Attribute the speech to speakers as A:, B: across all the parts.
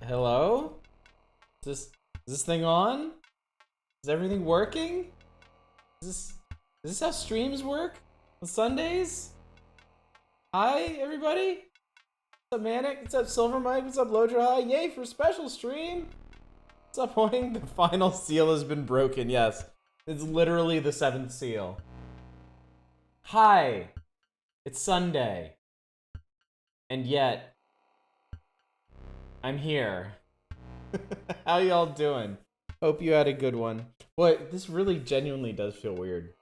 A: Hello? Is this thing on? Is everything working? Is this how streams work? On Sundays? Hi, everybody? What's up, Manic? What's up, Silver Mike? What's up, Lodra High? Yay for special stream! What's up, Hoing? The final seal has been broken, yes. It's literally the 7th seal. Hi! It's Sunday. And yet, I'm here. How y'all doing? Hope you had a good one. Boy, this really genuinely does feel weird.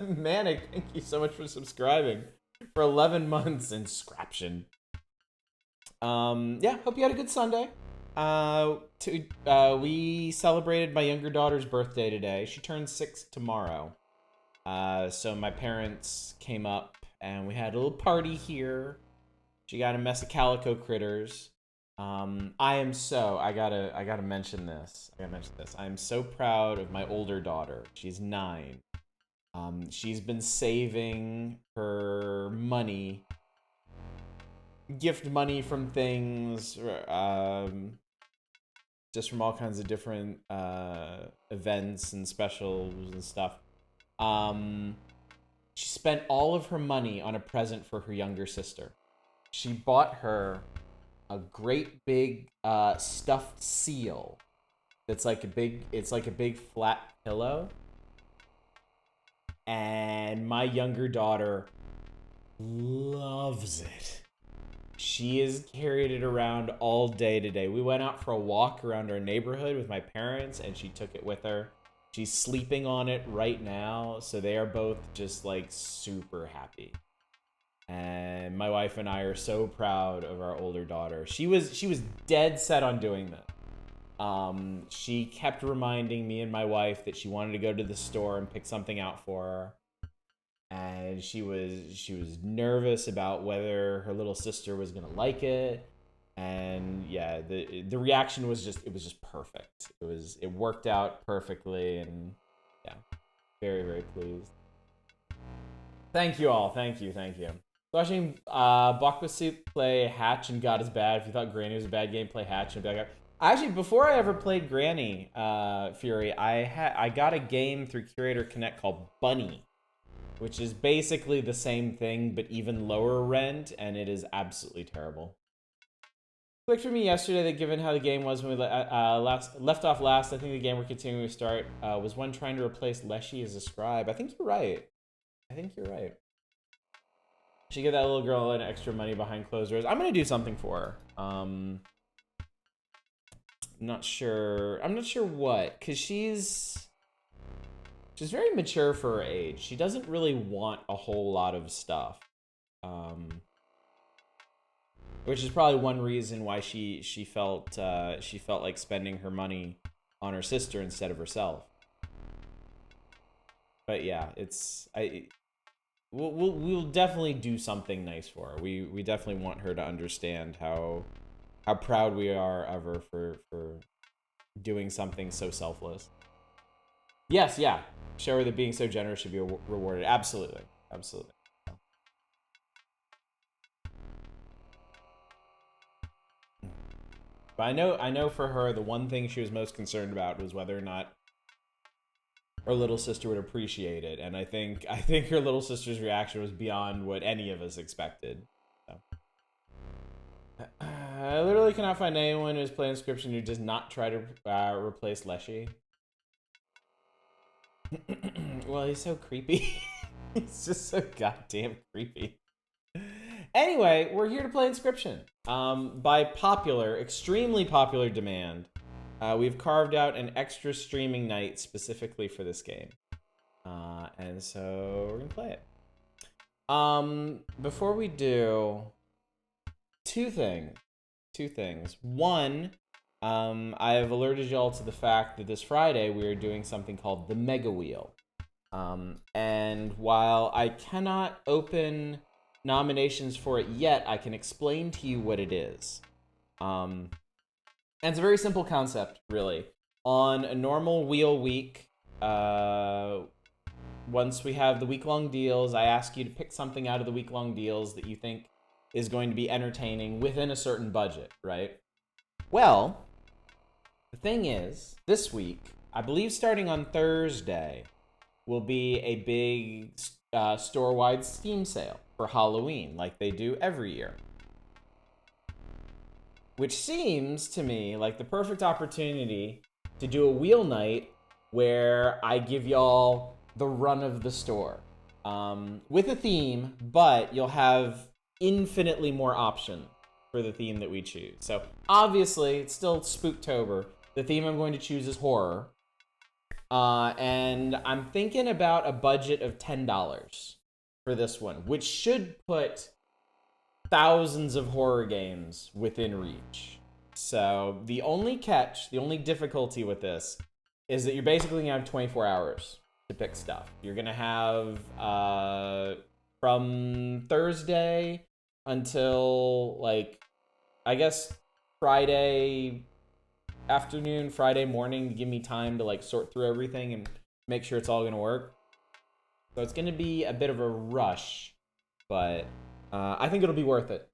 A: Manic, thank you so much for subscribing. For 11 months, Inscryption. Yeah, hope you had a good Sunday. We celebrated my younger daughter's birthday today. She turns 6 tomorrow. So my parents came up and we had a little party here. She got a mess of calico critters. I gotta mention this. I am so proud of my older daughter. She's 9. She's been saving her money, gift money from things, just from all kinds of different events and specials and stuff. She spent all of her money on a present for her younger sister. She bought her a great big stuffed seal that's like a big flat pillow. And my younger daughter loves it. She has carried it around all day today. We went out for a walk around our neighborhood with my parents and she took it with her. She's sleeping on it right now, so they are both just like super happy. And my wife and I are so proud of our older daughter. She was dead set on doing that. She kept reminding me and my wife that she wanted to go to the store and pick something out for her. And she was nervous about whether her little sister was gonna like it. And yeah, the reaction was just perfect. It worked out perfectly, and yeah, very, very pleased. Thank you all. Thank you. Watching Bakba Soup play Hatch and God is Bad. If you thought Granny was a bad game, play Hatch and be like, actually, before I ever played Granny, Fury, I got a game through Curator Connect called Bunny, which is basically the same thing but even lower rent, and it is absolutely terrible. Clicked for me yesterday that given how the game was when we left off last, I think the game we're continuing to start was one trying to replace Leshy as a scribe. I think you're right. She give that little girl an extra money behind closed doors. I'm gonna do something for her. I'm not sure what, because she's very mature for her age. She doesn't really want a whole lot of stuff. Which is probably one reason why she felt like spending her money on her sister instead of herself. But yeah, we'll definitely do something nice for her. We definitely want her to understand how proud we are of her for doing something so selfless. Yes, yeah. Show her that being so generous should be rewarded. Absolutely. But I know for her, the one thing she was most concerned about was whether or not her little sister would appreciate it, and I think her little sister's reaction was beyond what any of us expected. So. I literally cannot find anyone who's playing Inscryption who does not try to replace Leshy. Well, he's so creepy. He's just so goddamn creepy. Anyway, we're here to play Inscryption. By extremely popular demand, we've carved out an extra streaming night specifically for this game. And so we're gonna play it. Before we do, two things. One, I have alerted y'all to the fact that this Friday we are doing something called the Mega Wheel. And while I cannot open nominations for it yet, I can explain to you what it is. And it's a very simple concept, really. On a normal wheel week, once we have the week-long deals, I ask you to pick something out of the week-long deals that you think is going to be entertaining within a certain budget, right? Well, the thing is, this week, I believe starting on Thursday, will be a big store-wide Steam sale for Halloween, like they do every year. Which seems to me like the perfect opportunity to do a wheel night where I give y'all the run of the store. With a theme, but you'll have infinitely more options for the theme that we choose. So obviously, it's still Spooktober. The theme I'm going to choose is horror. And I'm thinking about a budget of $10 for this one, which should put thousands of horror games within reach. So the only catch, the only difficulty with this is that you're basically gonna have 24 hours to pick stuff. You're gonna have from Thursday until, like, I guess Friday afternoon, Friday morning to give me time to, like, sort through everything and make sure it's all gonna work. So it's gonna be a bit of a rush, but I think it'll be worth it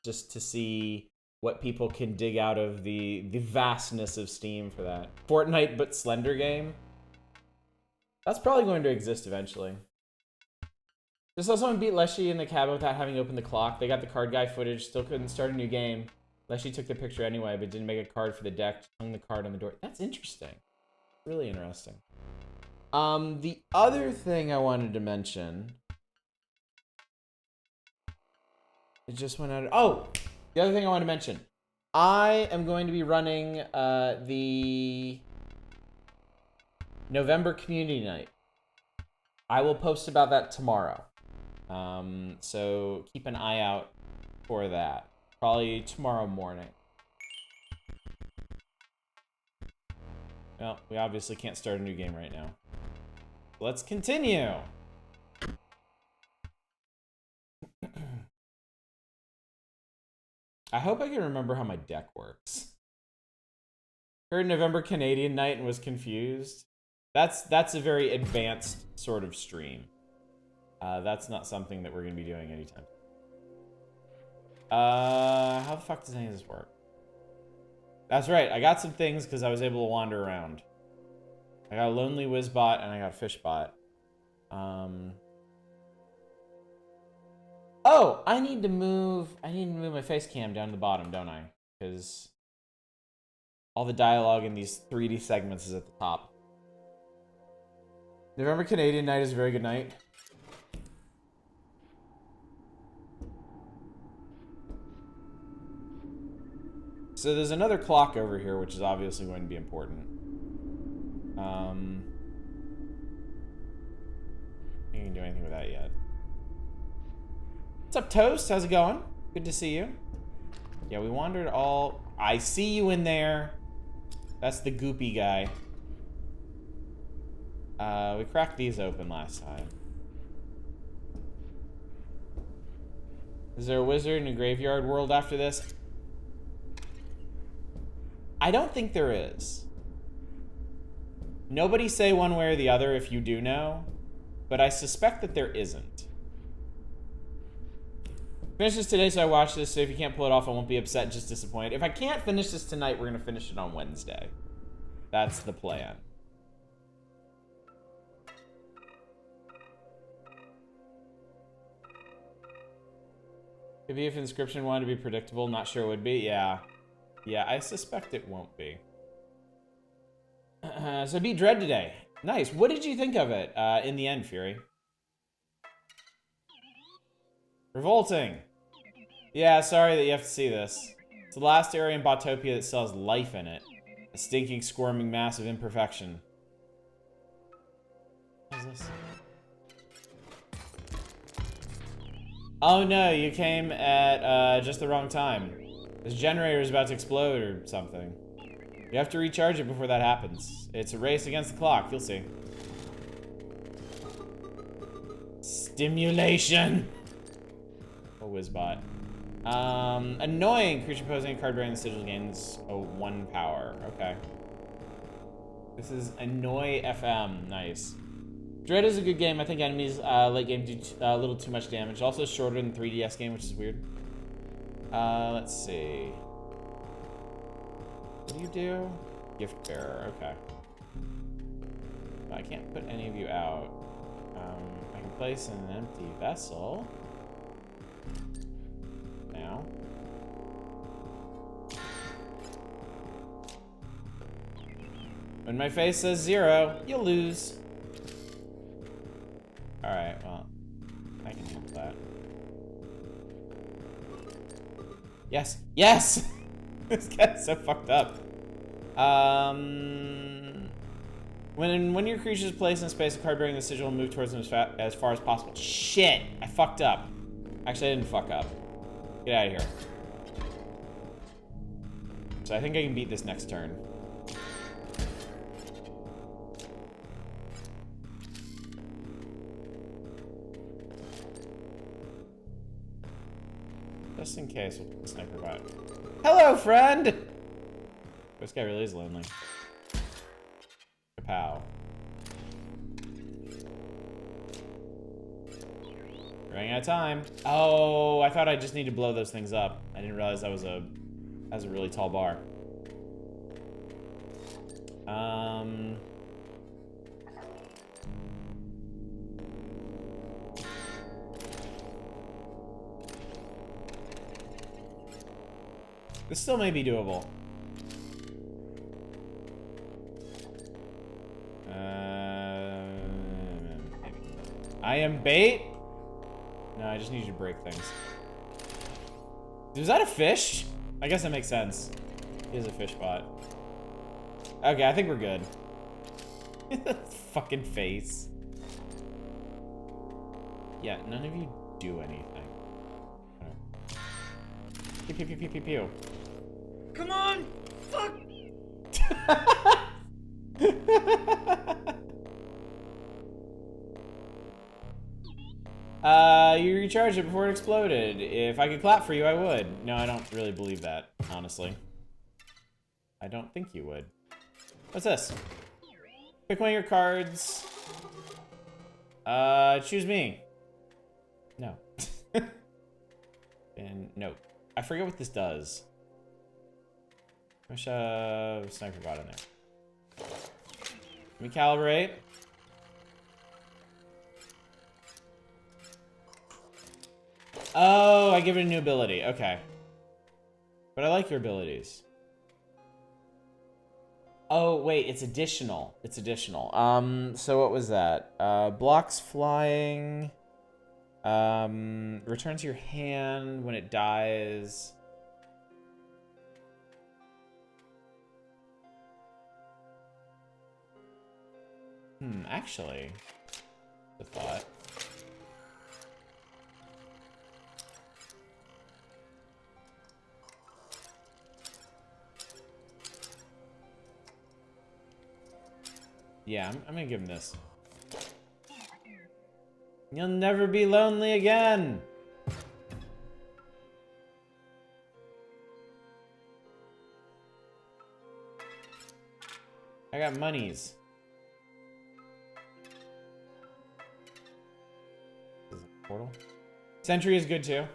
A: just to see what people can dig out of the vastness of Steam for that. Fortnite but Slender game. That's probably going to exist eventually. Just saw someone beat Leshy in the cabin without having opened the clock. They got the card guy footage, still couldn't start a new game. Leshy took the picture anyway, but didn't make a card for the deck, just hung the card on the door. That's interesting. Really interesting. The other thing I wanted to mention... It just went out. Oh! The other thing I want to mention. I am going to be running the November Community Night. I will post about that tomorrow. So keep an eye out for that. Probably tomorrow morning. Well, we obviously can't start a new game right now. Let's continue. I hope I can remember how my deck works. Heard November Canadian Night and was confused. That's a very advanced sort of stream. That's not something that we're going to be doing anytime. How the fuck does any of this work? That's right, I got some things because I was able to wander around. I got a Lonely Wizbot and I got a Fishbot. Oh, I need to move my face cam down to the bottom, don't I? Because all the dialogue in these 3D segments is at the top. November Canadian Night is a very good night. So there's another clock over here, which is obviously going to be important. I can't do anything with that yet. What's up, Toast? How's it going? Good to see you. Yeah, we wandered all... I see you in there. That's the goopy guy. We cracked these open last time. Is there a wizard in a graveyard world after this? I don't think there is. Nobody say one way or the other if you do know, but I suspect that there isn't. Finish this today, so I watch this, so if you can't pull it off, I won't be upset, just disappointed. If I can't finish this tonight, we're gonna finish it on Wednesday. That's the plan. Maybe if Inscryption wanted to be predictable, not sure it would be, yeah. Yeah, I suspect it won't be. So beat Dread today. Nice. What did you think of it in the end, Fury? Revolting. Yeah, sorry that you have to see this. It's the last area in Botopia that still has life in it. A stinking, squirming mass of imperfection. What is this? Oh no, you came at just the wrong time. This generator is about to explode or something. You have to recharge it before that happens. It's a race against the clock, you'll see. Stimulation! A Wizbot. Annoying creature posing a card bearing the sigil gains a 1 power. Okay. This is Annoy FM. Nice. Dread is a good game. I think enemies late game do a little too much damage. Also shorter than the 3DS game, which is weird. Let's see. What do you do? Gift bearer, okay. I can't put any of you out. I can place an empty vessel. Now. When my face says 0, you lose. Alright, well, I can handle that. Yes! Yes! This guy's so fucked up. When your creature is placed in space, a card bearing the sigil will move towards them as far as possible. Shit! I fucked up. Actually, I didn't fuck up. Get out of here. So I think I can beat this next turn. Just in case, we'll put the sniper bot. Hello, friend! This guy really is lonely. Kapow. Running out of time. Oh, I thought I just need to blow those things up. I didn't realize that was a really tall bar. This still may be doable. I am bait? No, I just need you to break things. Is that a fish? I guess that makes sense. He is a fish bot. Okay, I think we're good. Fucking face. Yeah, none of you do anything. Pew, pew, pew, pew, pew, pew.
B: Come on! Fuck!
A: You recharged it before it exploded. If I could clap for you, I would. No, I don't really believe that, honestly. I don't think you would. What's this? Pick one of your cards. Choose me. No. And no. I forget what this does. Wish sniper bot in there. Let me calibrate. Oh, I give it a new ability. Okay. But I like your abilities. Oh, wait, it's additional. It's additional. So what was that? Blocks flying. Returns your hand when it dies. Actually, the thought. Yeah, I'm gonna give him this. You'll never be lonely again! I got monies. Is it a portal? Sentry is good too.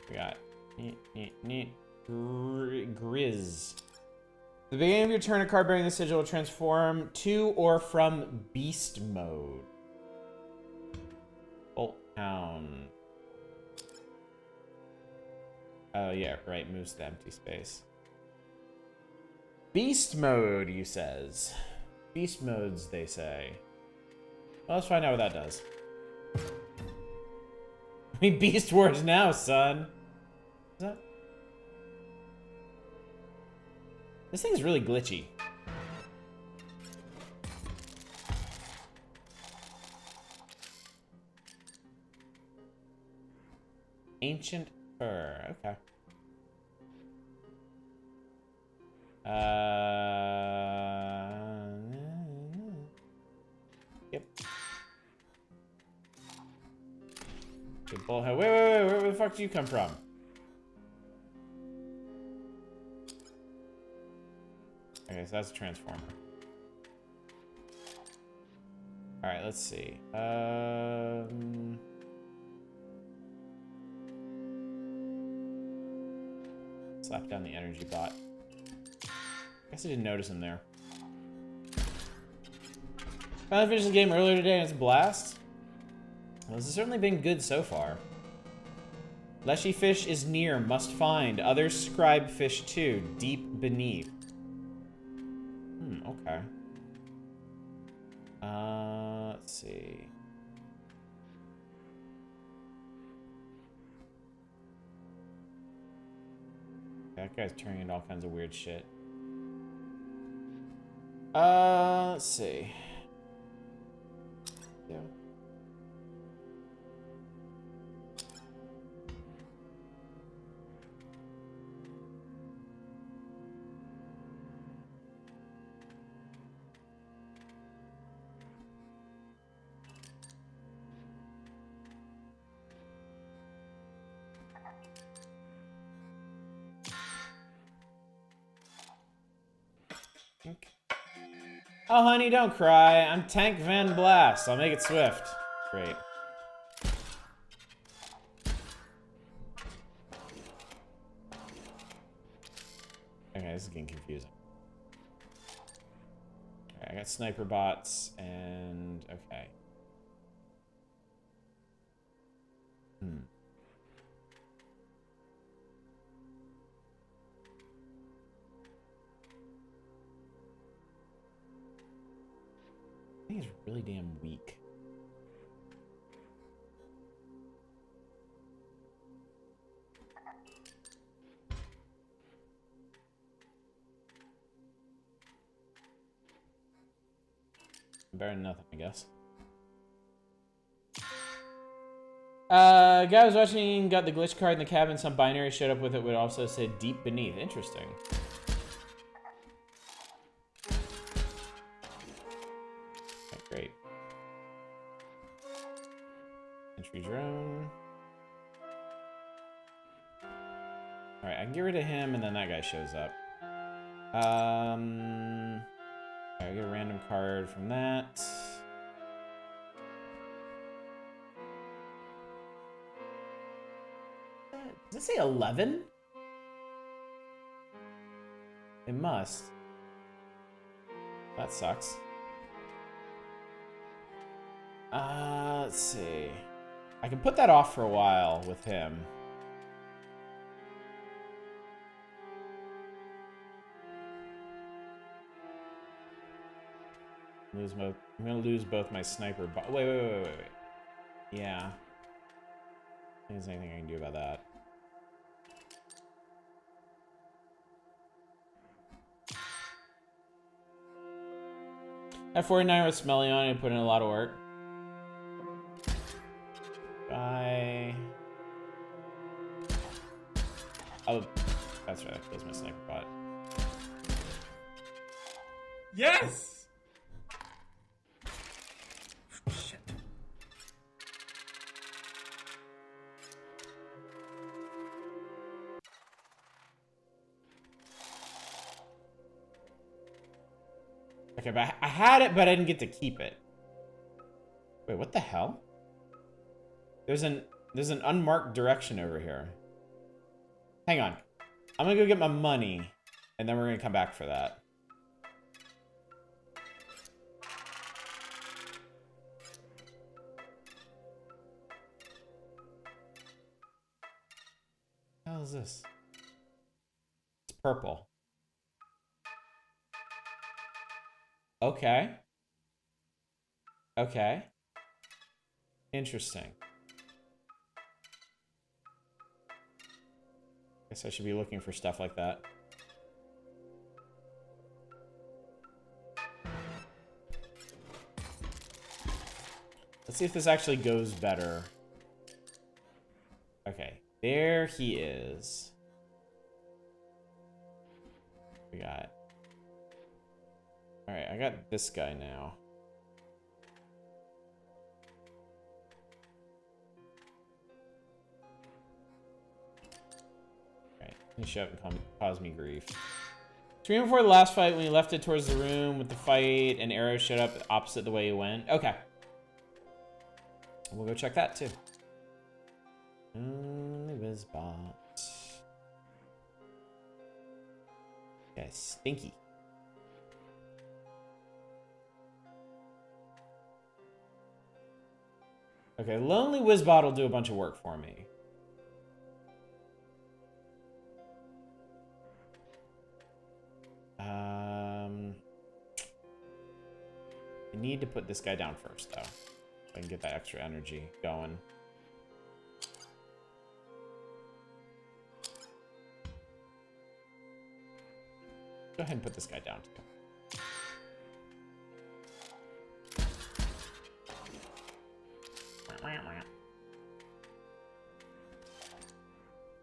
A: We got neat. Grizz. At the beginning of your turn, a card bearing the sigil will transform to or from beast mode. Bolt Hound. Oh yeah, right, moves to empty space. Beast mode, you says. Beast modes, they say. Well, let's find out what that does. I mean, beast words now, son. Is that? This thing's really glitchy. Ancient fur, okay. Yep. Good bullhead. Wait, where the fuck do you come from? Okay, so that's a transformer. Alright, let's see. Slap down the energy bot. Guess I didn't notice him there. Finally finished the game earlier today and it's a blast. Well, this has certainly been good so far. Leshy fish is near, must find. Other scribe fish too, deep beneath. Okay. Let's see. That guy's turning into all kinds of weird shit. Let's see. Yeah. Oh, honey, don't cry. I'm Tank Van Blast. I'll make it swift. Great. Okay, this is getting confusing. Alright, I got sniper bots and... okay. I think he's really damn weak. Better than nothing, I guess. Guy was watching, got the glitch card in the cabin. Some binary showed up with it, would also say deep beneath. Interesting. Okay, great. Entry drone. Alright, I can get rid of him and then that guy shows up. I get a random card from that. Does it say 11? It must. That sucks. Let's see. I can put that off for a while with him. I'm gonna lose both my sniper. Wait. Yeah. I think there's anything I can do about that. At 49 with Smelly on, I put in a lot of work. Bye. Oh, that's right. That kills my sniper bot.
B: Yes! Shit.
A: Okay, but I had it, but I didn't get to keep it. Wait, what the hell? There's an unmarked direction over here. Hang on. I'm gonna go get my money, and then we're gonna come back for that. What the hell is this? It's purple. Okay. Okay. Interesting. Guess I should be looking for stuff like that. Let's see if this actually goes better. Okay, there he is. We got... Alright, I got this guy now. Alright, finish up and cause me grief. Scream before the last fight, when you left it towards the room with the fight, an arrow showed up opposite the way you went. Okay. We'll go check that too. Only Wizbot. Okay, stinky. Okay, Lonely Wizbot will do a bunch of work for me. I need to put this guy down first, though. So I can get that extra energy going. Go ahead and put this guy down, too.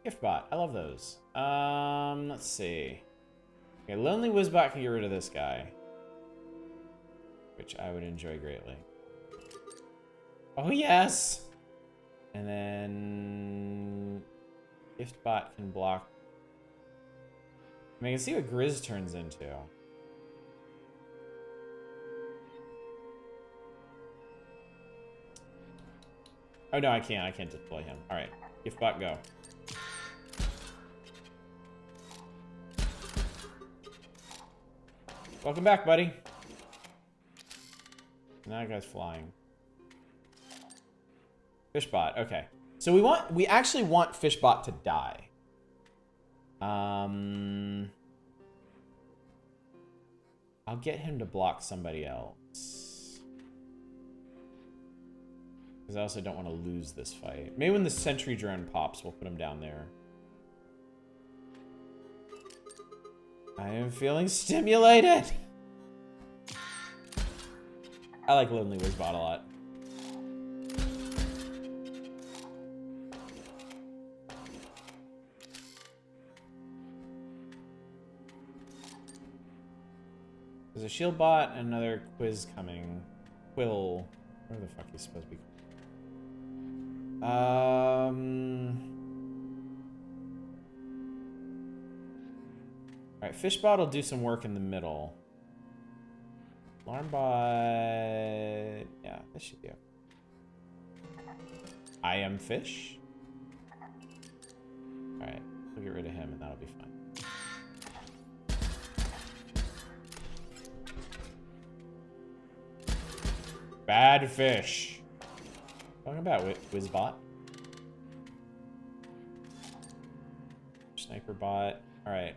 A: Giftbot, I love those. Let's see. Okay, Lonely Wizbot can get rid of this guy, which I would enjoy greatly. Oh yes! And then Giftbot can block. I mean, I can see what Grizz turns into. Oh no, I can't. I can't deploy him. All right, Giftbot, go. Welcome back, buddy. Now that guy's flying. Fishbot, okay. So we actually want Fishbot to die. I'll get him to block somebody else. Because I also don't want to lose this fight. Maybe when the sentry drone pops, we'll put him down there. I am feeling stimulated. I like Lonely Wizbot a lot. There's a shield bot and another quiz coming. Quill. Where the fuck he's supposed to be? Alright, Fishbot will do some work in the middle. Alarmbot... Yeah, this should be okay. I am fish. Alright, we'll get rid of him and that'll be fine. Bad fish. Talking about Wizbot. Sniper bot. Alright.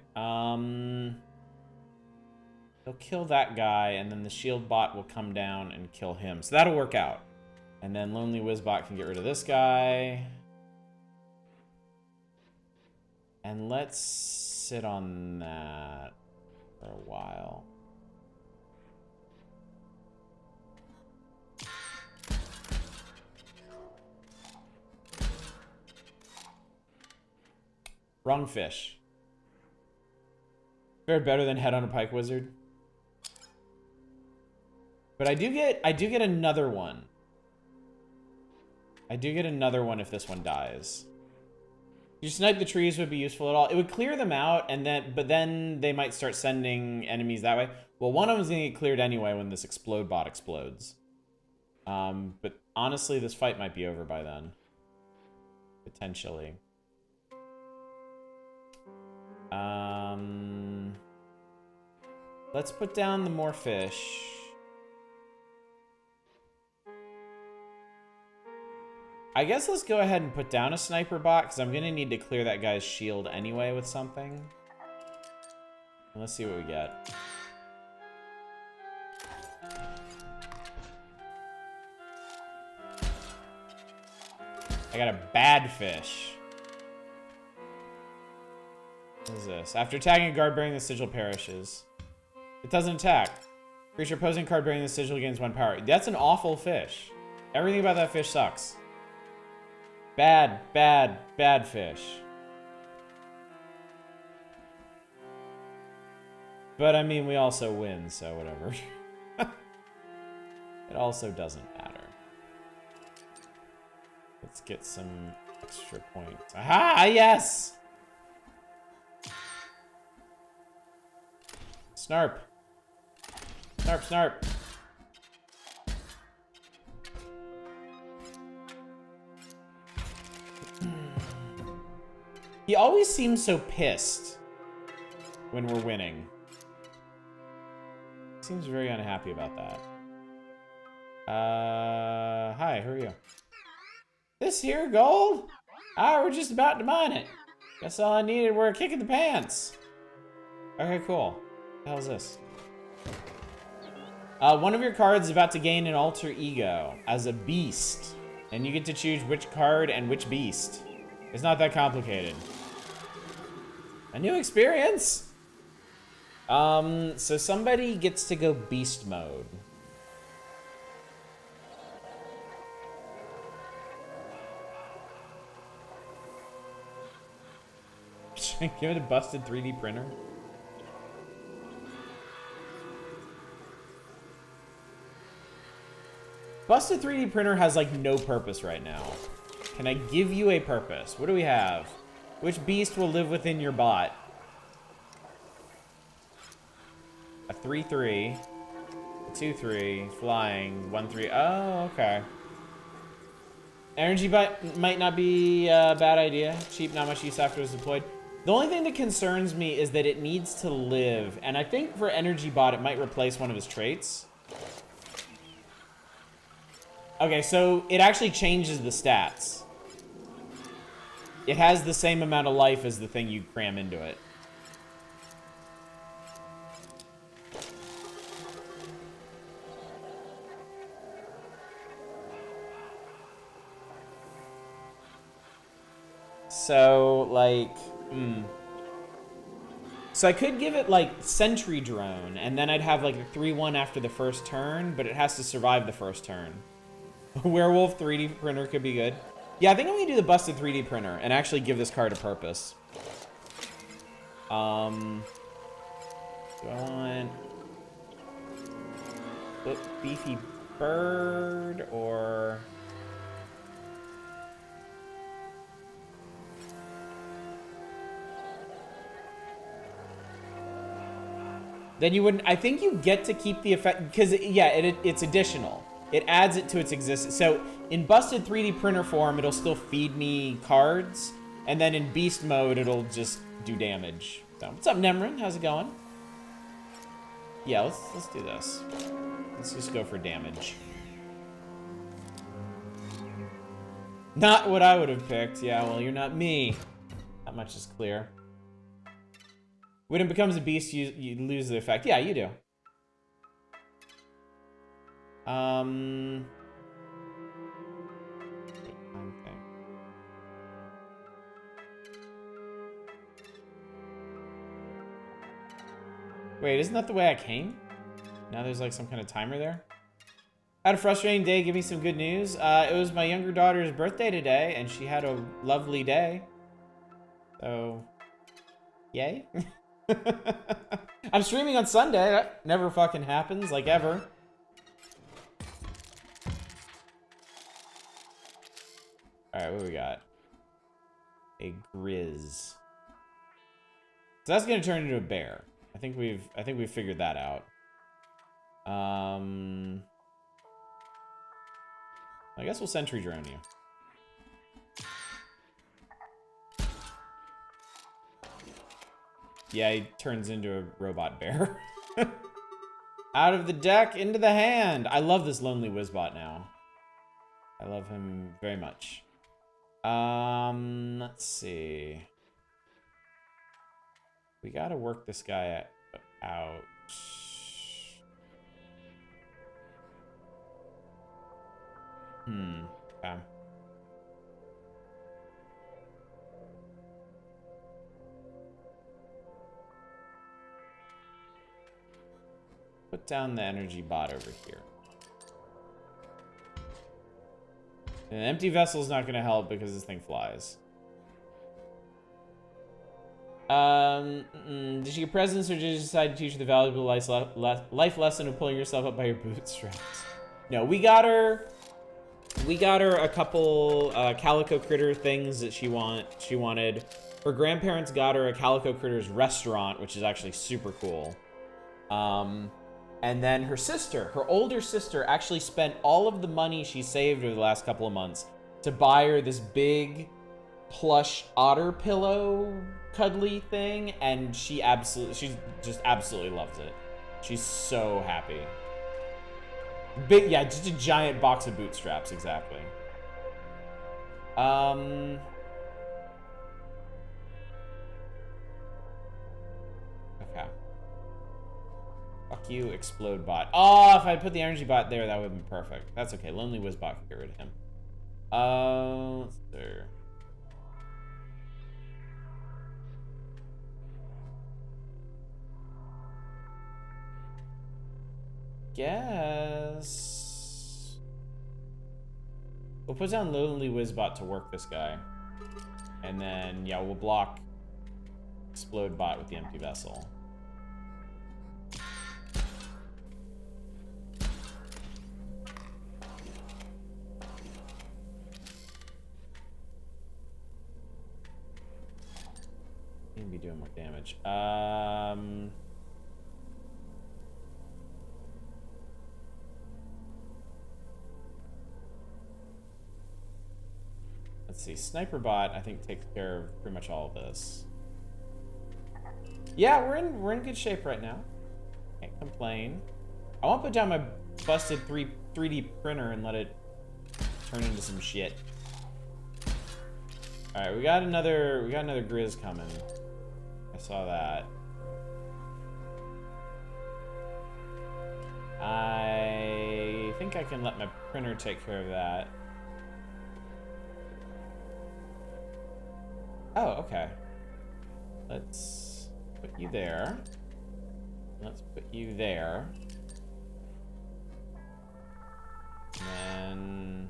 A: He'll kill that guy, and then the shield bot will come down and kill him. So that'll work out. And then Lonely Wizbot can get rid of this guy. And let's sit on that for a while. Wrong fish. Fared better than head on a pike wizard. But I do get another one. I do get another one if this one dies. You snipe the trees would be useful at all. It would clear them out, but then they might start sending enemies that way. Well, one of them's gonna get cleared anyway when this explode bot explodes. But honestly, this fight might be over by then. Potentially. Let's put down the more fish. I guess let's go ahead and put down a sniper bot, because I'm going to need to clear that guy's shield anyway with something. And let's see what we get. I got a bad fish. What is this? After attacking a guard bearing the sigil perishes. It doesn't attack. Creature opposing card bearing the sigil gains 1 power. That's an awful fish. Everything about that fish sucks. Bad, bad, bad fish. But I mean, we also win, so whatever. It also doesn't matter. Let's get some extra points. Aha! Yes! Snarp. Snarp, snarp. He always seems so pissed when we're winning. Seems very unhappy about that. Hi, who are you? This here gold? Ah, we're just about to mine it. Guess all I needed were a kick in the pants. Okay, cool. What the hell is this? One of your cards is about to gain an alter ego as a beast. And you get to choose which card and which beast. It's not that complicated. A new experience? So somebody gets to go beast mode. Give it a busted 3D printer. Busted 3D printer has like no purpose right now. Can I give you a purpose? What do we have? Which beast will live within your bot? A 3/3, a 2/3, flying, 1/3. Oh, okay. Energy bot might not be a bad idea. Cheap, not much use after it's deployed. The only thing that concerns me is that it needs to live, and I think for Energy Bot it might replace one of his traits. Okay, so it actually changes the stats. It has the same amount of life as the thing you cram into it. So, like, So I could give it, like, Sentry Drone, and then I'd have, like, a 3/1 after the first turn, but it has to survive the first turn. Werewolf 3D printer could be good. Yeah, I think I'm gonna do the busted 3D printer and actually give this card a purpose. Do I want beefy bird or... Then you wouldn't, I think you get to keep the effect, because yeah, it's additional. It adds it to its existence. So in busted 3D printer form, it'll still feed me cards, and then in beast mode, it'll just do damage. So what's up, Nemrin? How's it going? Yeah, let's do this. Let's just go for damage. Not what I would have picked. Yeah, well, you're not me. That much is clear. When it becomes a beast, you lose the effect. Yeah, you do. Okay. Wait, isn't that the way I came? Now there's like some kind of timer there. Had a frustrating day. Give me some good news. It was my younger daughter's birthday today, and she had a lovely day. So, yay. I'm streaming on Sunday. That never fucking happens, like ever. Alright, what do we got? A Grizz. So that's gonna turn into a bear. I think we've figured that out. I guess we'll sentry drone you. Yeah, he turns into a robot bear. Out of the deck, into the hand. I love this lonely Wizbot now. I love him very much. Let's see. We gotta work this guy out. Okay. Put down the energy bot over here. An empty vessel is not going to help because this thing flies. Did you get presents or did you decide to teach her the valuable life lesson of pulling yourself up by your bootstraps? No, we got her a couple Calico Critter things that she wanted. Her grandparents got her a Calico Critters restaurant, which is actually super cool. And then her older sister, actually spent all of the money she saved over the last couple of months to buy her this big plush otter pillow cuddly thing, and she just absolutely loves it. She's so happy. Big, yeah, just a giant box of bootstraps, exactly. Okay. Fuck you, explode bot. Oh, if I put the energy bot there, that would have been perfect. That's okay. Lonely Wizbot can get rid of him. Let's see. Guess we'll put down Lonely Wizbot to work this guy, and then yeah, we'll block Explode Bot with the empty vessel. Need to be doing more damage. Let's see. Sniper Bot, I think, takes care of pretty much all of this. Yeah, we're in good shape right now. Can't complain. I want to put down my busted 3D printer and let it turn into some shit. All right, we got another Grizz coming. I saw that. I think I can let my printer take care of that. Oh, okay. Let's put you there. Let's put you there. And then...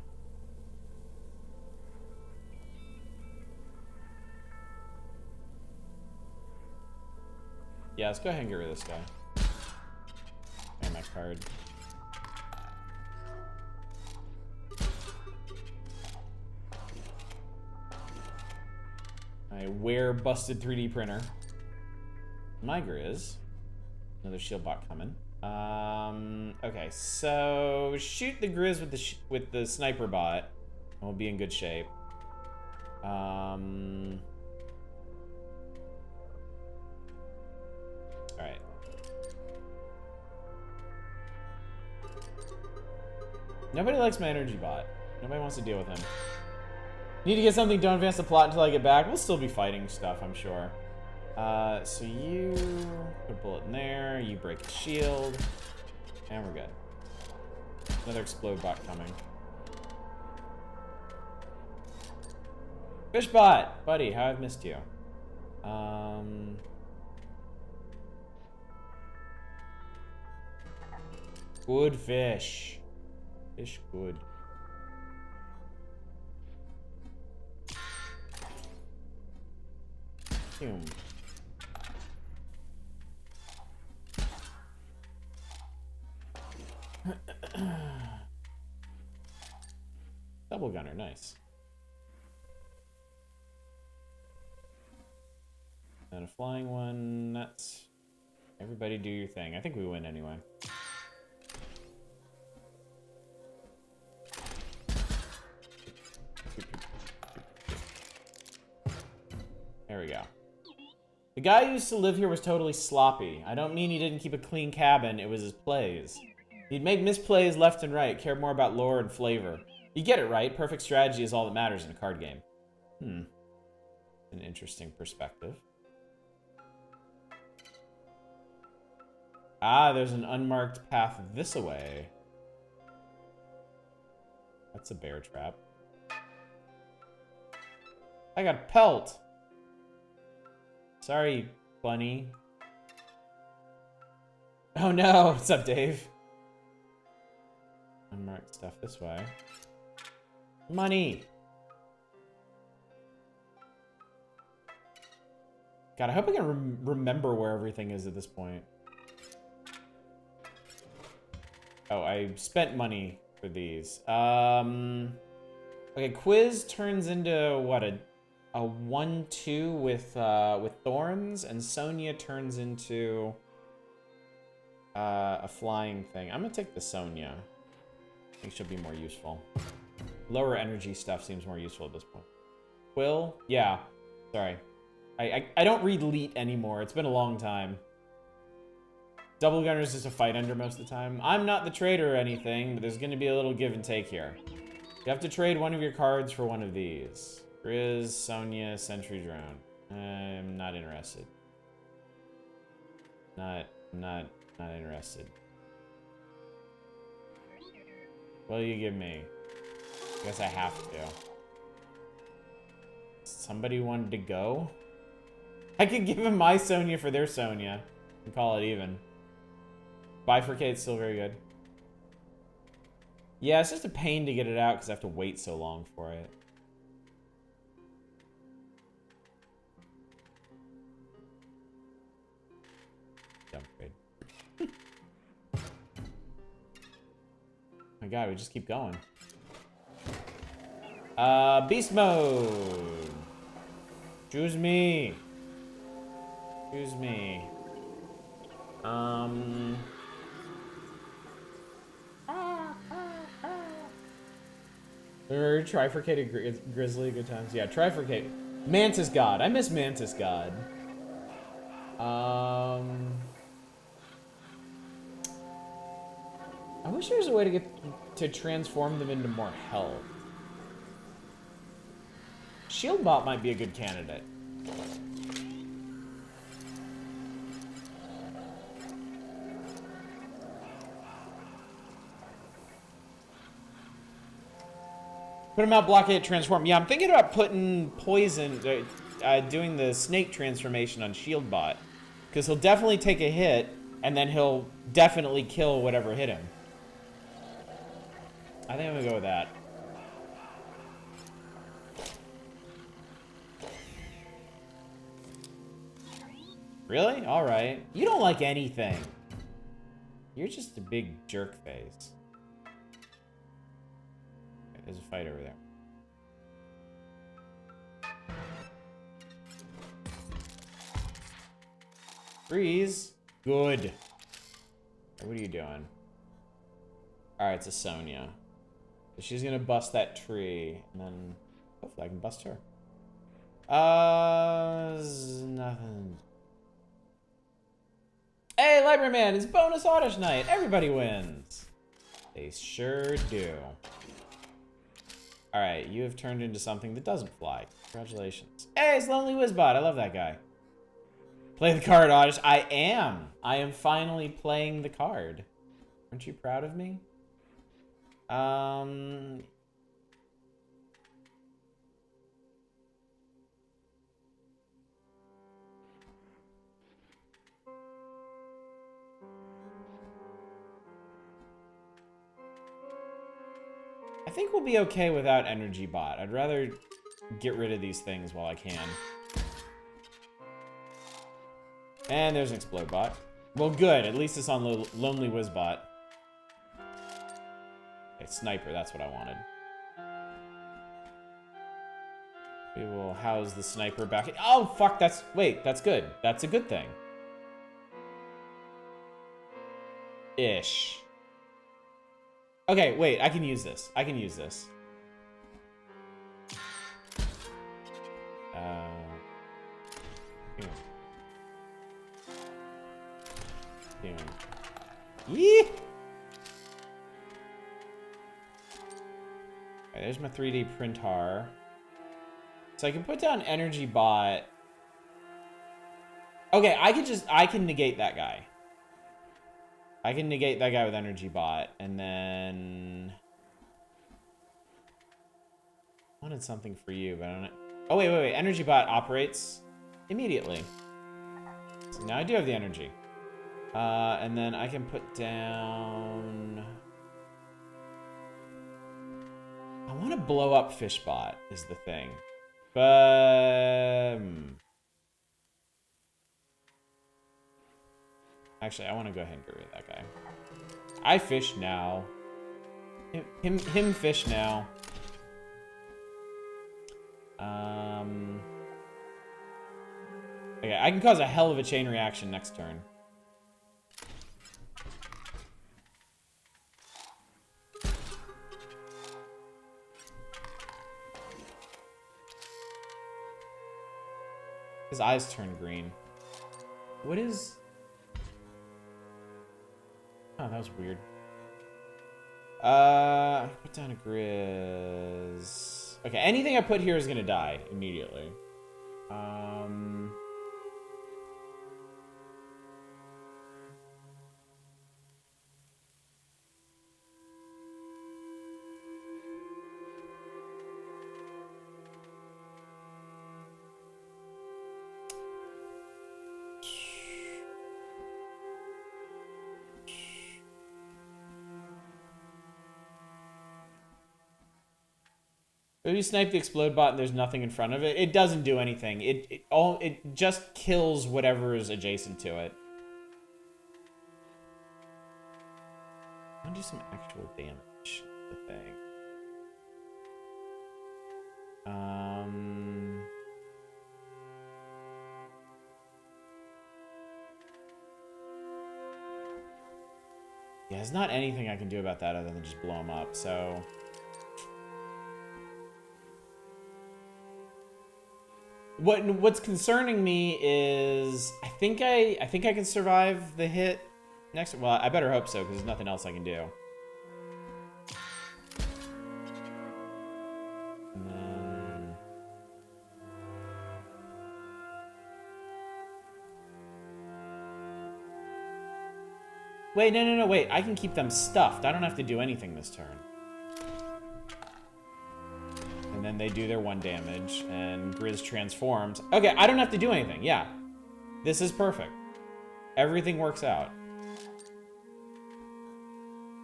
A: yeah, let's go ahead and get rid of this guy. And my card. I wear busted 3D printer. My Grizz. Another shield bot coming. Okay, so shoot the Grizz with the sniper bot, and we'll be in good shape. All right. Nobody likes my energy bot. Nobody wants to deal with him. Need to get something done, advance the plot until I get back. We'll still be fighting stuff, I'm sure. So you put a bullet in there. You break the shield. And we're good. Another explode bot coming. Fishbot! Buddy, how I've missed you. Good fish. Fish good. Boom. Double gunner, nice. And a flying one, that's... everybody do your thing. I think we win anyway. There we go. The guy who used to live here was totally sloppy. I don't mean he didn't keep a clean cabin, it was his plays. He'd make misplays left and right, cared more about lore and flavor. You get it, right? Perfect strategy is all that matters in a card game. An interesting perspective. Ah, there's an unmarked path this way. That's a bear trap. I got a pelt. Sorry, bunny. Oh no, what's up, Dave? Unmarked stuff this way. Money! God, I hope I can remember where everything is at this point. Oh, I spent money for these. Okay, Quiz turns into, what, a 1-2 with thorns, and Sonia turns into a flying thing. I'm gonna take the Sonia. I think she'll be more useful. Lower energy stuff seems more useful at this point. Quill? Yeah. Sorry. I don't read Leet anymore. It's been a long time. Double Gunner is just a fight under most of the time. I'm not the trader or anything, but there's going to be a little give and take here. You have to trade one of your cards for one of these. Grizz, Sonya, Sentry Drone. I'm not interested. Not interested. What'll you give me? I guess I have to. Somebody wanted to go? I could give him my Sonya for their Sonya and call it even. Bifurcate's still very good. Yeah, it's just a pain to get it out because I have to wait so long for it. Upgrade. My god, we just keep going. Beast mode. Choose me. Choose me. Remember trifurcated grizzly, good times. Yeah, trifurcated. Mantis God. I miss Mantis God. I wish there was a way to get to transform them into more health. Shield Bot might be a good candidate. Put him out, blockade, transform. Yeah, I'm thinking about putting poison, doing the snake transformation on Shield Bot. Because he'll definitely take a hit, and then he'll definitely kill whatever hit him. I think I'm gonna go with that. Really? Alright. You don't like anything. You're just a big jerk face. Okay, there's a fight over there. Freeze. Good. What are you doing? Alright, it's a Sonya. So she's gonna bust that tree, and then hopefully I can bust her. Nothing. Hey, Library Man, it's bonus Oddish night. Everybody wins. They sure do. Alright, you have turned into something that doesn't fly. Congratulations. Hey, it's Lonely Wizbot. I love that guy. Play the card, Oddish. I am. I am finally playing the card. Aren't you proud of me? I think we'll be okay without Energy Bot. I'd rather get rid of these things while I can. And there's an Explode Bot. Well, good. At least it's on Lonely Wizbot. Okay, Sniper, that's what I wanted. We will house the Sniper back. Oh, fuck, wait, that's good. That's a good thing. Ish. Okay, wait, I can use this. I can use this. Yee! Okay, there's my 3D printer. So I can put down Energy Bot. Okay, I can negate that guy. I can negate that guy with Energy Bot, and then I wanted something for you, but I don't know. Oh, wait. Energy Bot operates immediately. So now I do have the energy. And then I can put down... I want to blow up Fishbot is the thing. But... Actually, I want to go ahead and get rid of that guy. I fish now. Him fish now. Okay, I can cause a hell of a chain reaction next turn. His eyes turn green. What is... Oh, that was weird. Put down a Grizz. Okay, anything I put here is gonna die immediately. If you snipe the explode bot and there's nothing in front of it, it doesn't do anything. It just kills whatever is adjacent to it. I want to do some actual damage. The thing. Yeah, there's not anything I can do about that other than just blow him up. So. What's concerning me is I think I can survive the hit next. Well, I better hope so because there's nothing else I can do. And then... Wait, no, wait. I can keep them stuffed. I don't have to do anything this turn. And then they do their 1 damage, and Grizz transforms. Okay, I don't have to do anything, yeah. This is perfect. Everything works out.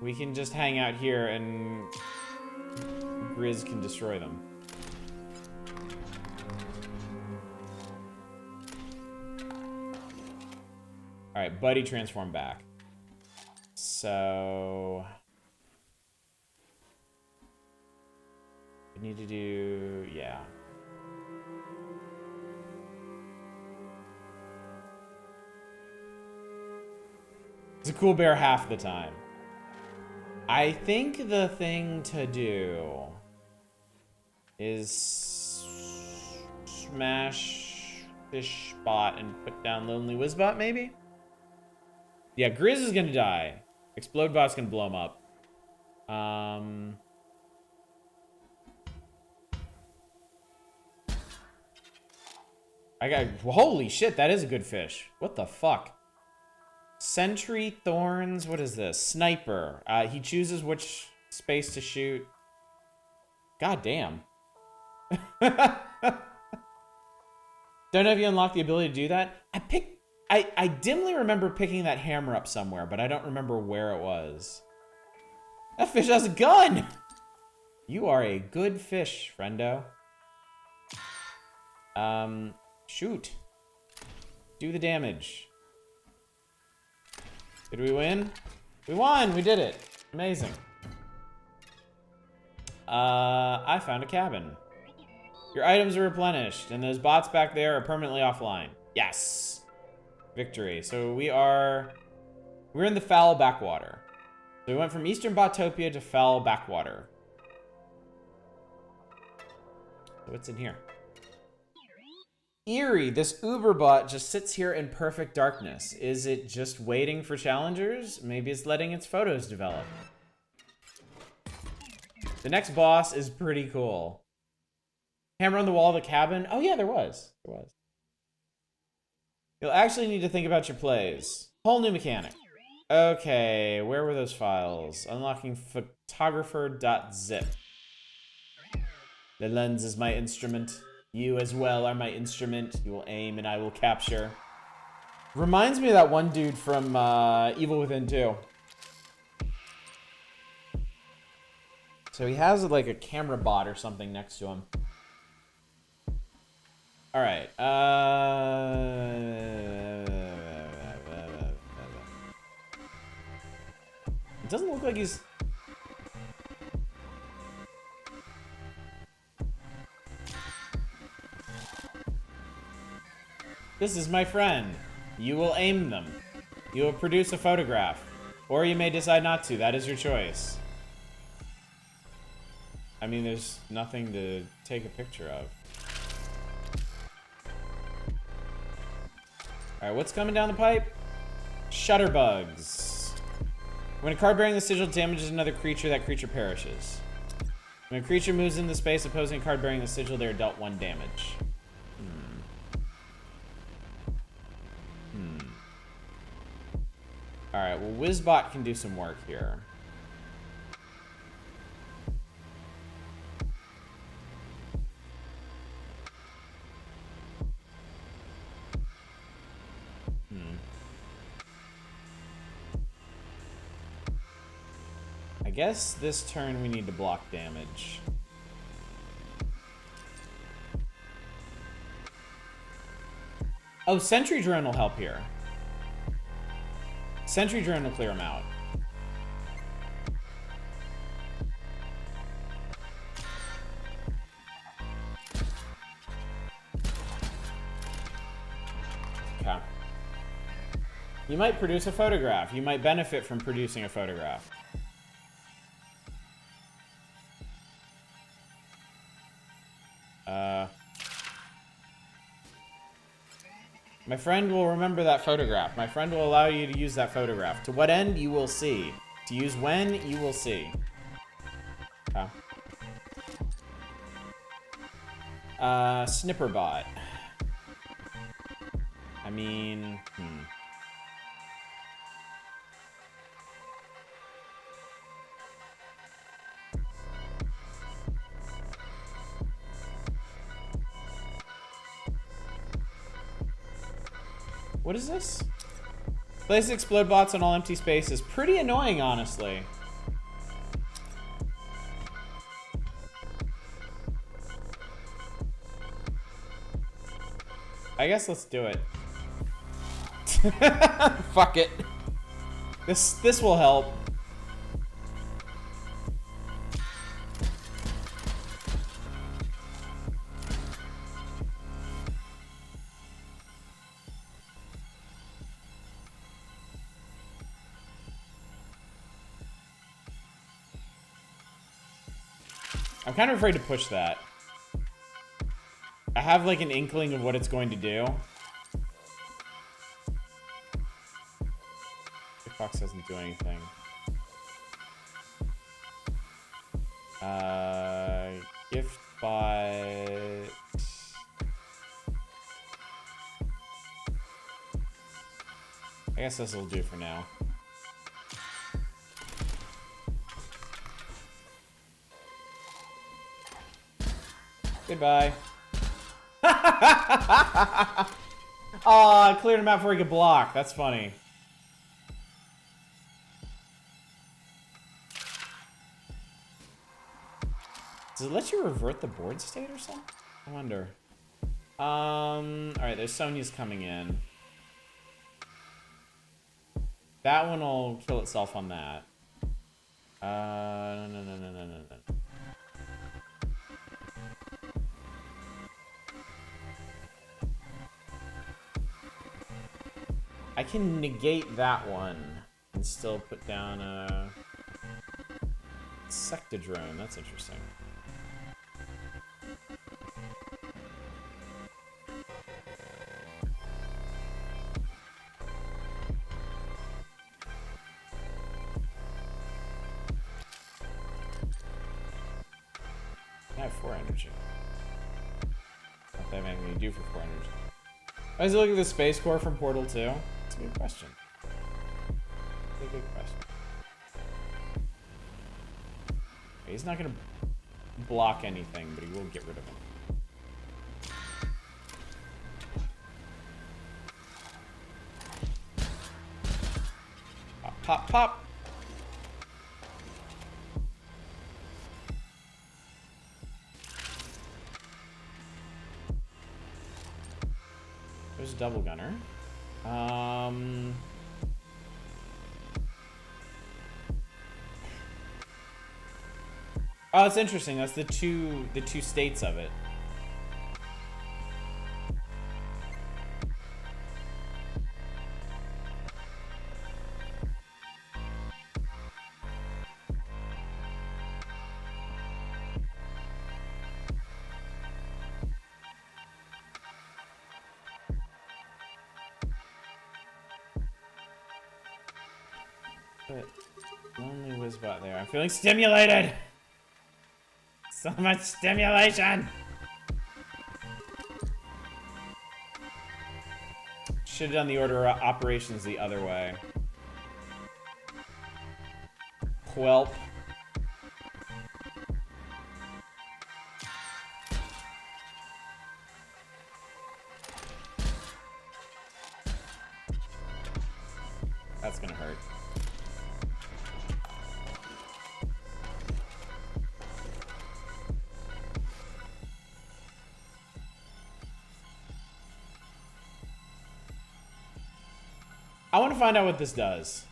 A: We can just hang out here, and Grizz can destroy them. Alright, Buddy transform back. So... I need to do, yeah. It's a cool bear half the time. I think the thing to do is smash Fish Bot and put down Lonely Wizbot, maybe? Yeah, Grizz is gonna die. Explode Bot's gonna blow him up. Holy shit, that is a good fish. What the fuck? Sentry, Thorns, what is this? Sniper. He chooses which space to shoot. God damn. Don't know if you unlock the ability to do that. I dimly remember picking that hammer up somewhere, but I don't remember where it was. That fish has a gun! You are a good fish, friendo. Shoot. Do the damage. Did we win? We won! We did it. Amazing. I found a cabin. Your items are replenished, and those bots back there are permanently offline. Yes! Victory. So we're in the foul backwater. So we went from Eastern Botopia to foul backwater. So what's in here? Eerie, this Uberbot just sits here in perfect darkness. Is it just waiting for challengers? Maybe it's letting its photos develop. The next boss is pretty cool. Hammer on the wall of the cabin. Oh yeah, there was. You'll actually need to think about your plays. Whole new mechanic. Okay, where were those files? Unlocking photographer.zip. The lens is my instrument. You as well are my instrument. You will aim and I will capture. Reminds me of that one dude from Evil Within 2. So he has like a camera bot or something next to him. All right. It doesn't look like he's... This is my friend. You will aim them. You will produce a photograph. Or you may decide not to. That is your choice. I mean, there's nothing to take a picture of. Alright, what's coming down the pipe? Shutterbugs. When a card bearing the sigil damages another creature, that creature perishes. When a creature moves into space opposing a card bearing the sigil, they are dealt 1 damage. Alright, well, Wizbot can do some work here. I guess this turn we need to block damage. Oh, Sentry Drone will help here. Sentry Drone will clear him out. Okay. You might produce a photograph. You might benefit from producing a photograph. My friend will remember that photograph. My friend will allow you to use that photograph. To what end, you will see. To use when, you will see. Okay. Snipperbot. I mean, What is this? Place explode bots on all empty spaces. Pretty annoying, honestly. I guess let's do it. Fuck it. This will help. I'm kind of afraid to push that. I have like an inkling of what it's going to do. The fox doesn't do anything. Gift bot. I guess this will do for now. Goodbye. Oh, I cleared him out before he could block. That's funny. Does it let you revert the board state or something? I wonder. Alright, there's Sonya's coming in. That one will kill itself on that. No. I can negate that one and still put down a Sectodrone. That's interesting. I have 4 energy. Not that I have anything to do for 4 energy. Why does it look at the Space Core from Portal 2? That's a good question. That's a good question. He's not going to block anything, but he will get rid of him. Pop, pop, pop! There's a double gunner. Oh, it's interesting. That's the two states of it. Lonely Wizbot there. I'm feeling stimulated! So much stimulation! Should have done the order of operations the other way. Quelp. That's gonna hurt. I want to find out what this does.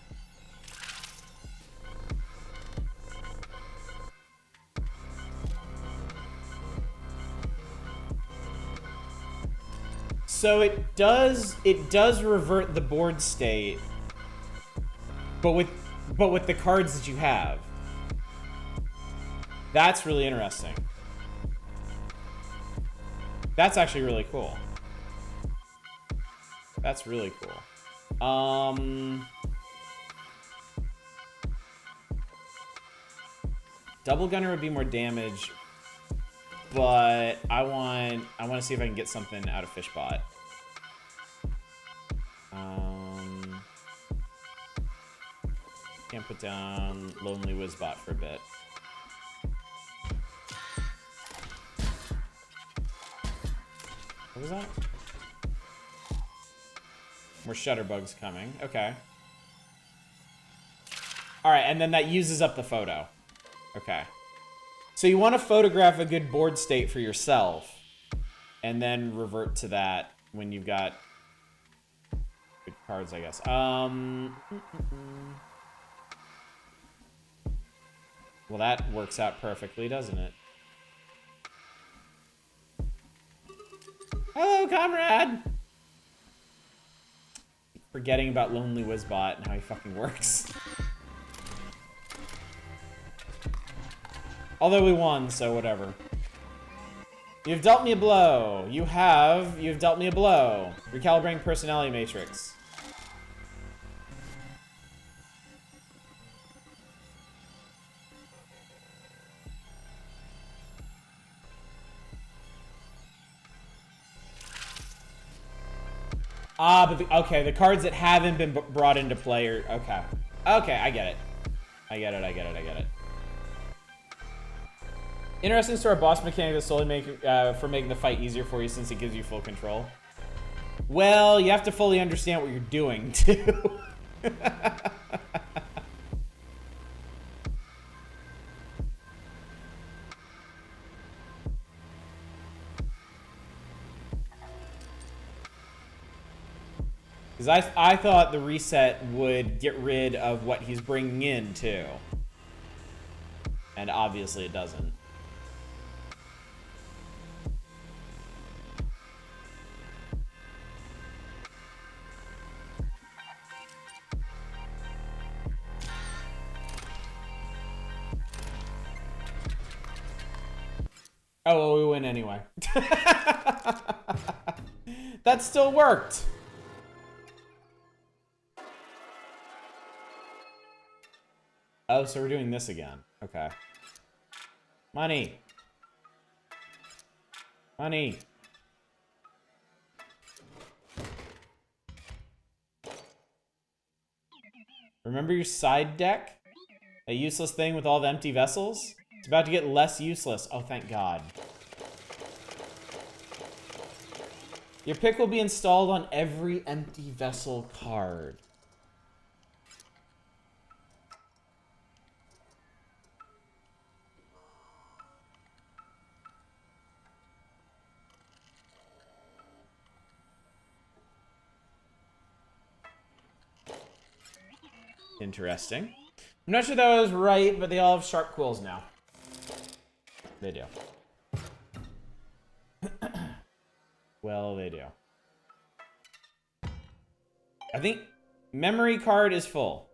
A: So it does revert the board state, but with the cards that you have. That's really interesting. That's actually really cool. That's really cool. Double gunner would be more damage, but I want to see if I can get something out of Fishbot. Can't put down Lonely Wizbot for a bit. What was that? More Shutterbugs coming. Okay. Alright, and then that uses up the photo. Okay. So you want to photograph a good board state for yourself, and then revert to that when you've got good cards, I guess. Well, that works out perfectly, doesn't it? Hello, comrade! Forgetting about Lonely Wizbot and how he fucking works. Although we won, so whatever. You've dealt me a blow. You've dealt me a blow. Recalibrating personality matrix. Ah, but okay, the cards that haven't been brought into play are... Okay. Okay, I get it. I get it. Interesting story, boss mechanic that's solely for making the fight easier for you since it gives you full control. Well, you have to fully understand what you're doing, too. Because I thought the reset would get rid of what he's bringing in, too. And obviously it doesn't. Oh, well, we win anyway. That still worked. Oh, so we're doing this again. Okay. Money. Money. Remember your side deck? A useless thing with all the empty vessels? It's about to get less useless. Oh, thank God. Your pick will be installed on every empty vessel card. Interesting. I'm not sure that was right, but they all have sharp quills now. They do. Well, they do. I think memory card is full.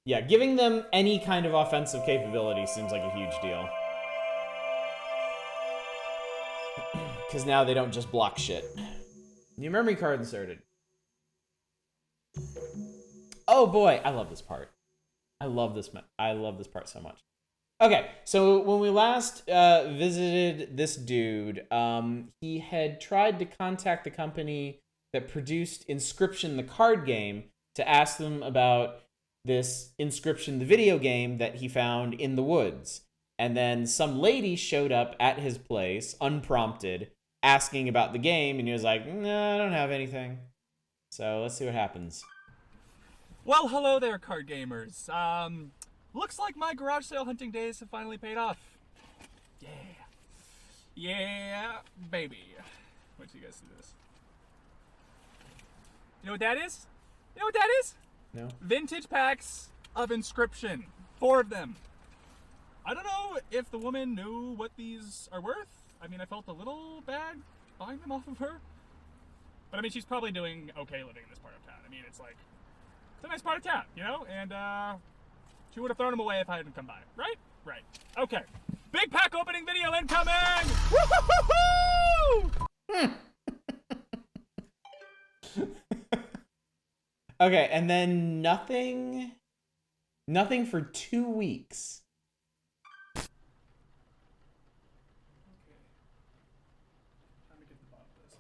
A: Yeah, giving them any kind of offensive capability seems like a huge deal. Because now they don't just block shit. New memory card inserted. Oh boy, I love this part. I love this part so much. Okay, so when we last visited this dude, he had tried to contact the company that produced Inscryption, the card game, to ask them about this Inscryption, the video game that he found in the woods. And then some lady showed up at his place, unprompted, asking about the game, and he was like, "No, I don't have anything." So let's see what happens.
B: Well, hello there, card gamers. Looks like my garage sale hunting days have finally paid off. Yeah. Yeah, baby. Wait till you guys see this. You know what that is? You know what that is?
A: No?
B: Vintage packs of Inscryption. 4 of them. I don't know if the woman knew what these are worth. I mean, I felt a little bad buying them off of her. But I mean, she's probably doing okay living in this part of town. I mean, it's like, it's a nice part of town, you know? And, she would have thrown them away if I hadn't come by. Right? Right. Okay. Big pack opening video incoming! Woo-hoo-hoo-hoo!
A: Okay, and then nothing for 2 weeks.
B: Okay. Time to get to the bottom of this.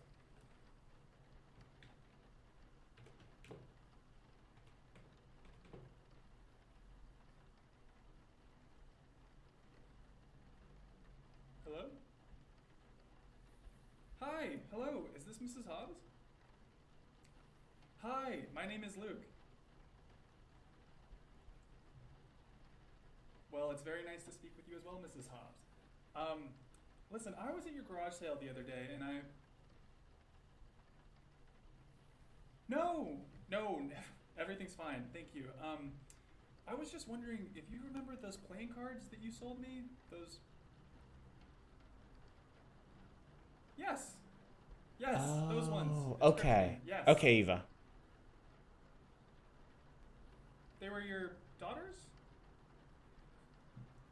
B: Hello? Hi, hello, is this Mrs. Hobbs? Hi, my name is Luke. Well, it's very nice to speak with you as well, Mrs. Hobbs. Listen, I was at your garage sale the other day and No, everything's fine, thank you. I was just wondering if you remember those playing cards that you sold me? Those... Yes, those ones.
A: Okay.
B: Yes.
A: Okay, Eva.
B: They were your daughters?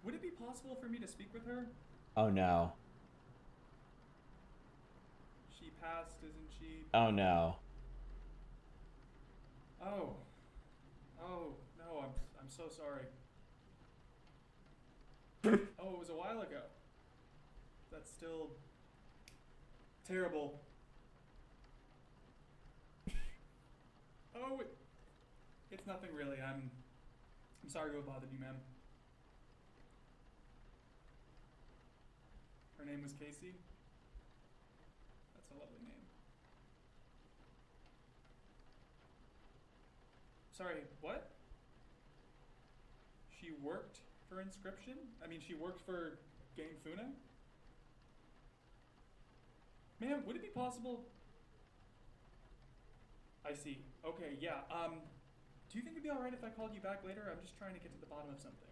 B: Would it be possible for me to speak with her?
A: Oh no.
B: She passed, isn't she?
A: Oh no.
B: Oh. Oh, no, I'm so sorry. Oh, it was a while ago. That's still terrible. Oh, it's nothing really. I'm sorry to have bothered you, ma'am. Her name was Casey. That's a lovely name. Sorry, what? She worked for Inscryption? I mean, she worked for Game Funa? Ma'am, would it be possible? I see. Okay, yeah. Do you think it'd be alright if I called you back later? I'm just trying to get to the bottom of something.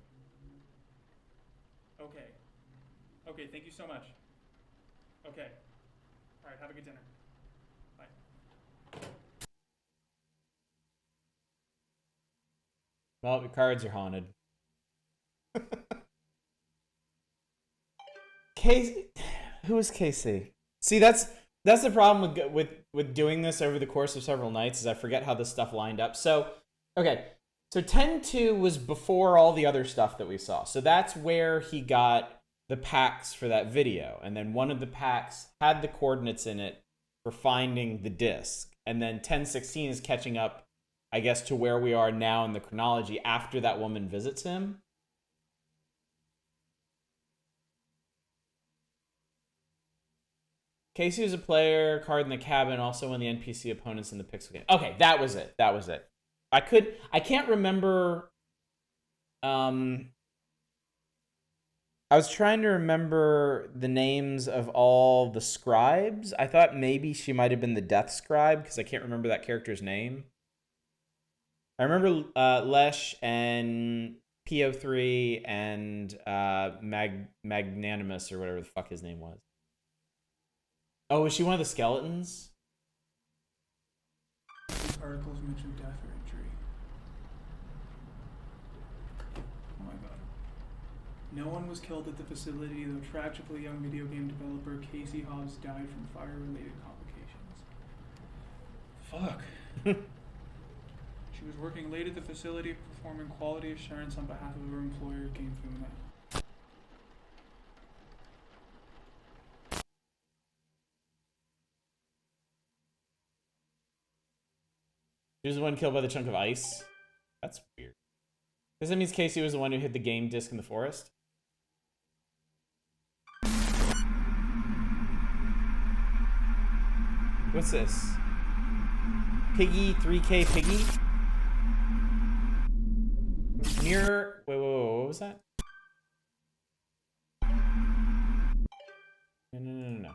B: Okay. Okay, thank you so much. Okay. Alright, have a good dinner. Bye.
A: Well, your cards are haunted. Casey, who is Casey? See, that's the problem with doing this over the course of several nights, is I forget how this stuff lined up. So, okay, so 10-2 was before all the other stuff that we saw. So that's where he got the packs for that video, and then one of the packs had the coordinates in it for finding the disc, and then 10-16 is catching up, I guess, to where we are now in the chronology after that woman visits him. Casey was a player, card in the cabin, also one of the NPC opponents in the Pixel game. Okay, that was it. I can't remember. I was trying to remember the names of all the scribes. I thought maybe she might have been the Death Scribe, because I can't remember that character's name. I remember Lesh and PO3 and Magnanimous, or whatever the fuck his name was. Oh, is she one of the skeletons?
B: These articles mention death or injury. Oh my god. No one was killed at the facility, though tragically young video game developer Casey Hobbs died from fire-related complications. Fuck. She
C: She was working late at the facility, performing quality assurance on behalf of her employer, Game Funa.
A: She was the one killed by the chunk of ice? That's weird. Does that mean Casey was the one who hid the game disc in the forest? What's this? Piggy, 3K Piggy? Mirror. Wait, what was that? No.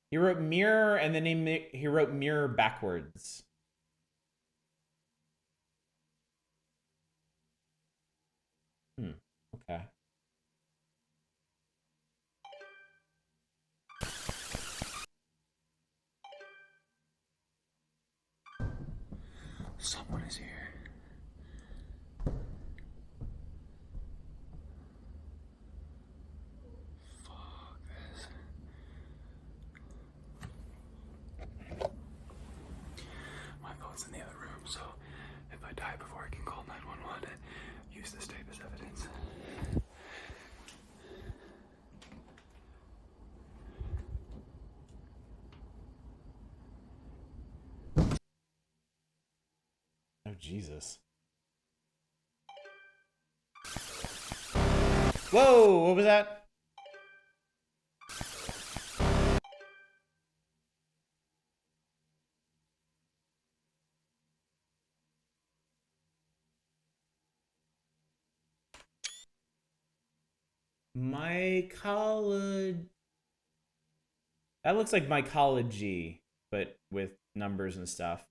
A: He wrote mirror and then he wrote mirror backwards. Okay.
C: Someone is here. Fuck this. My phone's in the other room, so if I die before I can call 911, use this tape as evidence.
A: Oh, Jesus. Whoa, what was that? Mycology. That looks like mycology, but with numbers and stuff.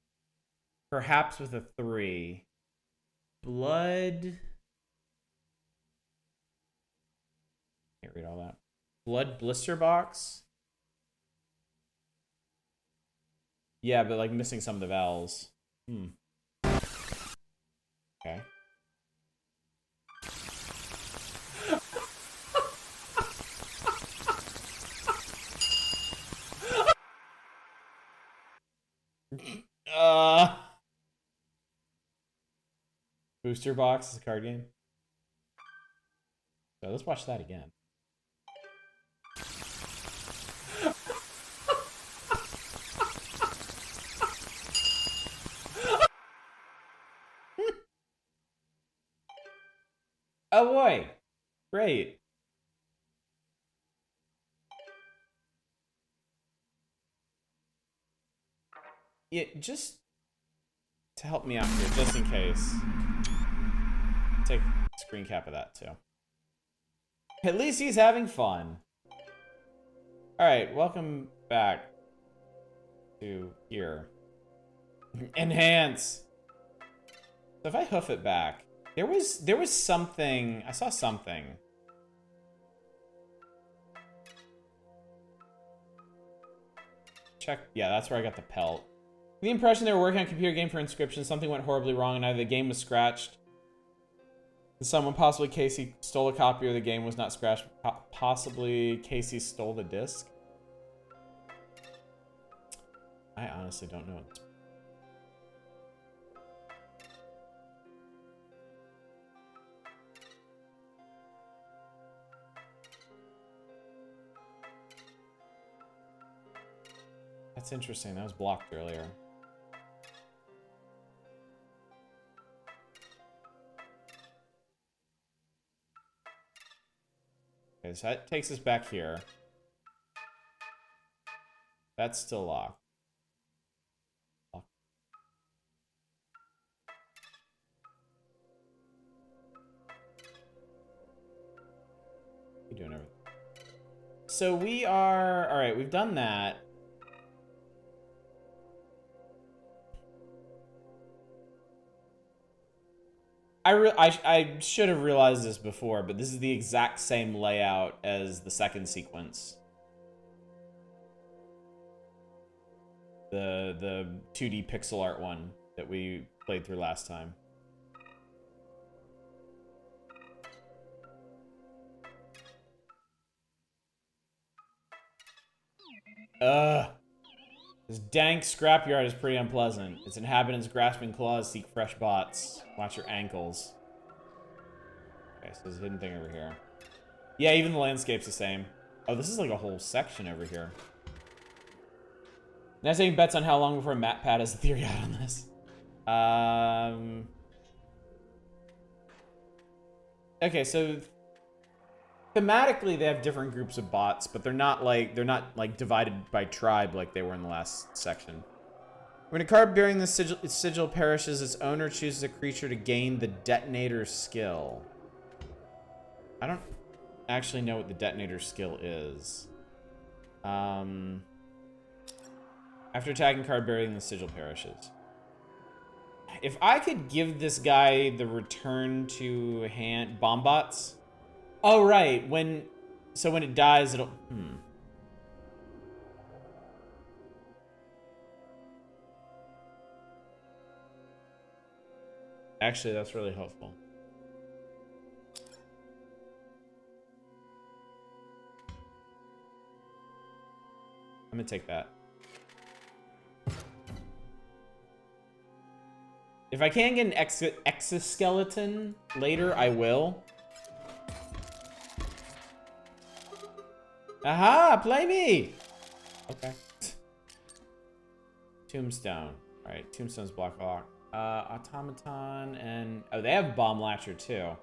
A: Perhaps with a 3. Blood. Can't read all that. Blood blister box. Yeah, but like missing some of the vowels. Okay. Booster box is a card game. So let's watch that again. Oh boy. Great. Yeah, just to help me out here, just in case. Take a screen cap of that too. At least he's having fun. Alright, welcome back to here. Enhance. So if I hoof it back, there was something. I saw something. Check. Yeah, that's where I got the pelt. The impression they were working on a computer game for Inscryption. Something went horribly wrong, and either the game was scratched. Someone, possibly Casey, stole a copy, or the game was not scratched. Possibly Casey stole the disc. I honestly don't know. That's interesting. That was blocked earlier. Okay, so that takes us back here. That's still locked. You're doing everything. So we are... Alright, we've done that. I should have realized this before, but this is the exact same layout as the second sequence. The 2D pixel art one that we played through last time. This dank scrapyard is pretty unpleasant. Its inhabitants grasping claws seek fresh bots. Watch your ankles. Okay, so there's a hidden thing over here. Yeah, even the landscape's the same. Oh, this is like a whole section over here. Now taking bets on how long before MatPat has a theory out on this. Okay, so thematically they have different groups of bots, but they're not like divided by tribe like they were in the last section. When a card bearing the sigil perishes, its owner chooses a creature to gain the detonator skill. I don't actually know what the detonator skill is. After attacking, card bearing the sigil perishes. If I could give this guy the return to hand bomb bots. Oh right, when it dies, it'll. Actually, that's really helpful. I'm gonna take that. If I can get an exoskeleton later, I will. Aha! Play me! Okay. Tombstone. Alright, Tombstone's block. Automaton and... Oh, they have Bomb Latcher, too.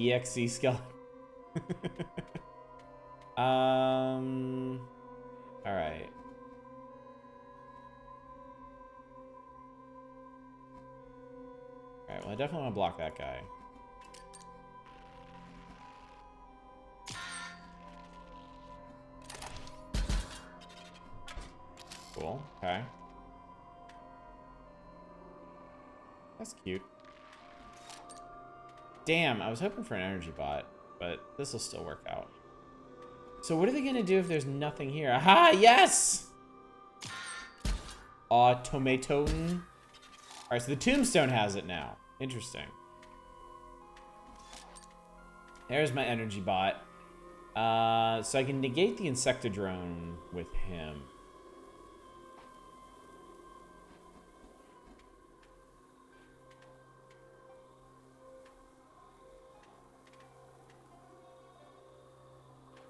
A: EXE skeleton. Alright. Alright, well, I definitely want to block that guy. Cool, okay. That's cute. Damn, I was hoping for an energy bot, but this will still work out. So what are they gonna do if there's nothing here? Aha, yes! Automaton. Alright, so the Tombstone has it now. Interesting. There's my energy bot. So I can negate the Insectodrone with him.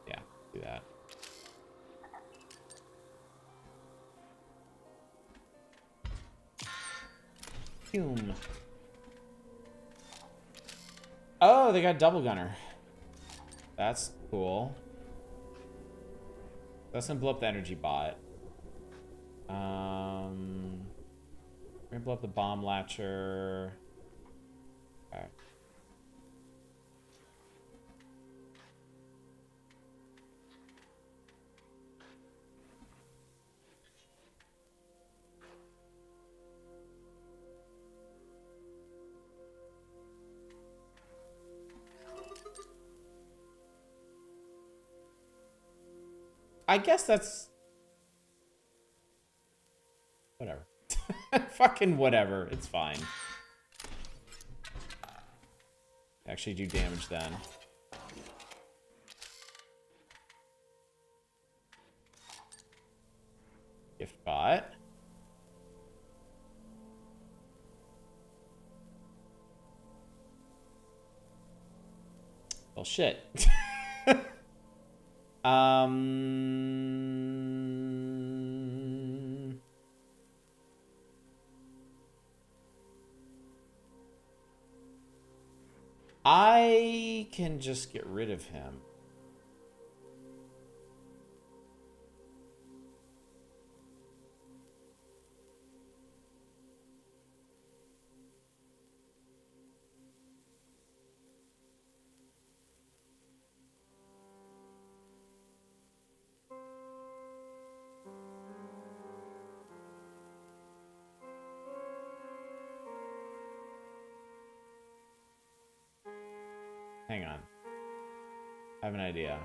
A: Yeah, do that. Hume. Oh, they got double gunner. That's cool. That's gonna blow up the energy bot. We're gonna blow up the bomb latcher. Okay. I guess that's... Whatever. Fucking whatever. It's fine. Actually do damage then. Gift bot. Well, shit. I can just get rid of him. Hang on. I have an idea.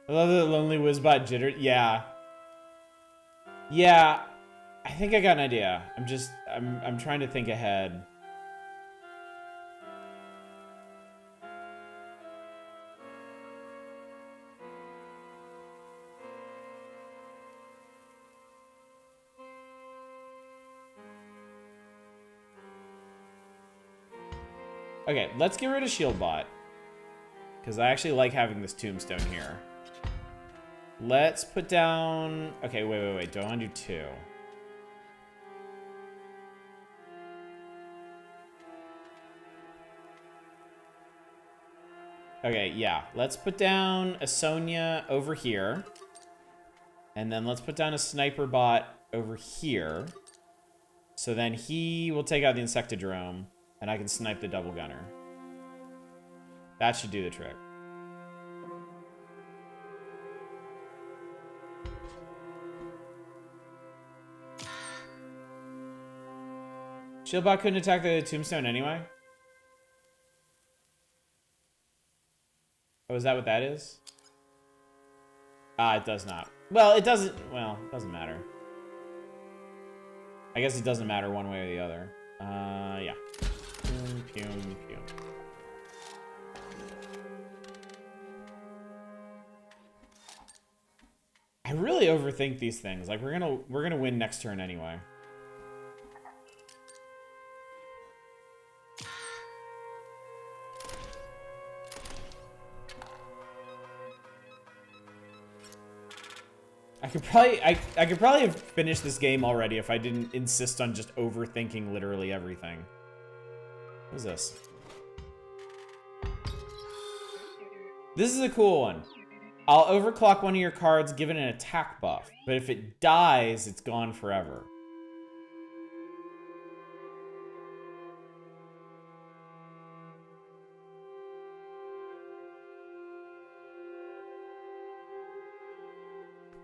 A: I love the lonely whizbot jitter. Yeah. Yeah. I think I got an idea. I'm trying to think ahead. Okay, let's get rid of shield bot. Because I actually like having this tombstone here. Let's put down... Okay, wait. Do I want to do 2? Okay, yeah. Let's put down a Sonya over here. And then let's put down a sniper bot over here. So then he will take out the Insectodrome, and I can snipe the double gunner. That should do the trick. Shieldbot couldn't attack the tombstone anyway? Oh, is that what that is? Ah, it does not. Well, it doesn't... Well, it doesn't matter. I guess it doesn't matter one way or the other. Yeah. Pew. I really overthink these things. Like, we're gonna win next turn anyway. I could probably have finished this game already if I didn't insist on just overthinking literally everything. What is this? This is a cool one. I'll overclock one of your cards given an attack buff, but if it dies, it's gone forever.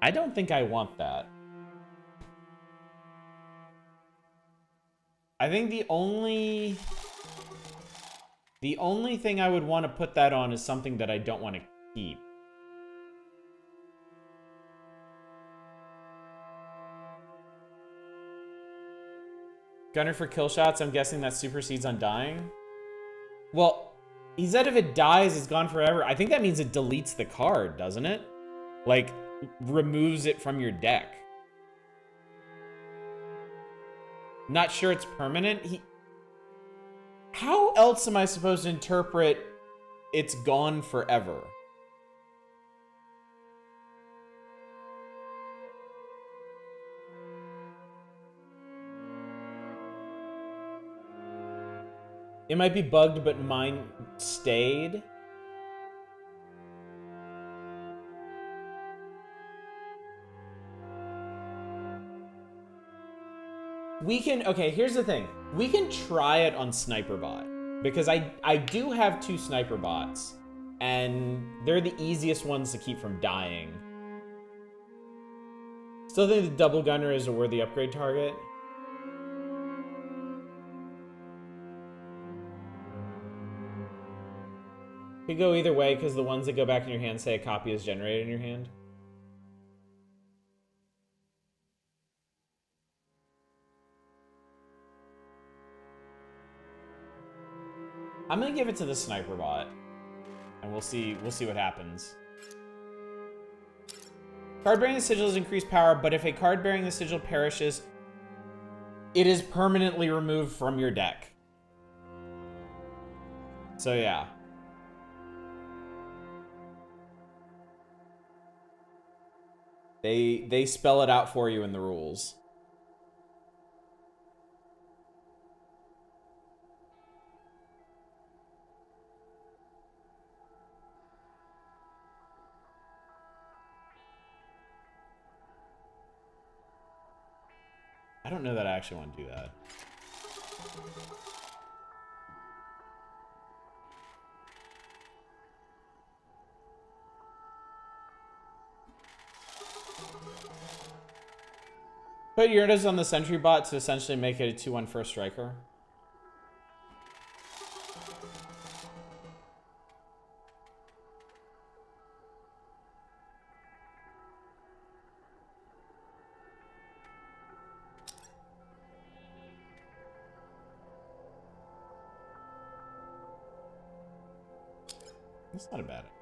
A: I don't think I want that. I think the only thing I would want to put that on is something that I don't want to keep. Gunner for kill shots, I'm guessing that supersedes Undying. Well, he said if it dies, it's gone forever. I think that means it deletes the card, doesn't it? Like, removes it from your deck. Not sure it's permanent. How else am I supposed to interpret it's gone forever? It might be bugged, but mine stayed. We can, okay, here's the thing. We can try it on Sniper Bot. Because I do have 2 Sniper Bots. And they're the easiest ones to keep from dying. Still think the Double Gunner is a worthy upgrade target. Could go either way, because the ones that go back in your hand say a copy is generated in your hand. I'm gonna give it to the Sniper Bot, and we'll see what happens. Card bearing the sigil is increased power, but if a card bearing the sigil perishes, it is permanently removed from your deck. So yeah. They spell it out for you in the rules. I don't know that I actually want to do that. Put Yurdas on the Sentry Bot to essentially make it a 2-1 first striker. That's not a bad idea.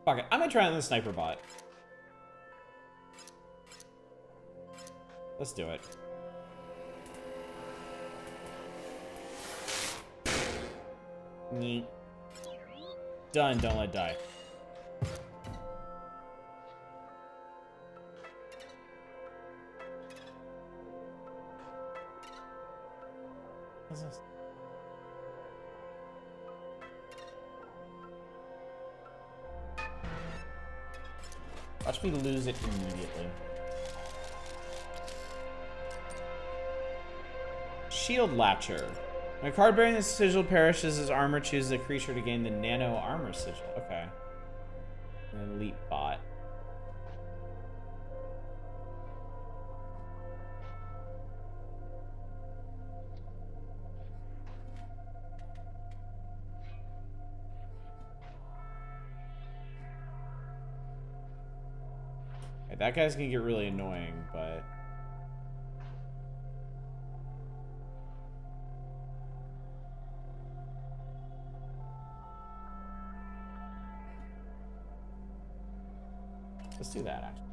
A: Fuck it. I'm gonna try on the sniper bot. Let's do it. Neat. Done. Don't let it die. What's this? Watch me lose it immediately. Shield Latcher. When a card bearing the sigil perishes, his armor chooses a creature to gain the nano armor sigil. Okay. And elite bot. Okay, that guy's gonna get really annoying, but... Let's do that, actually.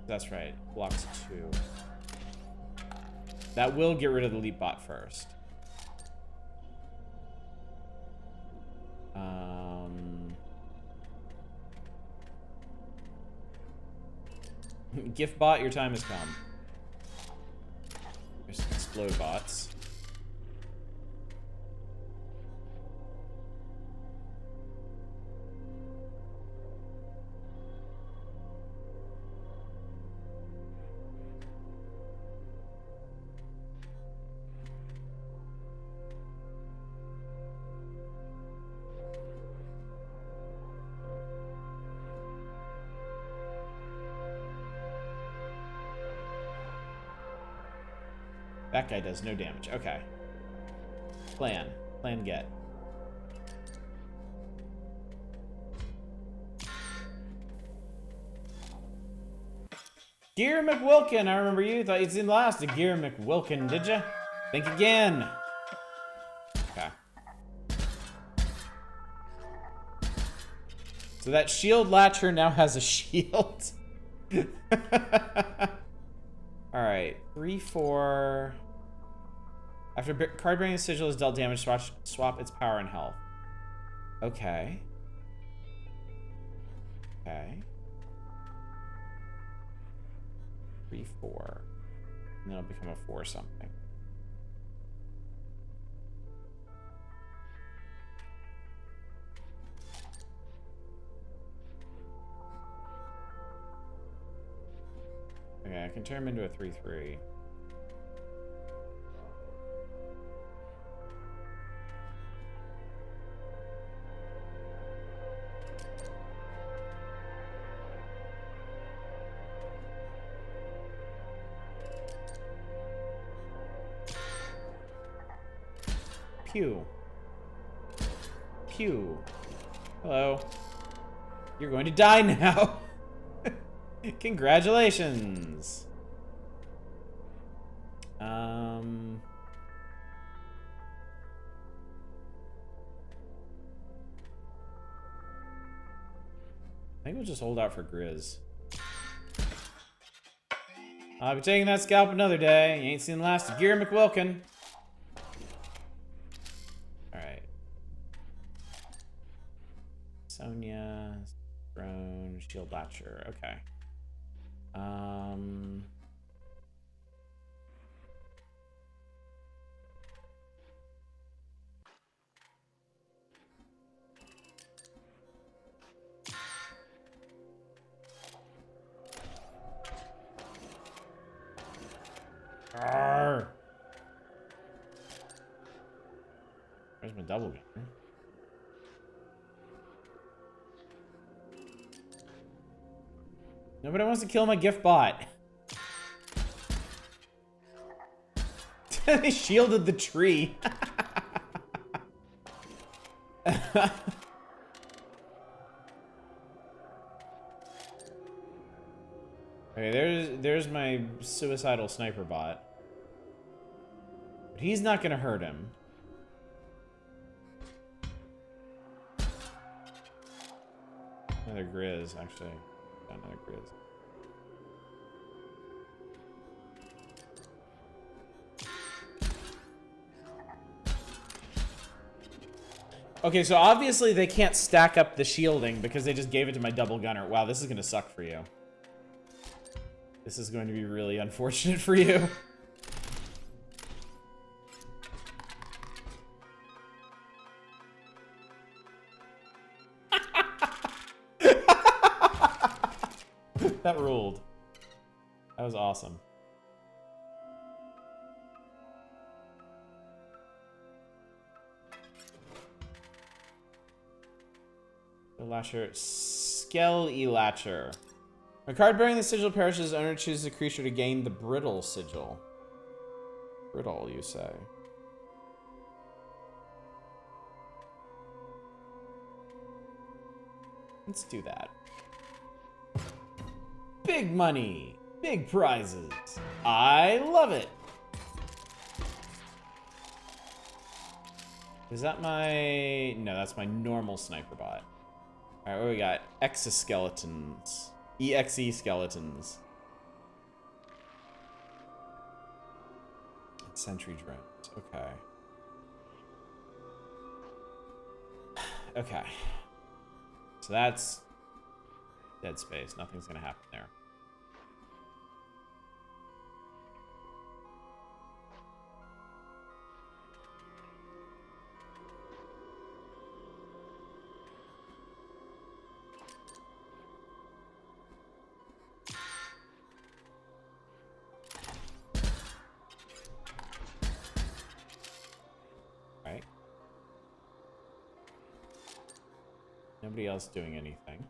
A: That's right. Blocks 2. That will get rid of the leap bot first. Gift bot, your time has come. There's explode bots. That guy does no damage. Okay. Plan. Plan get. Gear McWilkin, I remember you. Thought you'd seen the last of Gear McWilkin, did ya? Think again. Okay. So that shield latcher now has a shield. Alright, 3/4. After card bearing the sigil is dealt damage, swap its power and health. Okay. Okay. 3/4. And then it'll become a 4 something. Okay, I can turn him into a 3/3. Pew. Pew. Hello. You're going to die now. Congratulations. I think we'll just hold out for Grizz. I'll be taking that scalp another day. You ain't seen the last of Gear McWilkin. Alright. Sonia, Throne, Shield Latcher. Okay. Arrgh. Where's my double gun? Nobody wants to kill my gift bot. They shielded the tree. Okay, there's my suicidal sniper bot. He's not gonna hurt him. Another Grizz, actually. Got another Grizz. Okay, so obviously they can't stack up the shielding because they just gave it to my double gunner. Wow, this is gonna suck for you. This is going to be really unfortunate for you. That ruled. That was awesome. The Latcher. Skelly Latcher. A card bearing the sigil perishes, owner chooses a creature to gain the brittle sigil. Brittle, you say? Let's do that. Big money, big prizes. I love it. Is that my... No, that's my normal sniper bot. All right, what do we got? Exoskeletons. EXE skeletons. Sentry drones. Okay. Okay. So that's dead space. Nothing's gonna happen there. Right. Nobody else doing anything.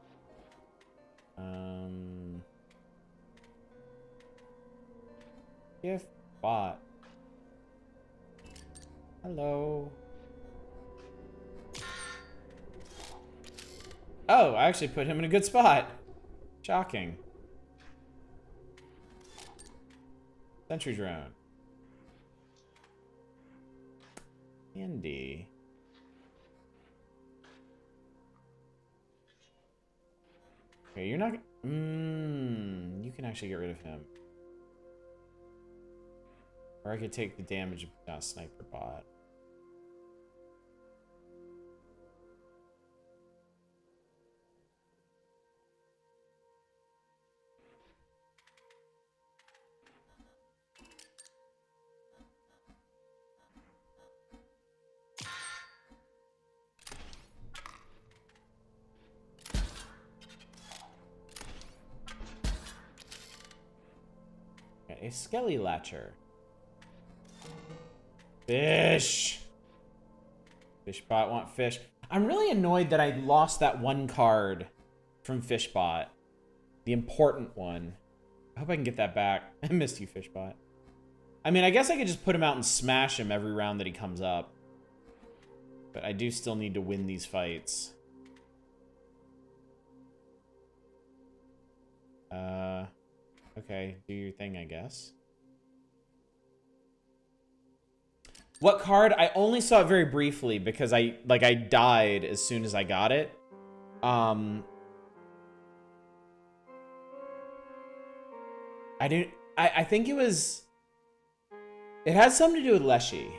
A: Gift bot. Hello. Oh, I actually put him in a good spot. Shocking. Sentry drone. Andy. Okay, you're not. You can actually get rid of him. Or I could take the damage of sniper bot. Okay, a Skelly Latcher. Fish. Fishbot want fish. I'm really annoyed that I lost that one card from Fishbot. The important one. I hope I can get that back. I missed you, Fishbot. I mean, I guess I could just put him out and smash him every round that he comes up. But I do still need to win these fights. Okay, do your thing, I guess. What card? I only saw it very briefly because I died as soon as I got it. I think it was... It has something to do with Leshy.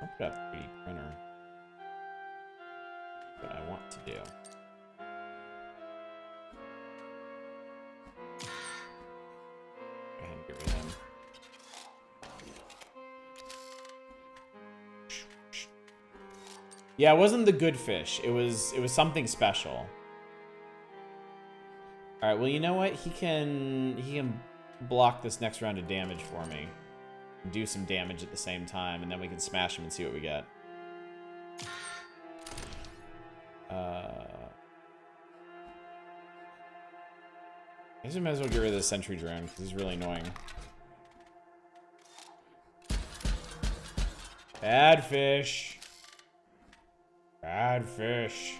A: I'll put up 3D printer. What I want to do. Go ahead and get rid of him. Yeah, it wasn't the good fish. It was something special. All right. Well, you know what? He can block this next round of damage for me. Do some damage at the same time, and then we can smash him and see what we get. I guess we might as well get rid of the sentry drone because he's really annoying. Bad fish. Bad fish.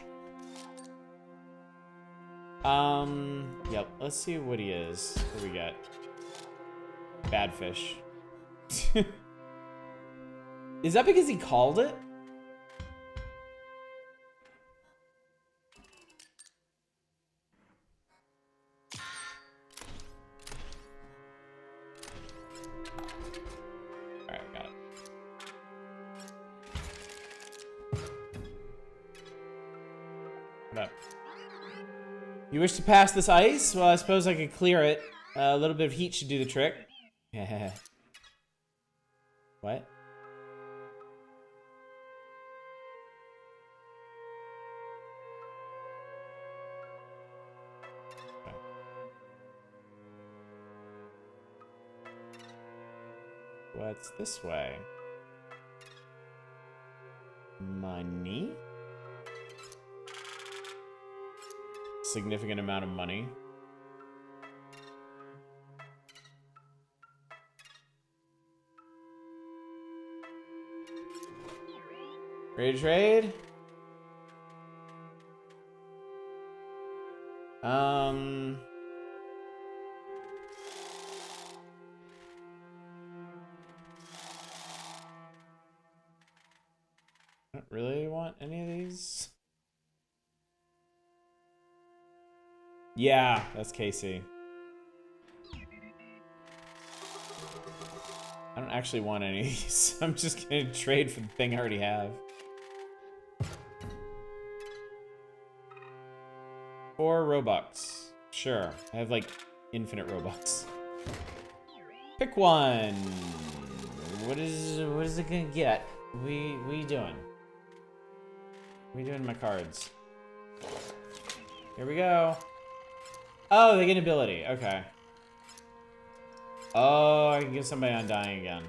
A: Yep, let's see what he is. What do we got? Bad fish. Is that because he called it? Alright, got it. What up? You wish to pass this ice? Well, I suppose I could clear it. A little bit of heat should do the trick. What? Okay. What's this way? Money? Significant amount of money. Ready to trade? I don't really want any of these. Yeah, that's Casey. I don't actually want any of these. I'm just gonna trade for the thing I already have. 4 Robux. Sure. I have like infinite Robux. Pick one. What is it gonna get? What are you doing? What are you doing to my cards? Here we go. Oh, they get an ability. Okay. Oh, I can give somebody Undying again.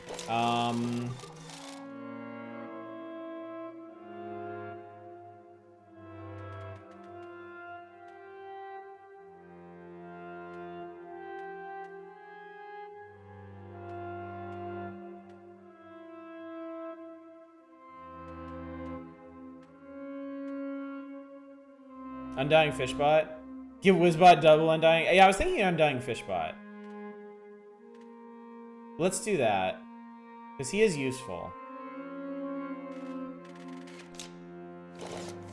A: Undying Fishbot. Give Wizbot double Undying. Yeah, I was thinking Undying Fishbot. Let's do that. Because he is useful.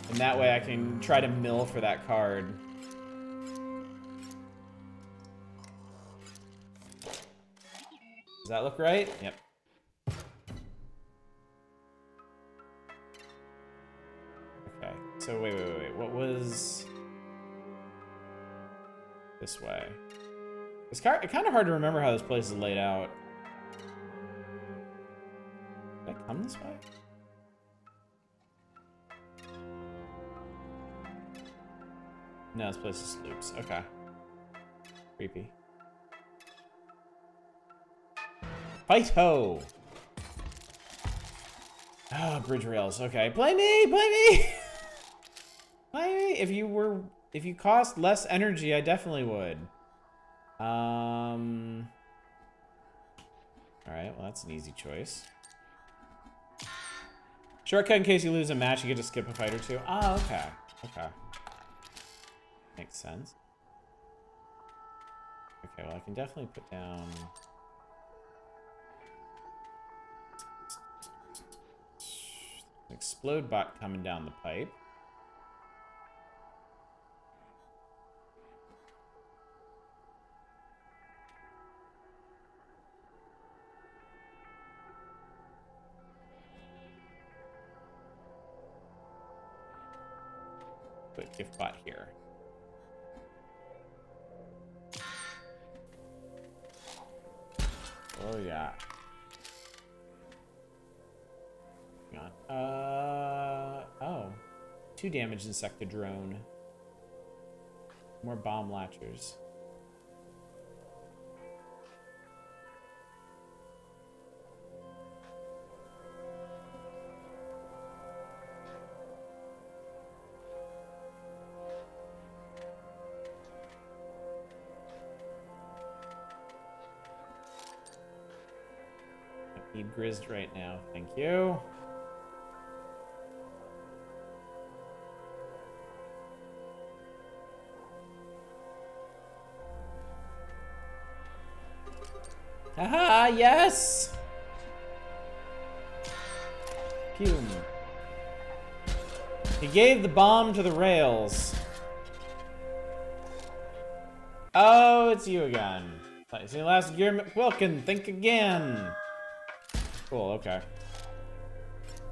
A: And that way I can try to mill for that card. Does that look right? Yep. Okay. So wait. What was this way? It's kind of hard to remember how this place is laid out. Did I come this way? No, this place is loops. Okay. Creepy. Fight-ho! Ah, bridge rails. Okay. Play me! Play me! Play me! If you cost less energy, I definitely would. Alright, well that's an easy choice. Shortcut in case you lose a match, you get to skip a fight or two. Oh, okay. Okay. Makes sense. Okay, well I can definitely put down... an explode bot coming down the pipe. Put gift bot here. Oh yeah. Hang on. Oh. 2 damage insect the drone. More bomb latchers. Need grizzed right now. Thank you. Haha, yes! Pew. He gave the bomb to the rails. Oh, it's you again. See the last gear. Wilkin, think again. Cool, okay.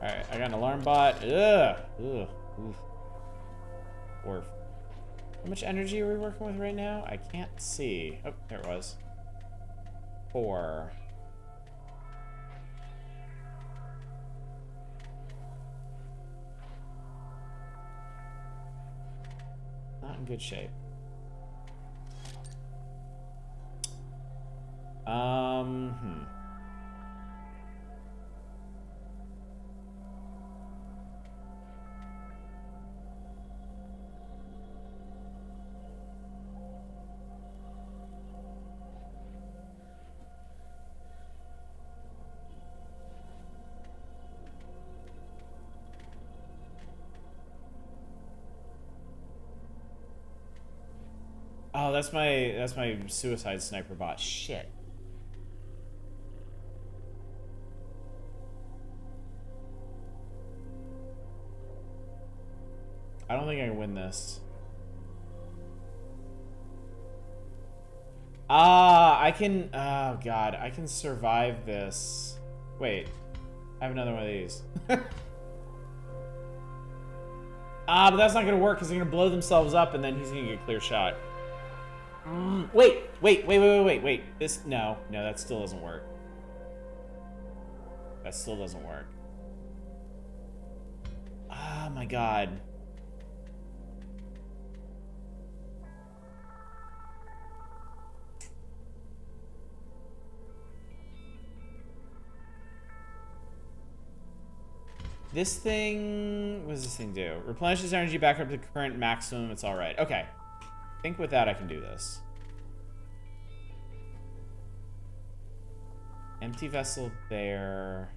A: Alright, I got an alarm bot. Ugh. Ugh. Oof. Orf. How much energy are we working with right now? I can't see. Oh, there it was. 4. Not in good shape. Oh, that's my suicide sniper bot. Shit. I don't think I can win this. I can. Oh god, I can survive this. Wait, I have another one of these. But that's not gonna work because they're gonna blow themselves up and then he's gonna get a clear shot. Wait. This no, that still doesn't work. That still doesn't work. Oh my god. This thing, what does this thing do? Replenishes energy back up to the current maximum. It's all right. Okay. I think with that I can do this. Empty vessel there.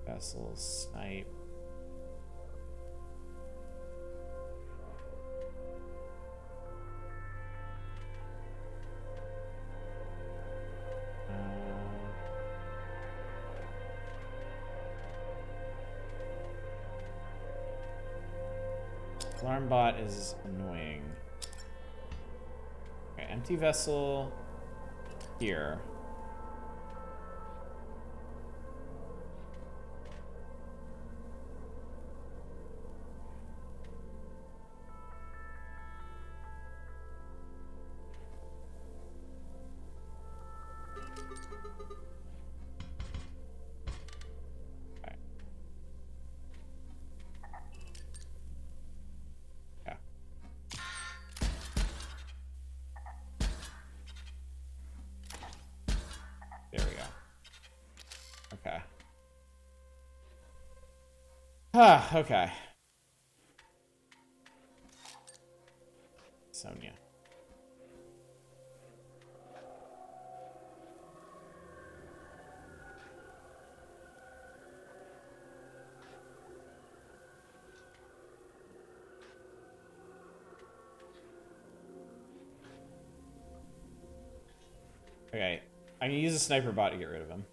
A: Vessel snipe. Alarm bot is annoying. Okay, empty vessel here. Okay. Sonia. Okay. I can use a sniper bot to get rid of him.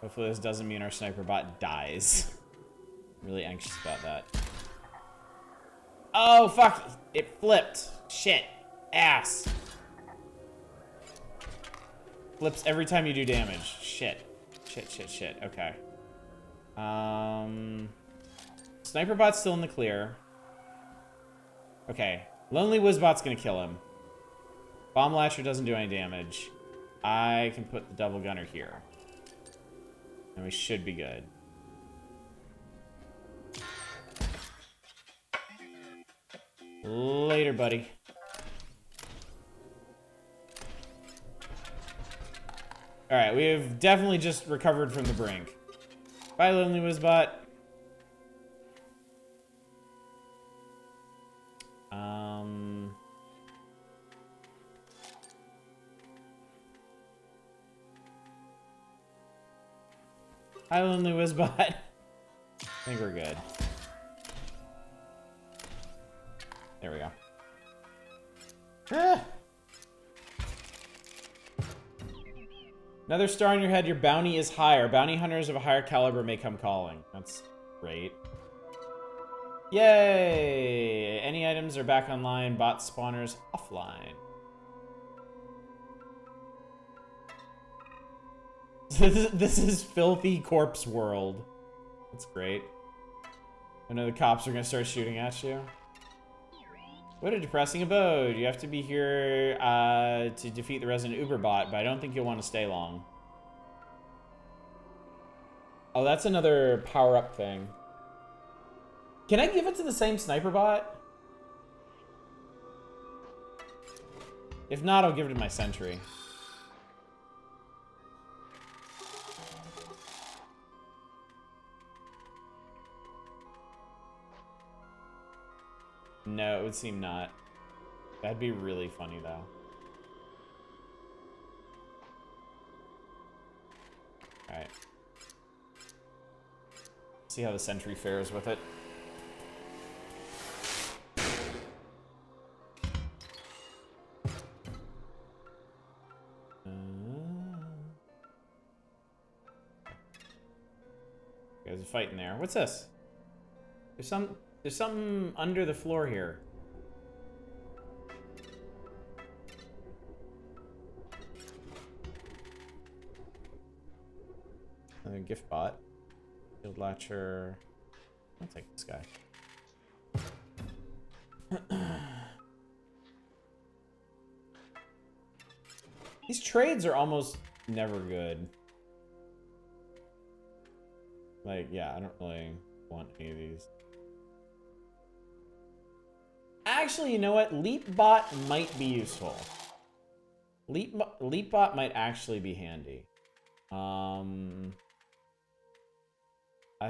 A: Hopefully this doesn't mean our sniper bot dies. I'm really anxious about that. Oh, fuck! It flipped. Shit. Ass. Flips every time you do damage. Shit. Shit. Okay. Sniper bot's still in the clear. Okay. Lonely Wizbot's gonna kill him. Bomb Latcher doesn't do any damage. I can put the double gunner here. And we should be good. Later, buddy. Alright, we have definitely just recovered from the brink. Bye, Lonely Wizbot. Hi, Lonely Wizbot. I think we're good. There we go. Ah! Another star on your head, your bounty is higher. Bounty hunters of a higher caliber may come calling. That's great. Yay! Any items are back online, bot spawners offline. This is filthy corpse world. That's great. I know the cops are gonna start shooting at you. What a depressing abode. You have to be here to defeat the resident Uber bot, but I don't think you'll want to stay long. Oh, that's another power-up thing. Can I give it to the same sniper bot? If not, I'll give it to my sentry. No, it would seem not. That'd be really funny, though. Alright. See how the sentry fares with it. You guys are fighting there. What's this? There's something under the floor here. Another gift bot. Shield latcher. I'll take this guy. These trades are almost never good. Like, yeah, I don't really want any of these. Actually, you know what? Leapbot might be useful. Leapbot might actually be handy. I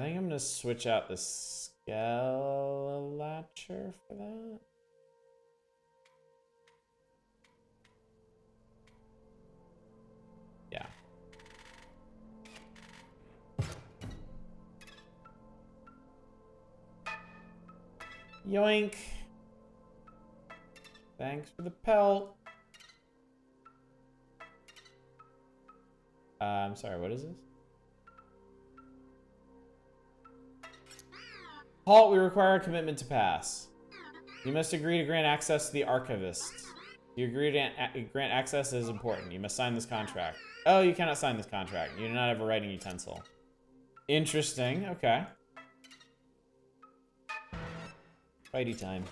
A: think I'm gonna switch out the Skelatcher for that. Yeah. Yoink. Thanks for the pelt. I'm sorry, what is this? Halt, we require a commitment to pass. You must agree to grant access to the archivist. You agree to grant access is important. You must sign this contract. Oh, you cannot sign this contract. You do not have a writing utensil. Interesting, okay. Fighty time.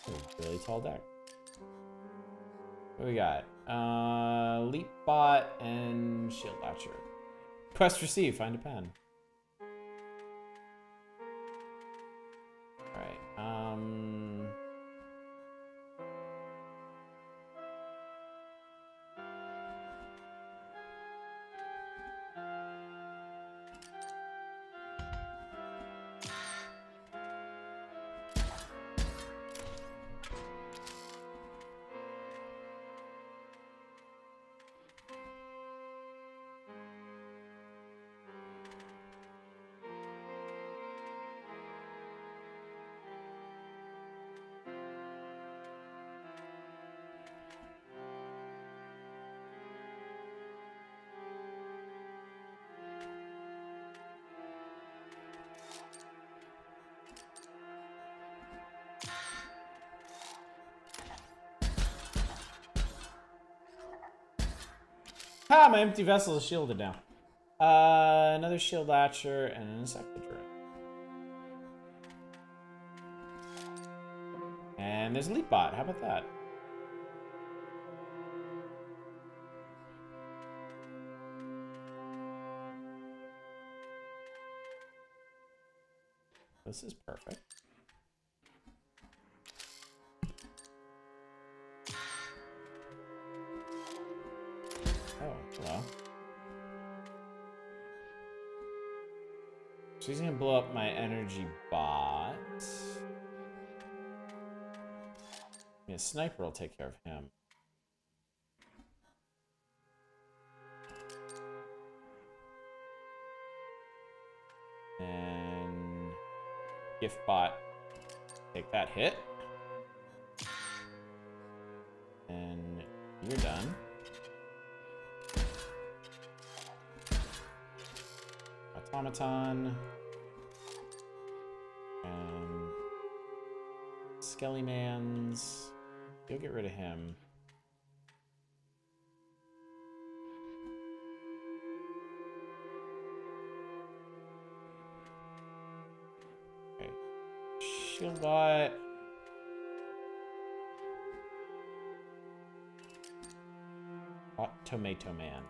A: Ooh, really tall deck. What do we got? Leapbot and Shield Latcher. Quest received, find a pen. Alright, ah, my empty vessel is shielded now. Another shield latcher and an insectidrone. And there's a leapbot. How about that? This is perfect. Oh, hello. She's gonna blow up my energy bot. Yeah, sniper will take care of him. And gift bot, take that hit. And you're done. Automaton. And Skellymans. You'll get rid of him. Okay. Shieldbot. Hot Tomato Man.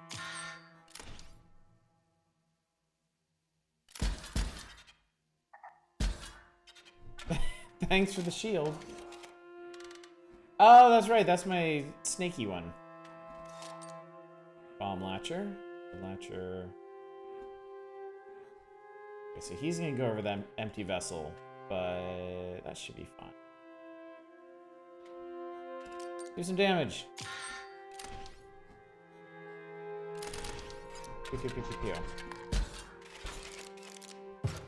A: Thanks for the shield. Oh, that's right. That's my snaky one. Bomb Latcher. Latcher. Okay, so he's going to go over that empty vessel, but that should be fine. Do some damage. Pew, pew, pew, pew, pew.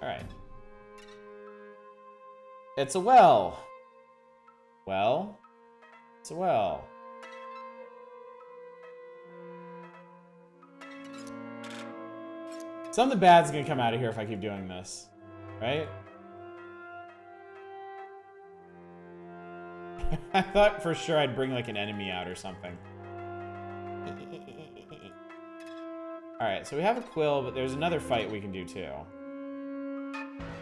A: Alright. It's a well. Well, it's a well. Something bad's gonna come out of here if I keep doing this, right? I thought for sure I'd bring like an enemy out or something. Alright, so we have a quill, but there's another fight we can do too.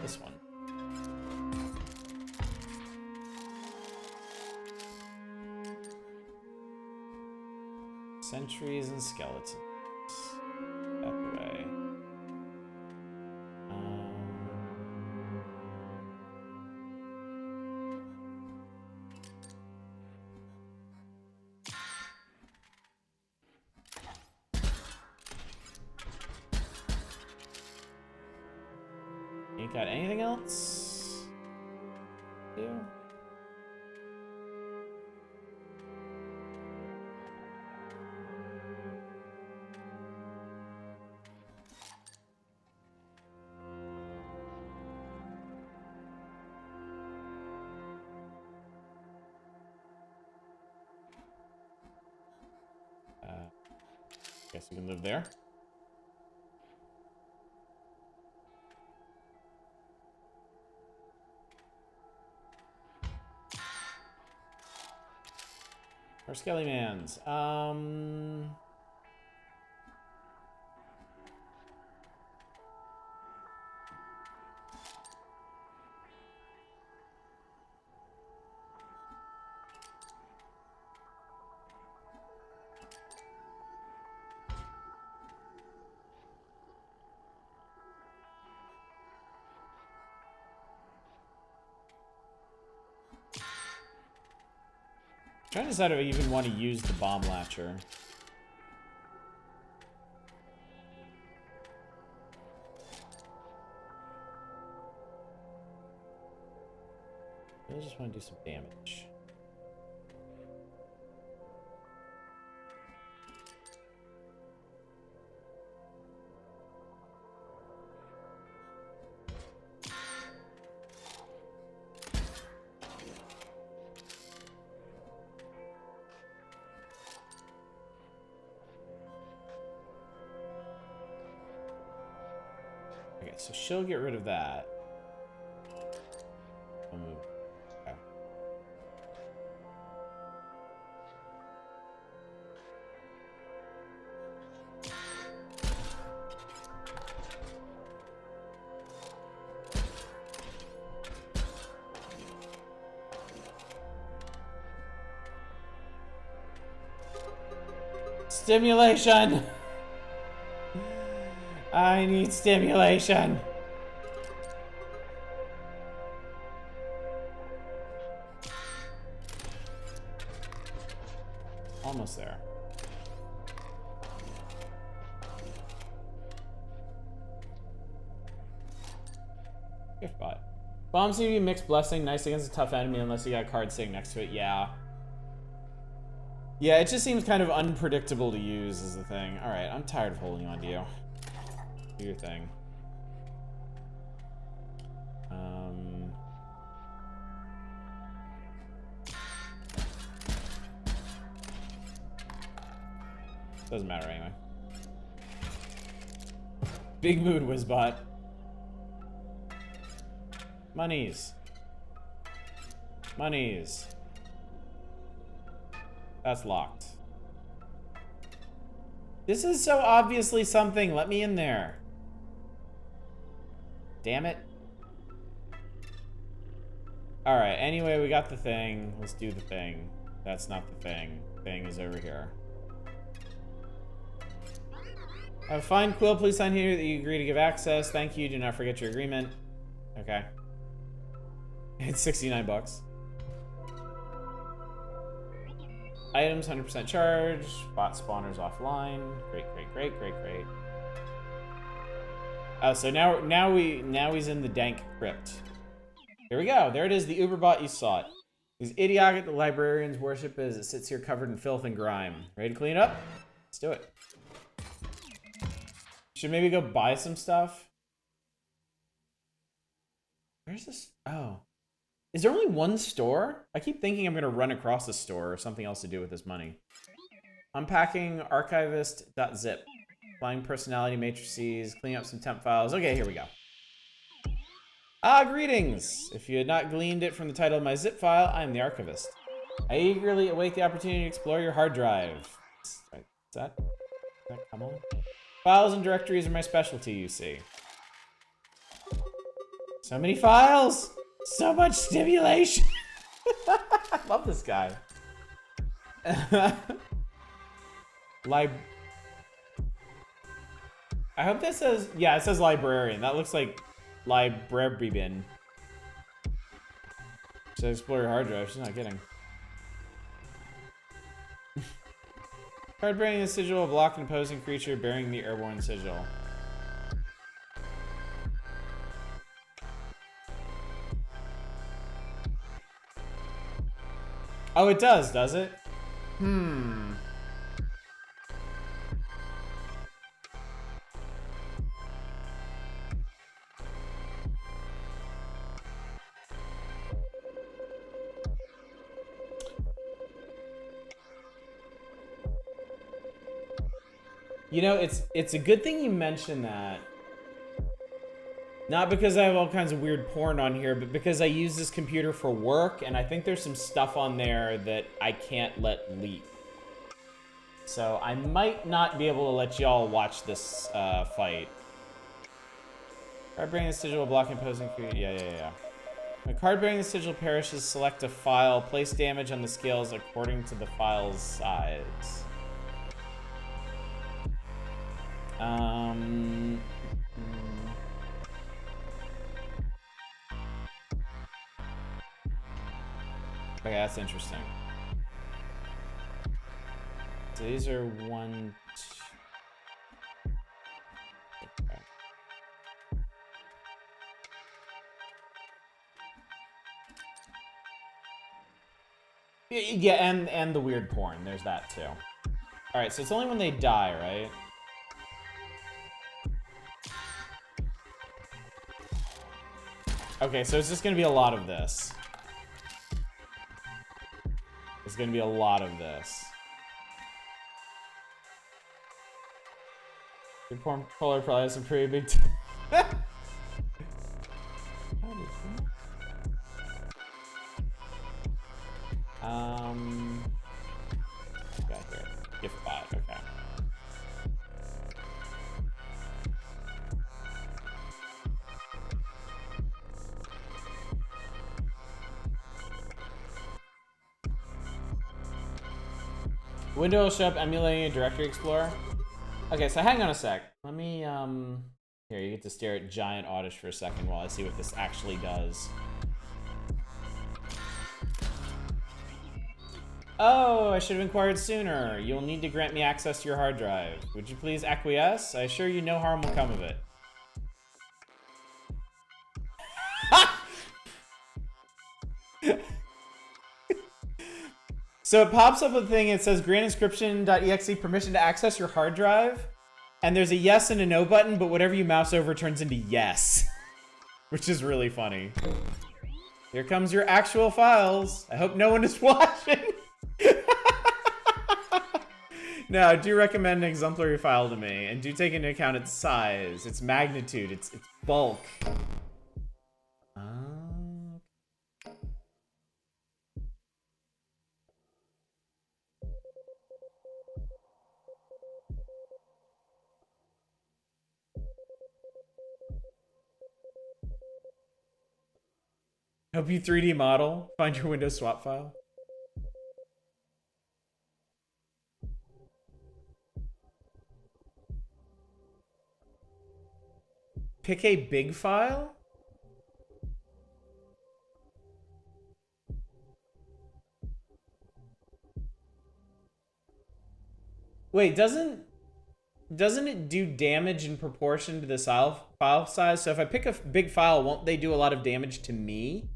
A: This one. Sentries and skeletons. That way. Ain't got anything else? Do? Guess we can live there. Or Skellymans. Trying to decide if I even want to use the bomb latcher. I just want to do some damage. Okay, so she'll get rid of that. I'll move. Okay. Stimulation! I need stimulation. Almost there. Gift bot. Bomb seem to be mixed blessing, nice against a tough enemy unless you got a card sitting next to it. Yeah. Yeah, it just seems kind of unpredictable to use is the thing. Alright, I'm tired of holding on to you. Do your thing. Doesn't matter anyway. Big mood, Wizbot. Monies. Monies. That's locked. This is so obviously something. Let me in there. Damn it. Alright, anyway, we got the thing. Let's do the thing. That's not the thing. Thing is over here. Fine, Quill, please sign here that you agree to give access. Thank you. Do not forget your agreement. Okay. It's 69 bucks. Items 100% charge. Bot spawners offline. Great, great, great, great, great. Oh, so now he's in the dank crypt. Here we go. There it is, the Uberbot you sought. These idiotic librarians worship as it sits here covered in filth and grime. Ready to clean it up? Let's do it. Should maybe go buy some stuff. Where's this? Oh. Is there only one store? I keep thinking I'm going to run across a store or something else to do with this money. Unpacking archivist.zip. Applying personality matrices. Cleaning up some temp files. Okay, here we go. Ah, greetings! If you had not gleaned it from the title of my zip file, I am the archivist. I eagerly await the opportunity to explore your hard drive. Is that come on? Files and directories are my specialty, you see. So many files! So much stimulation! I love this guy. I hope that says... Yeah, it says librarian. That looks like library bin. Should I explore your hard drive? She's not kidding. Card bearing the sigil will block an opposing creature bearing the airborne sigil. Oh, it does it? Hmm. You know, it's a good thing you mentioned that. Not because I have all kinds of weird porn on here, but because I use this computer for work, and I think there's some stuff on there that I can't let leak. So I might not be able to let y'all watch this fight. Card bearing the sigil blocking opposing creature. Yeah. When card bearing the sigil perishes, select a file. Place damage on the scales according to the file's size. Okay, that's interesting. So these are one, two. Okay. Yeah, and the weird porn. There's that too. All right, so it's only when they die, right? Okay, so it's just gonna be a lot of this. It's gonna be a lot of this. Your porn color probably has some pretty big. Got here. Gift bot. Okay. Window will show up emulating a directory explorer. Okay, so hang on a sec. Let me, here, you get to stare at giant Oddish for a second while I see what this actually does. Oh, I should have inquired sooner. You'll need to grant me access to your hard drive. Would you please acquiesce? I assure you no harm will come of it. So it pops up a thing, it says grant inscription.exe permission to access your hard drive. And there's a yes and a no button, but whatever you mouse over turns into yes. Which is really funny. Here comes your actual files. I hope no one is watching. No, do recommend an exemplary file to me, and do take into account its size, its magnitude, its bulk. Help you 3D model. Find your Windows swap file. Pick a big file? Wait, doesn't it do damage in proportion to the file size? So if I pick a big file, won't they do a lot of damage to me?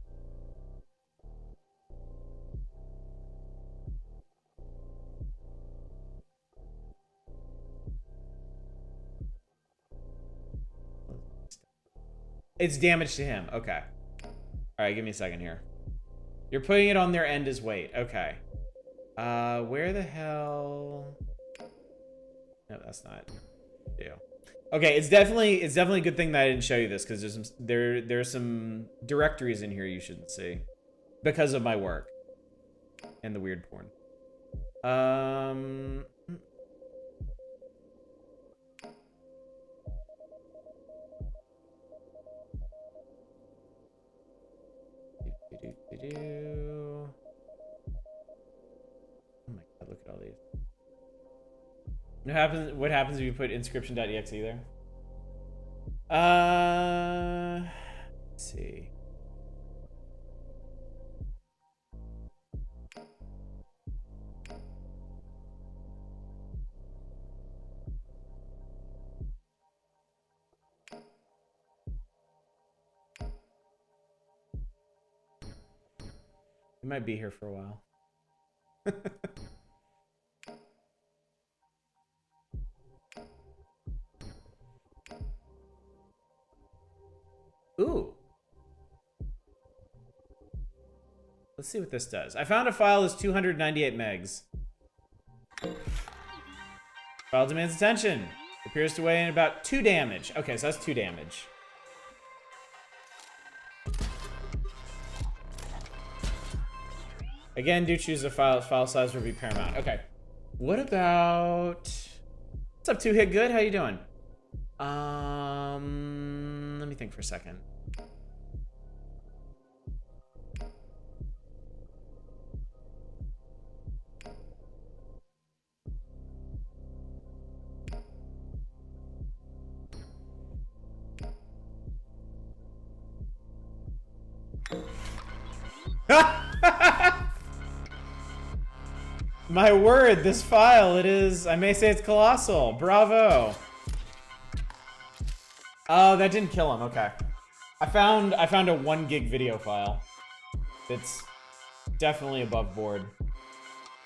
A: It's damage to him. Okay. All right, give me a second here. You're putting it on their end as weight. Okay. Where the hell? No, that's not deal. Okay, it's definitely a good thing that I didn't show you this because there's some directories in here you shouldn't see because of my work and the weird porn. Oh my god, look at all these. What happens if you put inscryption.exe there? Let's see. It might be here for a while. Ooh. Let's see what this does. I found a file that's 298 megs. File demands attention. Appears to weigh in about 2 damage. Okay, so that's 2 damage. Again, do choose a file size will be paramount. Okay. What about... What's up, 2-Hit Good? How you doing? Let me think for a second. My word, this file, it is, I may say it's colossal. Bravo. Oh, that didn't kill him, okay. I found a 1 gig video file. It's definitely above board.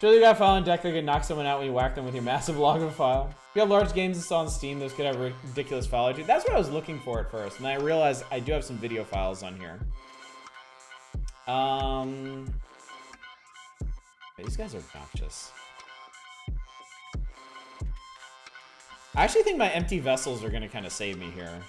A: Surely you got a file on deck that could knock someone out when you whack them with your massive log of a file. If you have large games installed on Steam, those could have ridiculous file ID. That's what I was looking for at first, and I realized I do have some video files on here. These guys are obnoxious. I actually think my empty vessels are gonna kind of save me here.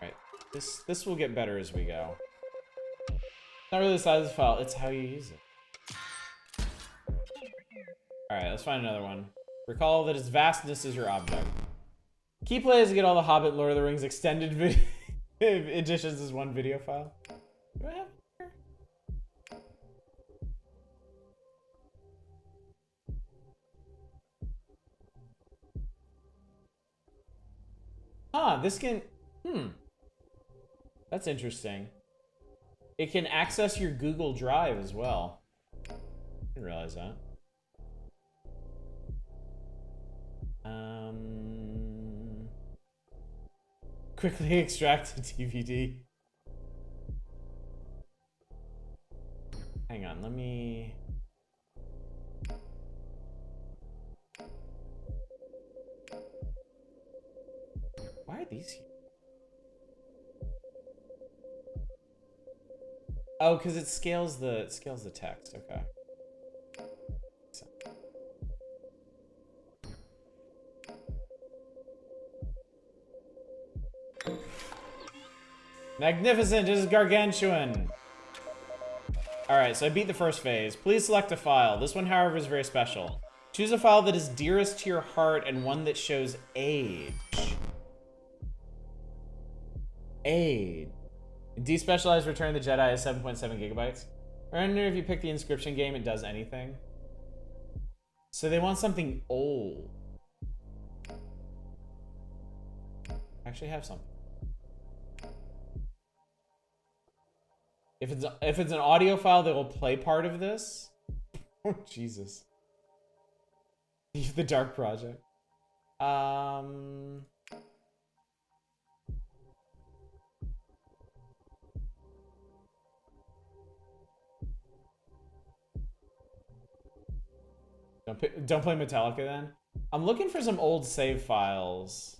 A: Alright, this will get better as we go. Not really the size of the file, it's how you use it. Alright, let's find another one. Recall that its vastness is your object. Key play is to get all the Hobbit Lord of the Rings extended editions as 1 video file. Do I have here? Ah, this can... That's interesting. It can access your Google Drive as well. I didn't realize that. Quickly extract the DVD. Hang on, let me... Why are these here? Oh, because it scales the text. Okay. Magnificent! This is gargantuan! Alright, so I beat the first phase. Please select a file. This one, however, is very special. Choose a file that is dearest to your heart and one that shows age. Age. Despecialized Return of the Jedi is 7.7 gigabytes. I wonder if you pick the Inscryption game, it does anything. So they want something old. I actually have something. If it's an audio file that will play part of this. Oh Jesus. The Dark Project. Don't play Metallica then. I'm looking for some old save files.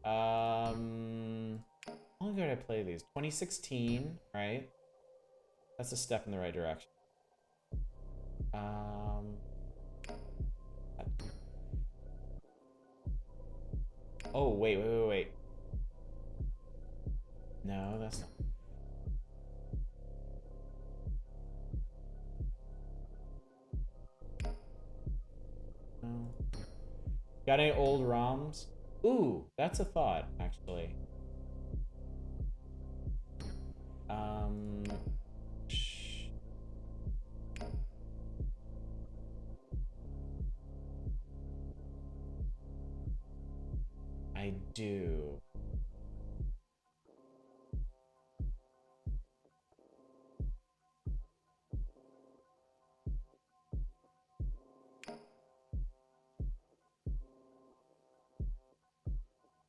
A: How long ago did I play these? 2016, right? That's a step in the right direction. Oh, wait. No, that's not. No. Got any old ROMs? Ooh, that's a thought, actually. I do.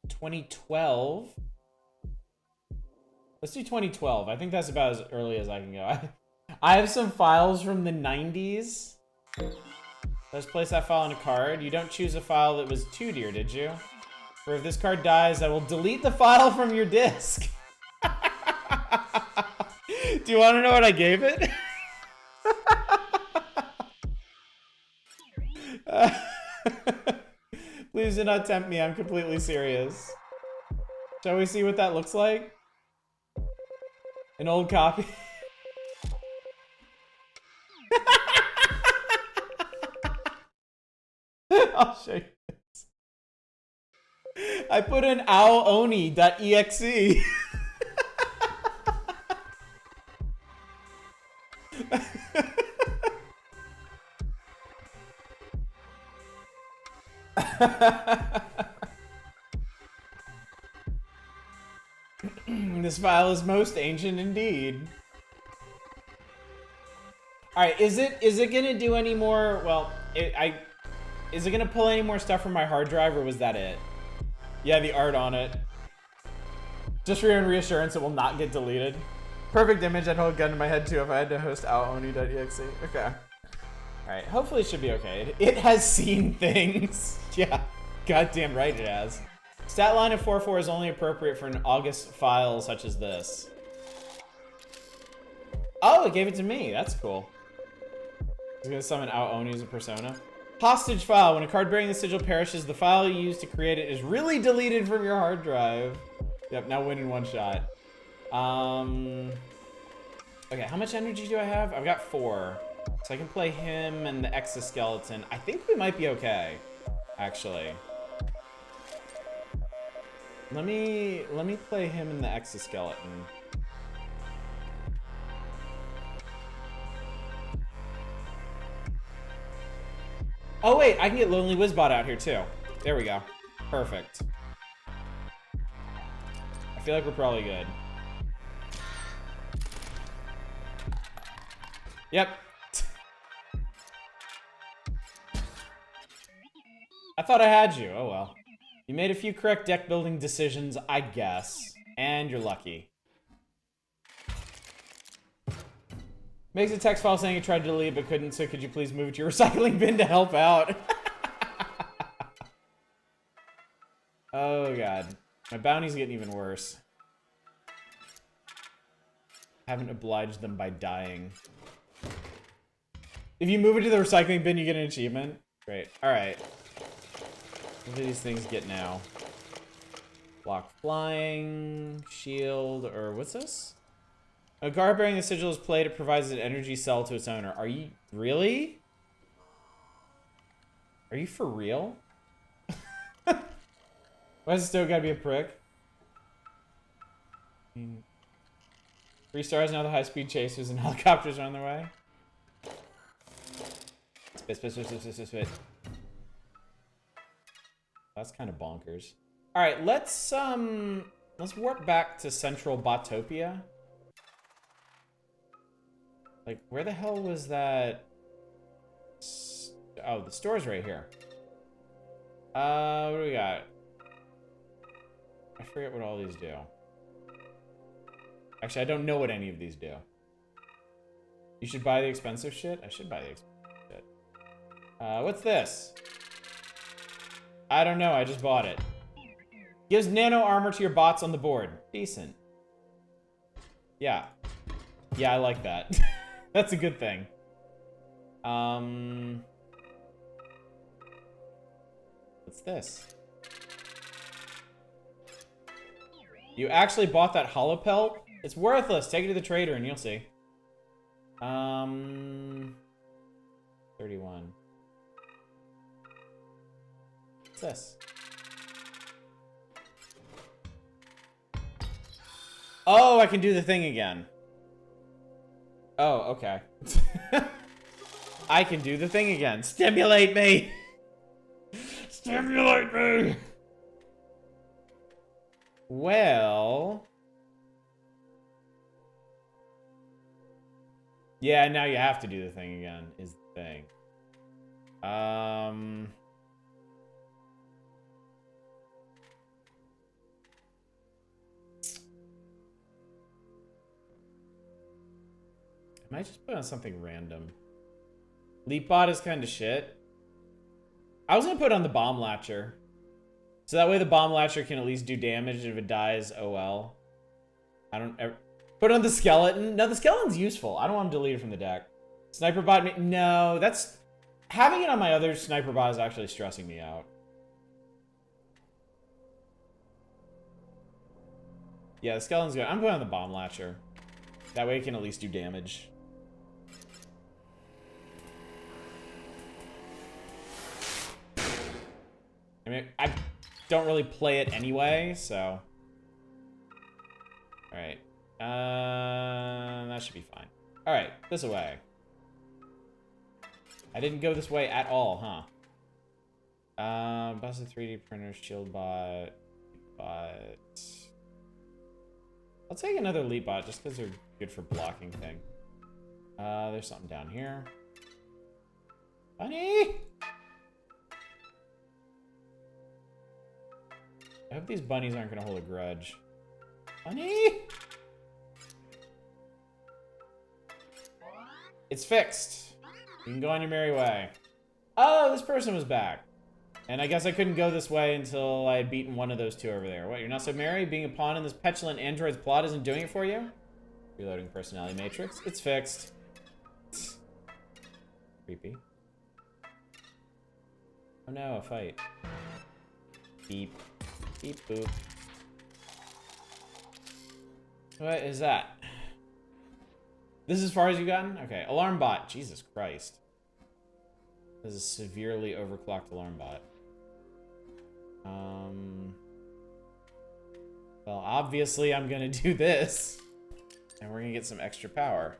A: $2012. Let's do 2012. I think that's about as early as I can go. I have some files from the 90s. Let's place that file on a card. You don't choose a file that was too dear, did you? Or if this card dies, I will delete the file from your disk. Do you want to know what I gave it? Please do not tempt me. I'm completely serious. Shall we see what that looks like? An old copy. I'll show you this. I put in aooni.exe. This file is most ancient indeed. All right, is it gonna do any more? Well, is it gonna pull any more stuff from my hard drive, or was that it? Yeah, the art on it. Just for your own reassurance, it will not get deleted. Perfect image. I'd hold a gun to my head too if I had to host aooni.exe. Okay. All right. Hopefully, it should be okay. It has seen things. Yeah. Goddamn right it has. Stat line of 4.4 is only appropriate for an August file such as this. Oh, it gave it to me. That's cool. It's gonna summon aooni as a persona. Hostage file. When a card bearing the sigil perishes, the file you used to create it is really deleted from your hard drive. Yep, now win in one shot. Okay, how much energy do I have? I've got 4. So I can play him and the exoskeleton. I think we might be okay, actually. Let me play him and the exoskeleton. Oh wait, I can get Lonely Wizbot out here too. There we go. Perfect. I feel like we're probably good. Yep. I thought I had you. Oh well. You made a few correct deck building decisions, I guess. And you're lucky. Makes a text file saying you tried to delete but couldn't, so could you please move it to your recycling bin to help out? Oh god. My bounty's getting even worse. haven't obliged them by dying. If you move it to the recycling bin, you get an achievement. Great. Alright. What do these things get now? Block flying, shield, or what's this? A guard bearing the sigil is played, it provides an energy cell to its owner. Are you really? Are you for real? Why does it still gotta be a prick? 3 stars, now the high-speed chasers and helicopters are on their way. Spit. That's kind of bonkers. Alright, let's warp back to Central Botopia. Like, where the hell was that? Oh, the store's right here. What do we got? I forget what all these do. Actually, I don't know what any of these do. You should buy the expensive shit? I should buy the expensive shit. What's this? I don't know, I just bought it. Gives nano armor to your bots on the board. Decent. Yeah. Yeah, I like that. That's a good thing. What's this? You actually bought that hollow pelt? It's worthless. Take it to the trader and you'll see. 31. What's this? Oh, I can do the thing again. Oh, okay. I can do the thing again. Stimulate me! Stimulate me! Well... yeah, now you have to do the thing again, is the thing. Am I just put on something random? Leapbot is kind of shit. I was gonna put on the bomb latcher. So that way the bomb latcher can at least do damage, and if it dies, oh well. I don't ever... Put on the skeleton. No, the skeleton's useful. I don't want to delete it from the deck. Sniper bot, no, that's... Having it on my other sniper bot is actually stressing me out. Yeah, the skeleton's good. I'm putting on the bomb latcher. That way it can at least do damage. I mean, I don't really play it anyway, so... Alright. That should be fine. Alright, this way. I didn't go this way at all, huh? Busted 3D printer, shield bot, I'll take another leap bot just because they're good for blocking thing. There's something down here. Bunny! I hope these bunnies aren't going to hold a grudge. Bunny! It's fixed. You can go on your merry way. Oh, this person was back. And I guess I couldn't go this way until I had beaten one of those two over there. What, you're not so merry? Being a pawn in this petulant android's plot isn't doing it for you? Reloading personality matrix. It's fixed. Creepy. Oh no, a fight. Beep. Beep boop. What is that? This is as far as you've gotten? Okay. Alarm bot. Jesus Christ. This is a severely overclocked alarm bot. Well, obviously I'm gonna do this. And we're gonna get some extra power.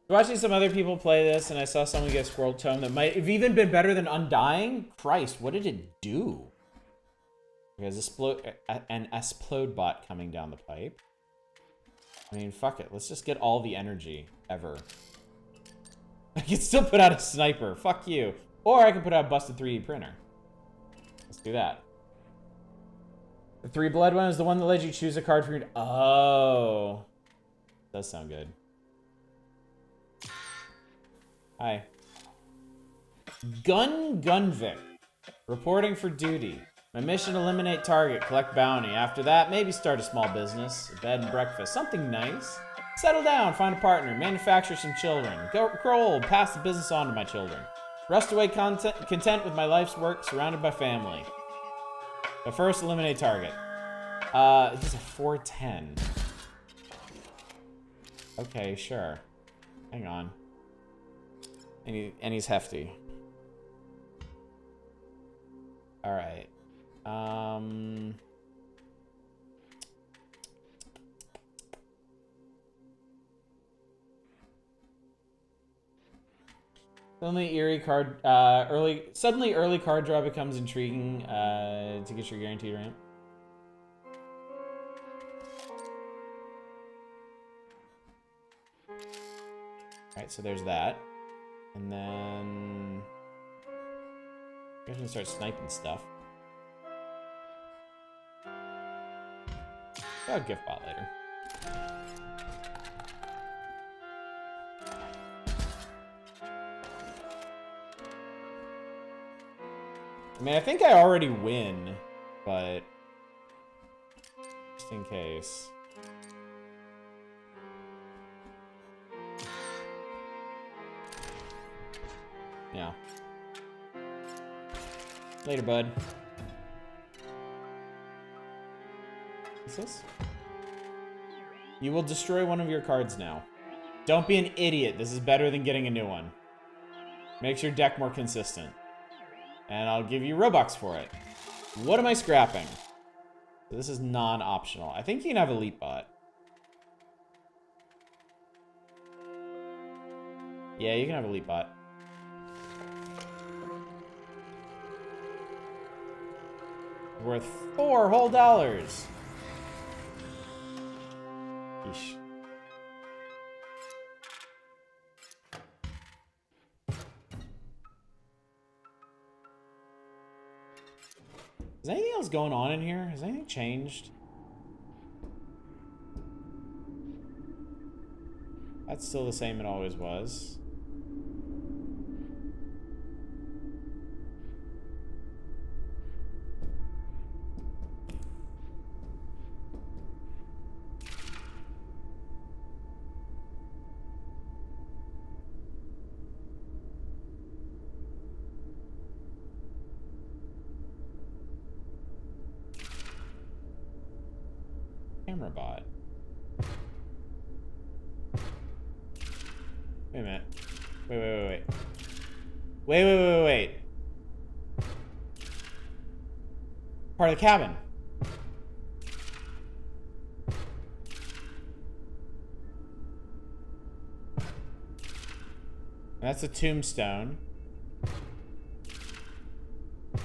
A: Watching some other people play this, and I saw someone get Squirrel Tome that might have even been better than Undying. Christ, what did it do? There's an Explode bot coming down the pipe. I mean, fuck it. Let's just get all the energy ever. I can still put out a sniper. Fuck you. Or I can put out a busted 3D printer. Let's do that. The 3 blood one is the one that lets you choose a card for your... Oh. Does sound good. Hi. Gunvik. Reporting for duty. My mission: eliminate target, collect bounty. After that, maybe start a small business, a bed and breakfast, something nice. Settle down, find a partner, manufacture some children. Grow old, pass the business on to my children. Rest away content with my life's work, surrounded by family. But first, eliminate target. This is a 410. Okay, sure. Hang on. And he's hefty. Alright. Suddenly early card draw becomes intriguing to get your guaranteed ramp. Alright, so there's that. And then I'm gonna start sniping stuff. I'll gift bot later. I mean, I think I already win, but just in case. Yeah. Later, bud. What's this? You will destroy one of your cards now. Don't be an idiot. This is better than getting a new one. Makes your deck more consistent. And I'll give you Robux for it. What am I scrapping? This is non-optional. I think you can have Elite Bot. Yeah, you can have Elite Bot. Worth $4 whole. Yeesh. Is anything else going on in here? Has anything changed? That's still the same it always was. Camera bot. Wait a minute. Wait. Wait. Part of the cabin. That's a tombstone. I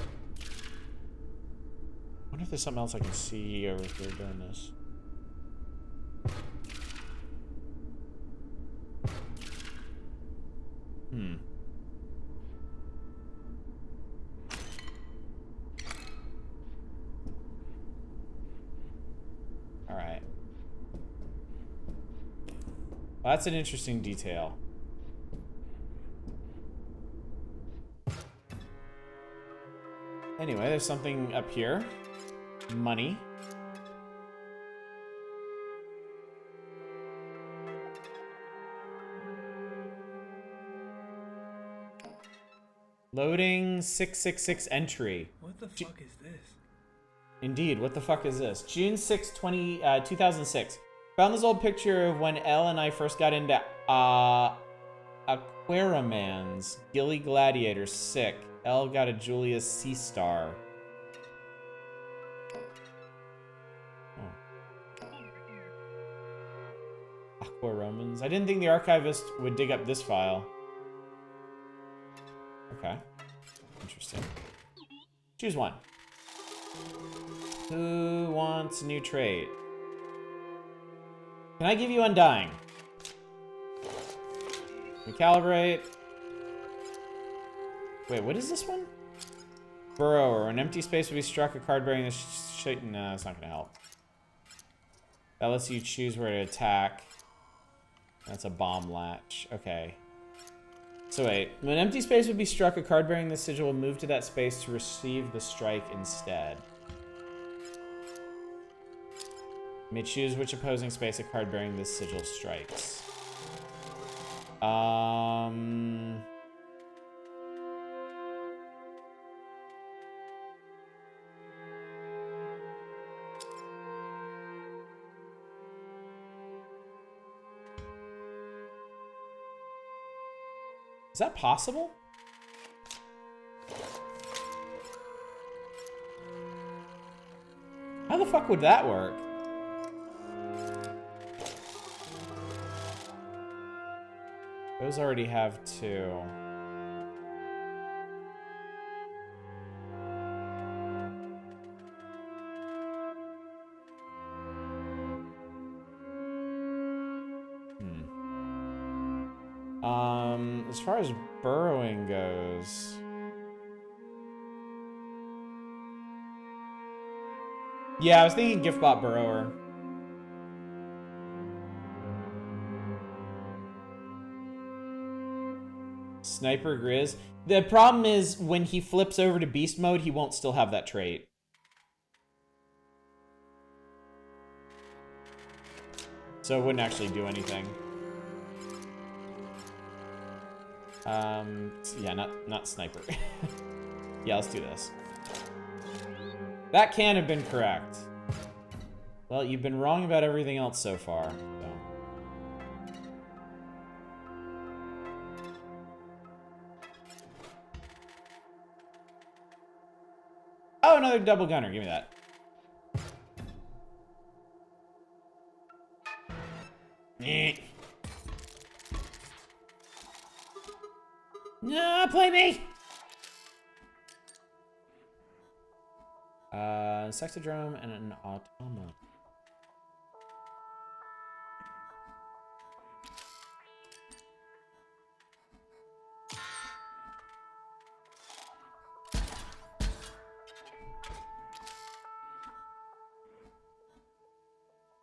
A: wonder if there's something else I can see over here doing this. Alright. Well, that's an interesting detail. Anyway, there's something up here. Money. Loading 666 entry.
C: What the fuck is this?
A: Indeed, what the fuck is this? June 6, 2006. Found this old picture of when Elle and I first got into Aquaramans. Gilly Gladiator, sick. Elle got a Julius C star. Aquaromans. I didn't think the archivist would dig up this file. Okay. Interesting. Choose one. Who wants a new trait? Can I give you Undying? Recalibrate. Wait, what is this one? Burrower. An empty space will be struck. A card bearing this shit. No, that's not gonna help. That lets you choose where to attack. That's a bomb latch. Okay. So wait, when an empty space would be struck, a card bearing this sigil will move to that space to receive the strike instead. You may choose which opposing space a card bearing this sigil strikes. Is that possible? How the fuck would that work? Those already have 2. As far as burrowing goes, yeah, I was thinking gift bot burrower. Sniper Grizz. The problem is when he flips over to beast mode, he won't still have that trait. So it wouldn't actually do anything. Yeah, not sniper. Yeah, let's do this. That can have been correct. Well, you've been wrong about everything else so far. So. Oh, another double gunner. Give me that. No, play me! Sexodrome and an automa.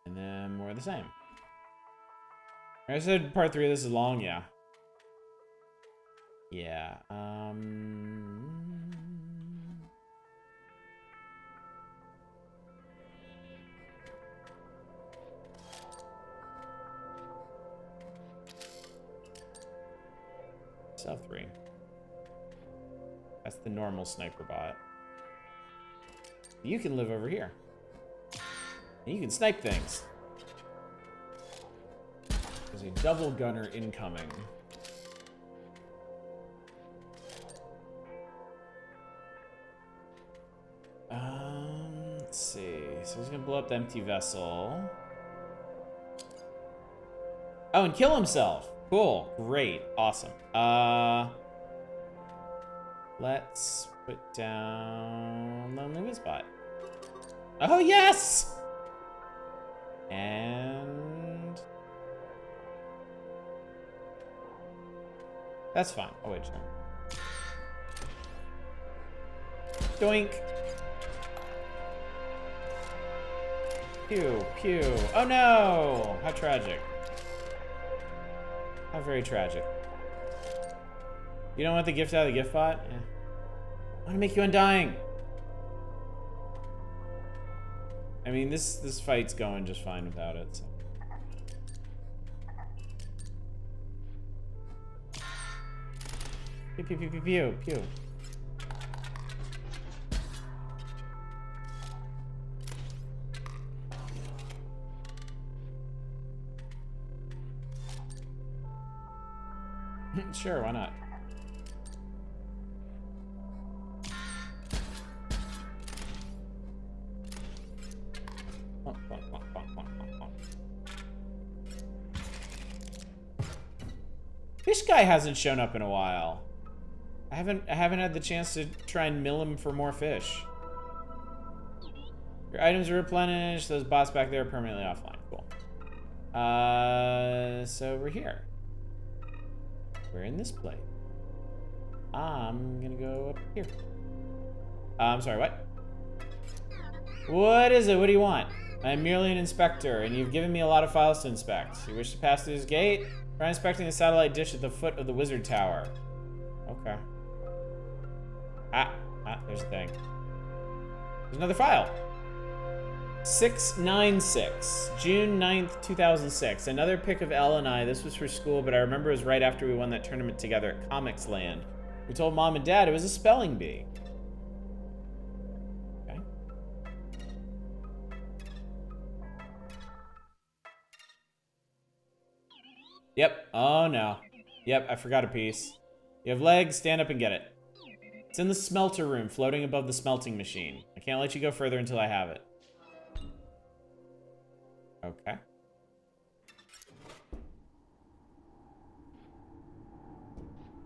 A: And then more of the same. I said part 3 of this is long, yeah. Yeah, Cell 3. That's the normal sniper bot. You can live over here. And you can snipe things. There's a double gunner incoming. Let's see. So he's gonna blow up the empty vessel. Oh, and kill himself. Cool. Great. Awesome. Let's put down Lonely Wizbot. Oh, yes! And... that's fine. Oh, wait a second. Doink. Pew, pew. Oh no! How tragic. How very tragic. You don't want the gift out of the gift bot? Yeah. I want to make you undying. I mean, this fight's going just fine without it, so. Pew, pew, pew, pew, pew, pew. Sure, why not? Fish guy hasn't shown up in a while. I haven't had the chance to try and mill him for more fish. Your items are replenished. Those bots back there are permanently offline. Cool. So we're here. We're in this place. I'm gonna go up here. I'm sorry, what? What is it? What do you want? I'm merely an inspector, and you've given me a lot of files to inspect. You wish to pass through this gate? Try inspecting the satellite dish at the foot of the wizard tower. Okay. There's a thing. There's another file. 696, June 9th, 2006. Another pic of Elle and I. This was for school, but I remember it was right after we won that tournament together at Comics Land. We told Mom and Dad it was a spelling bee. Okay. Yep. Oh, no. Yep, I forgot a piece. You have legs, stand up and get it. It's in the smelter room, floating above the smelting machine. I can't let you go further until I have it. Okay.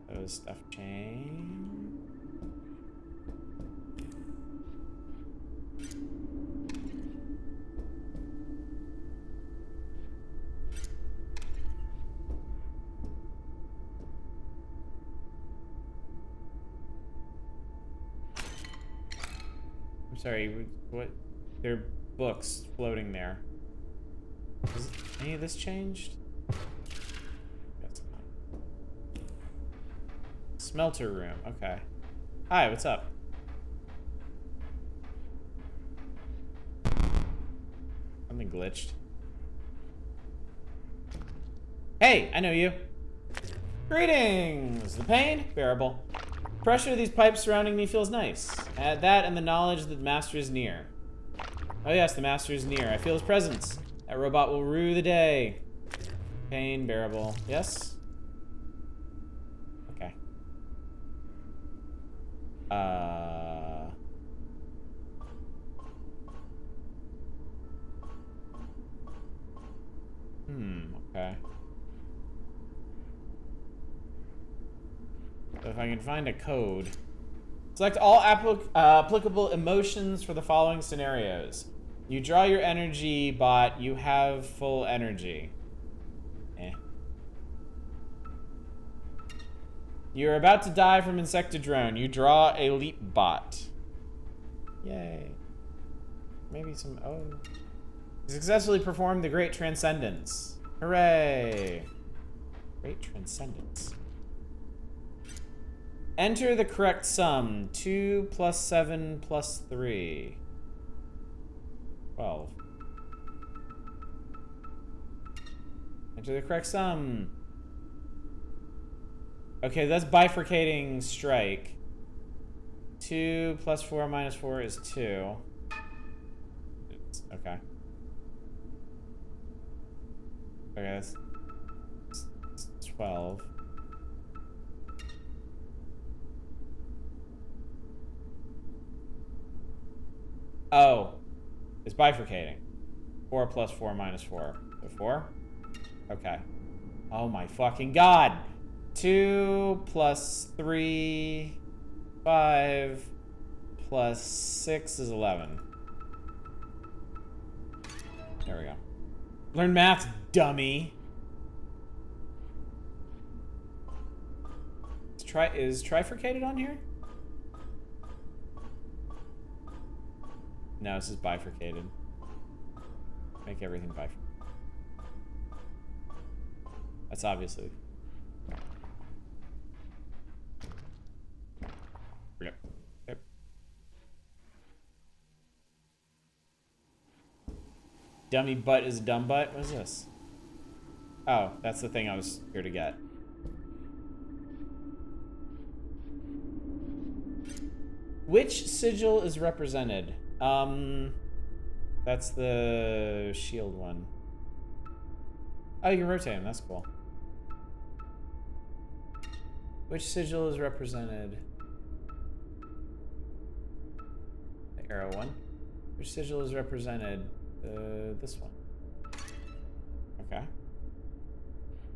A: Those stuff change. I'm sorry, what? There are books floating there. Is any of this changed? That's not. Smelter room, okay. Hi, what's up? Something glitched. Hey, I know you. Greetings! The pain? Bearable. Pressure of these pipes surrounding me feels nice. Add that and the knowledge that the master is near. Oh yes, the master is near. I feel his presence. That robot will rue the day. Pain, bearable. Yes? Okay. Okay. So if I can find a code. Select all applicable emotions for the following scenarios. You draw your energy bot, you have full energy. You're about to die from Insectodrone. You draw a leap bot. Yay. Maybe some, oh. You successfully performed the Great Transcendence. Hooray. Great Transcendence. Enter the correct sum. 2 plus 7 plus 3. 12. Enter the correct sum. Okay, that's bifurcating strike. 2 plus 4 minus 4 is 2. Okay. Okay, that's 12. Oh, it's bifurcating. 4 plus 4 minus 4. So 4? Okay. Oh my fucking god! 2 plus 3, 5 plus 6 is 11. There we go. Learn math, dummy. Is trifurcated on here? No, this is bifurcated. Make everything bifurcated. That's obviously. Yep. Yep. Dummy butt is dumb butt? What is this? Oh, that's the thing I was here to get. Which sigil is represented? That's the shield one. Oh, you can rotate him. That's cool. Which sigil is represented? The arrow one. Which sigil is represented? This one. Okay. I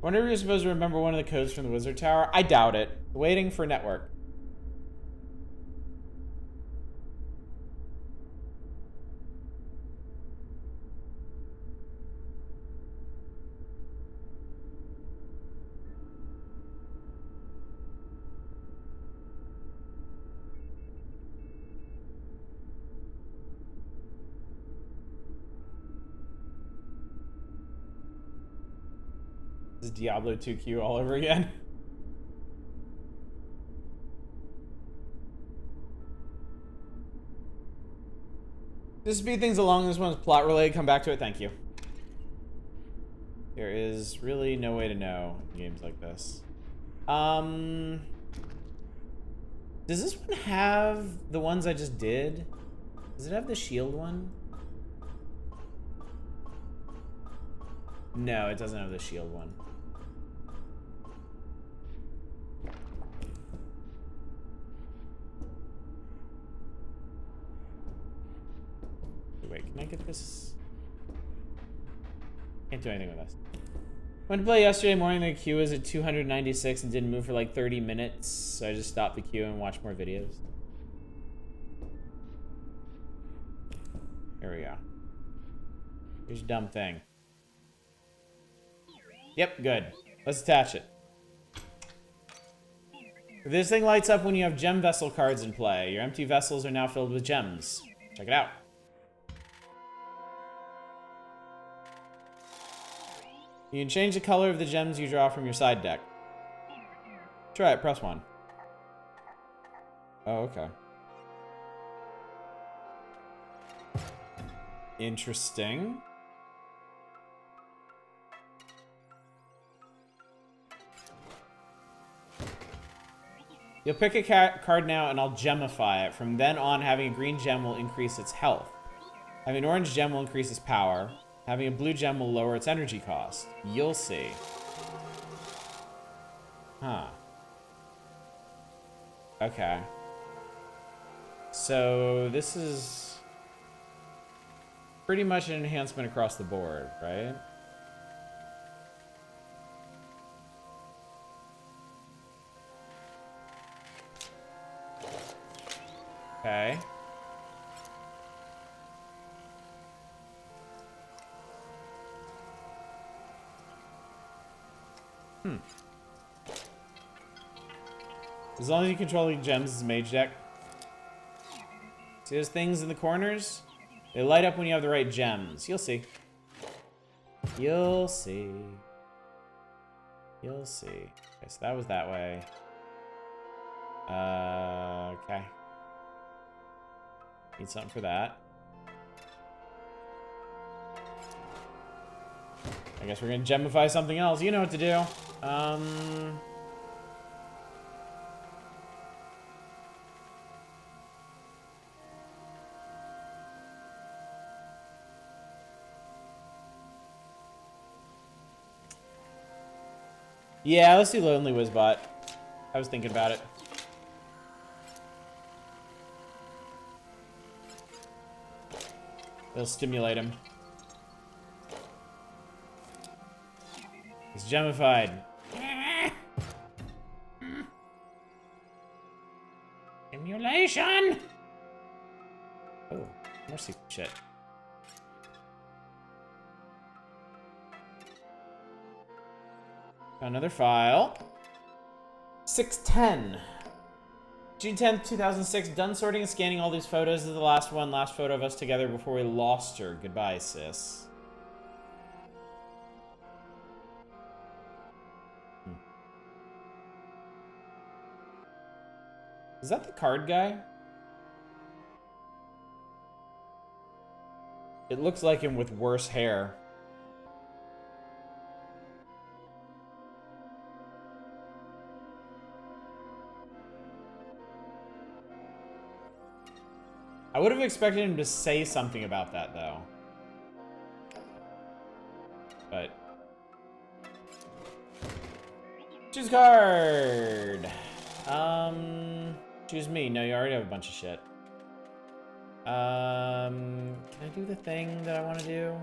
A: wonder if you're supposed to remember one of the codes from the wizard tower. I doubt it. Waiting for network. Just Diablo 2Q all over again. Just speed things along. This one's plot related. Come back to it. Thank you. There is really no way to know in games like this. Does this one have the ones I just did? Does it have the shield one? No, it doesn't have the shield one. Wait, can I get this? Can't do anything with this. Went to play yesterday morning. The queue was at 296 and didn't move for like 30 minutes. So I just stopped the queue and watched more videos. Here we go. Here's your dumb thing. Yep, good. Let's attach it. This thing lights up when you have gem vessel cards in play. Your empty vessels are now filled with gems. Check it out. You can change the color of the gems you draw from your side deck. Try it, press 1. Oh, okay. Interesting. You'll pick a card now and I'll gemify it. From then on, having a green gem will increase its health. Having an orange gem will increase its power. Having a blue gem will lower its energy cost. You'll see. Huh. Okay. So this is pretty much an enhancement across the board, right? Okay. As long as you control the gems as a mage deck. See those things in the corners? They light up when you have the right gems. You'll see. You'll see. You'll see. Okay, so that was that way. Okay. Need something for that. I guess we're gonna gemify something else. You know what to do. Yeah, let's do Lonely Wizbot. I was thinking about it. It'll stimulate him. He's gemified. Stimulation! Oh, more secret shit. Another file. 610. June 10th, 2006. Done sorting and scanning all these photos. This is the last one. Last photo of us together before we lost her. Goodbye, sis. Is that the card guy? It looks like him with worse hair. I would have expected him to say something about that, though. But... choose card! Choose me. No, you already have a bunch of shit. Can I do the thing that I want to do?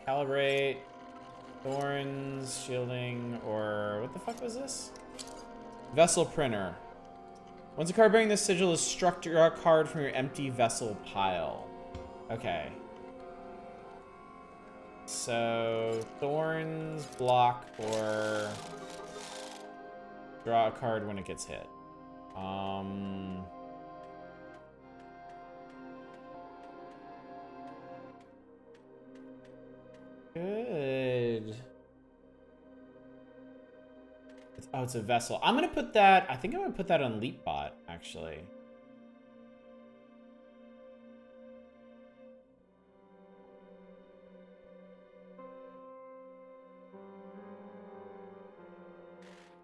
A: Calibrate. Thorns, shielding, or... what the fuck was this? Vessel printer. Once a card bearing this sigil is struck, draw a card from your empty vessel pile. Okay. So, thorns, block, or draw a card when it gets hit. Good. Oh, it's a vessel. I'm gonna put that. I think I'm gonna put that on Leapbot, actually.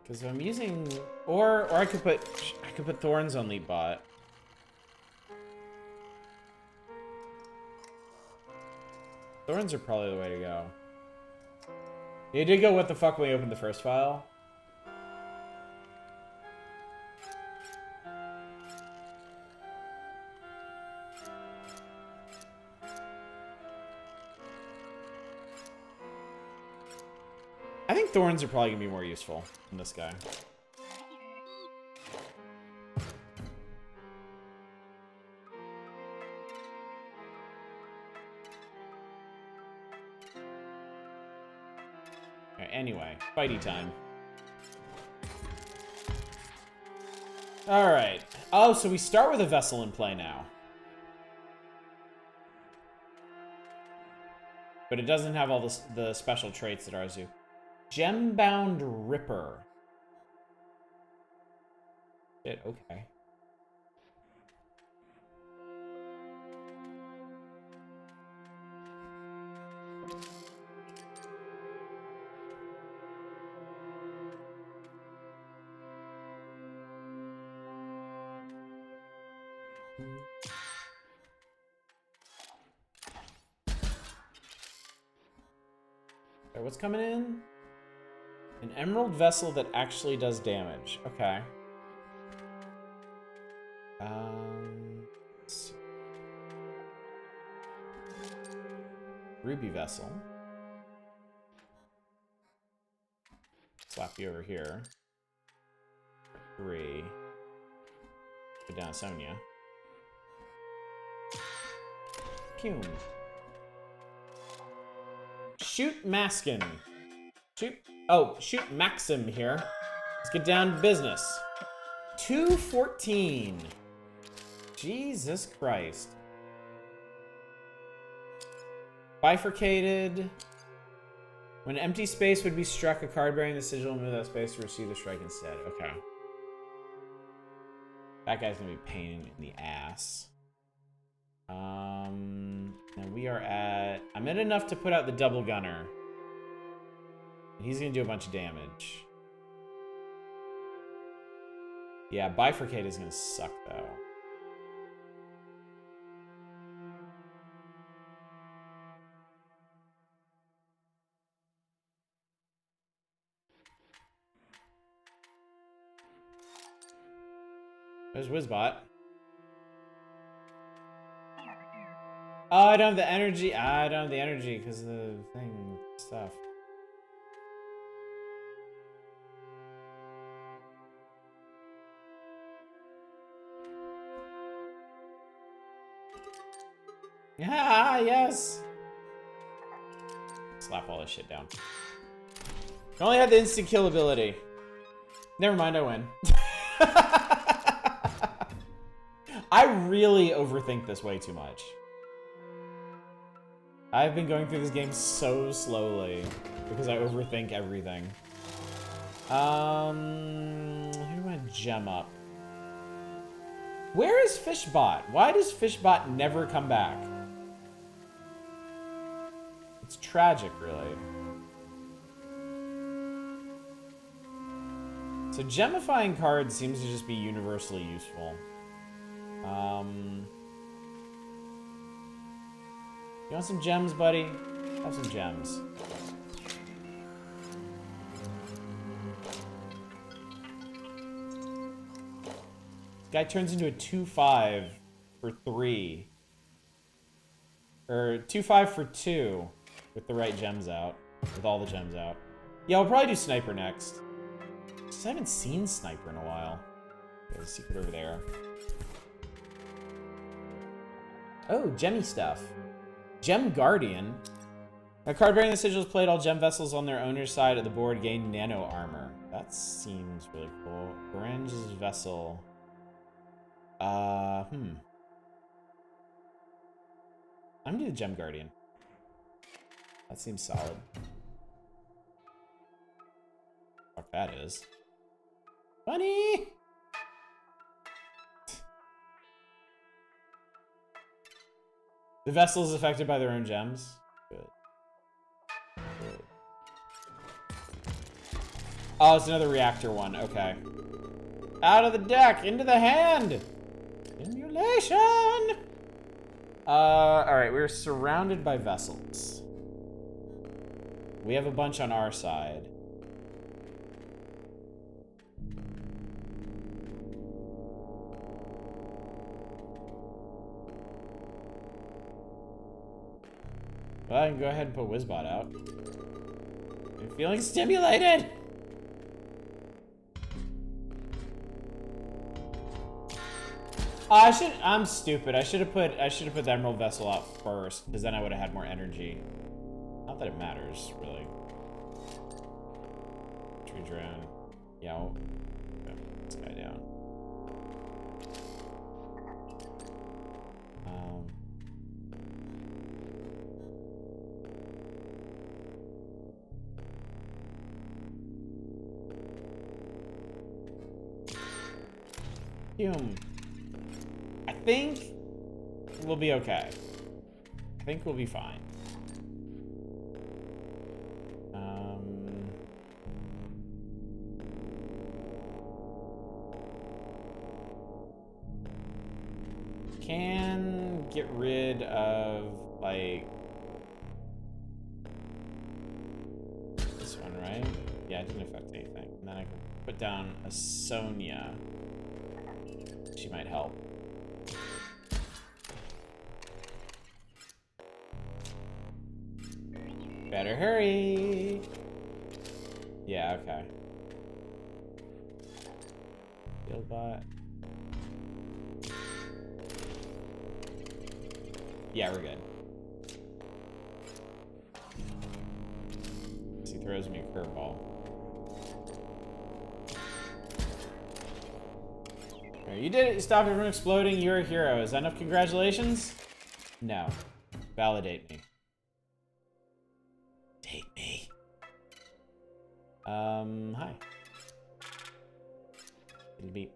A: Because if I'm using, or I could put Thorns on Leapbot. Thorns are probably the way to go. You did go what the fuck when we opened the first file. I think Thorns are probably gonna be more useful than this guy. Okay, anyway, fighty time. Alright. Oh, so we start with a vessel in play now. But it doesn't have all the special traits that ours do. Gembound Ripper. Shit, okay. Alright, what's coming in? An emerald vessel that actually does damage. Okay. Let's see. Ruby vessel. Slap you over here. 3. Put down Sonia. Cume. Shoot Maskin. Shoot Maxim here. Let's get down to business. 214. Jesus Christ. Bifurcated. When empty space would be struck, a card bearing the sigil will move that space to receive the strike instead. Okay. That guy's gonna be a pain in the ass. Now we are at... I'm at enough to put out the double gunner. He's gonna do a bunch of damage. Yeah, Bifurcate is gonna suck, though. There's Wizbot. Oh, I don't have the energy. I don't have the energy because of the thing stuff. Ah, yes. Slap all this shit down. I only have the instant kill ability. Never mind, I win. I really overthink this way too much. I've been going through this game so slowly because I overthink everything. Who do I want to gem up? Where is Fishbot? Why does Fishbot never come back? It's tragic, really. So gemifying cards seems to just be universally useful. You want some gems, buddy? Have some gems. Guy turns into a 2/5 for 3. Or 2/5 for 2 with the right gems out. With all the gems out. Yeah, we'll probably do Sniper next. Just haven't seen Sniper in a while. There's a secret over there. Oh, gemmy stuff. Gem Guardian. A card bearing the sigil is played. All gem vessels on their owner's side of the board gain nano armor. That seems really cool. Orange's vessel. I'm gonna do the Gem Guardian. That seems solid. Fuck that is. Funny! The vessel is affected by their own gems. Good. Good. Oh, it's another reactor one. Okay. Out of the deck, into the hand! Stimulation! Alright, we're surrounded by vessels. We have a bunch on our side. Well, I can go ahead and put Wizbot out. I'm feeling stimulated! I'm stupid. I should have put the Emerald Vessel out first, because then I would have had more energy. Not that it matters, really. Tree drone. Yeah, I'll put this guy down. I think we'll be okay. I think we'll be fine. Can get rid of, like, this one, right? Yeah, it didn't affect anything. And then I can put down a Sonia. She might help. Better hurry. Yeah, okay. Fieldbot. Yeah, we're good. He throws me a curveball. You did it. You stopped it from exploding. You're a hero. Is that enough congratulations? No. Validate me. Date me. Hi. It'll be.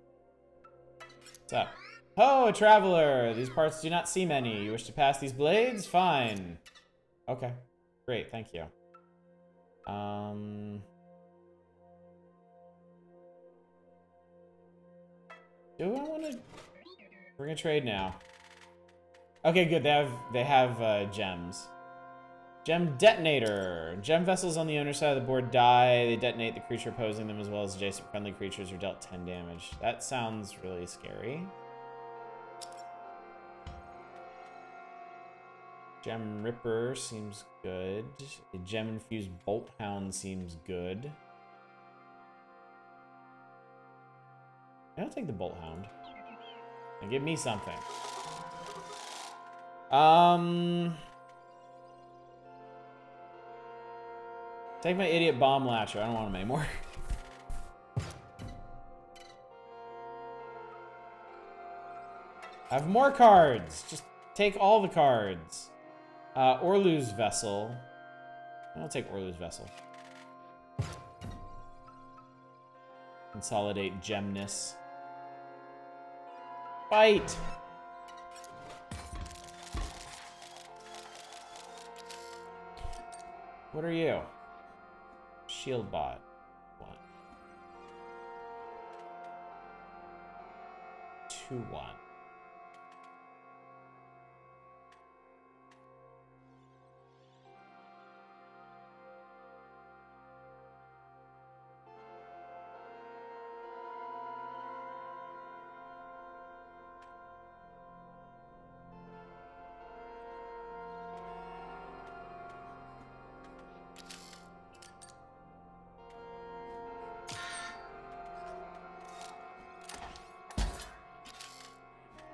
A: What's up? Oh, a traveler. These parts do not see many. You wish to pass these blades? Fine. Okay. Great. Thank you. Do I want to? We're gonna trade now. Okay, good. They have gems. Gem detonator. Gem vessels on the owner's side of the board die. They detonate the creature opposing them as well as adjacent friendly creatures are dealt 10 damage. That sounds really scary. Gem Ripper seems good. A gem infused Bolt Hound seems good. I'll take the Bolt Hound. And give me something. Take my idiot bomb latcher. I don't want him anymore. I have more cards. Just take all the cards. Orlu's Vessel. I'll take Orlu's Vessel. Consolidate Gemness. Fight! What are you? Shield bot. One. 2-1.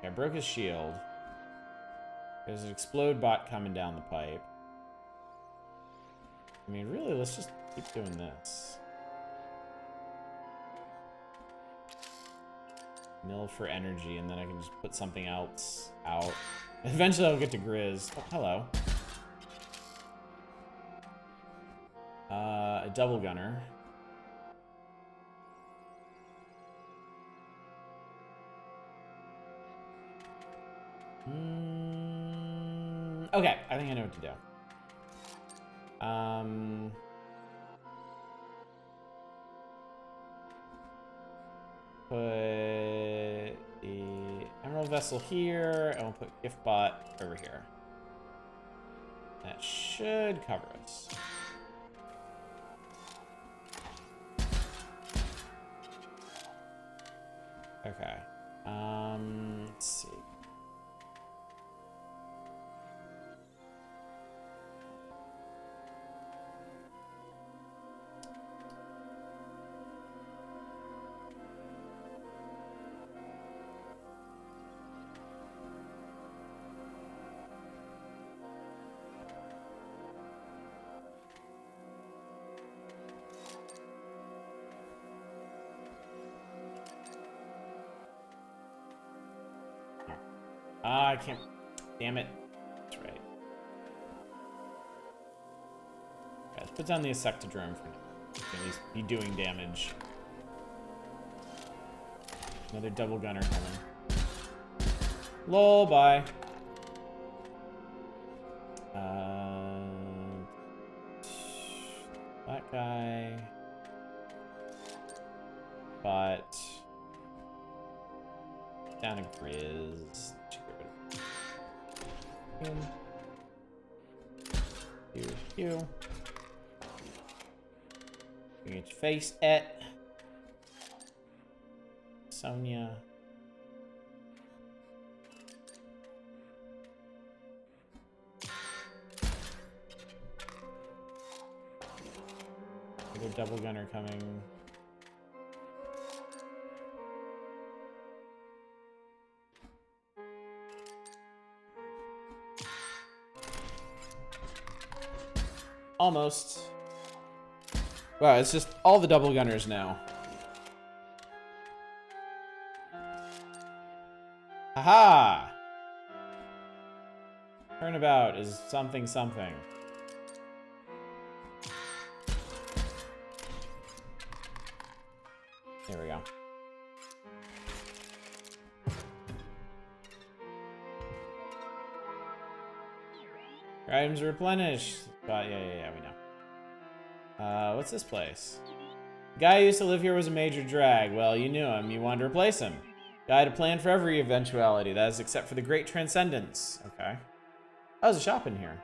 A: I broke his shield. There's an explode bot coming down the pipe. I mean, really, let's just keep doing this. Mill for energy, and then I can just put something else out. Eventually I'll get to Grizz. Oh, hello. A double gunner. Okay, I think I know what to do. Put the Emerald Vessel here, and we'll put Gift Bot over here. That should cover us. Okay. Let's see. Ah, I can't. Damn it. That's right. Okay, let's put down the Insectodrome for now. At least be doing damage. Another double gunner coming. Lol, bye. That guy. But down a Grizz. You. You get your face at Sonia. Another double gunner coming. Almost. Wow, it's just all the double gunners now. Haha! Turnabout is something something. There we go. Your items are replenished. Yeah, we know. What's this place? The guy who used to live here was a major drag. Well, you knew him. You wanted to replace him. Guy had a plan for every eventuality. That is except for the Great Transcendence. Okay. Oh, there's a shop in here.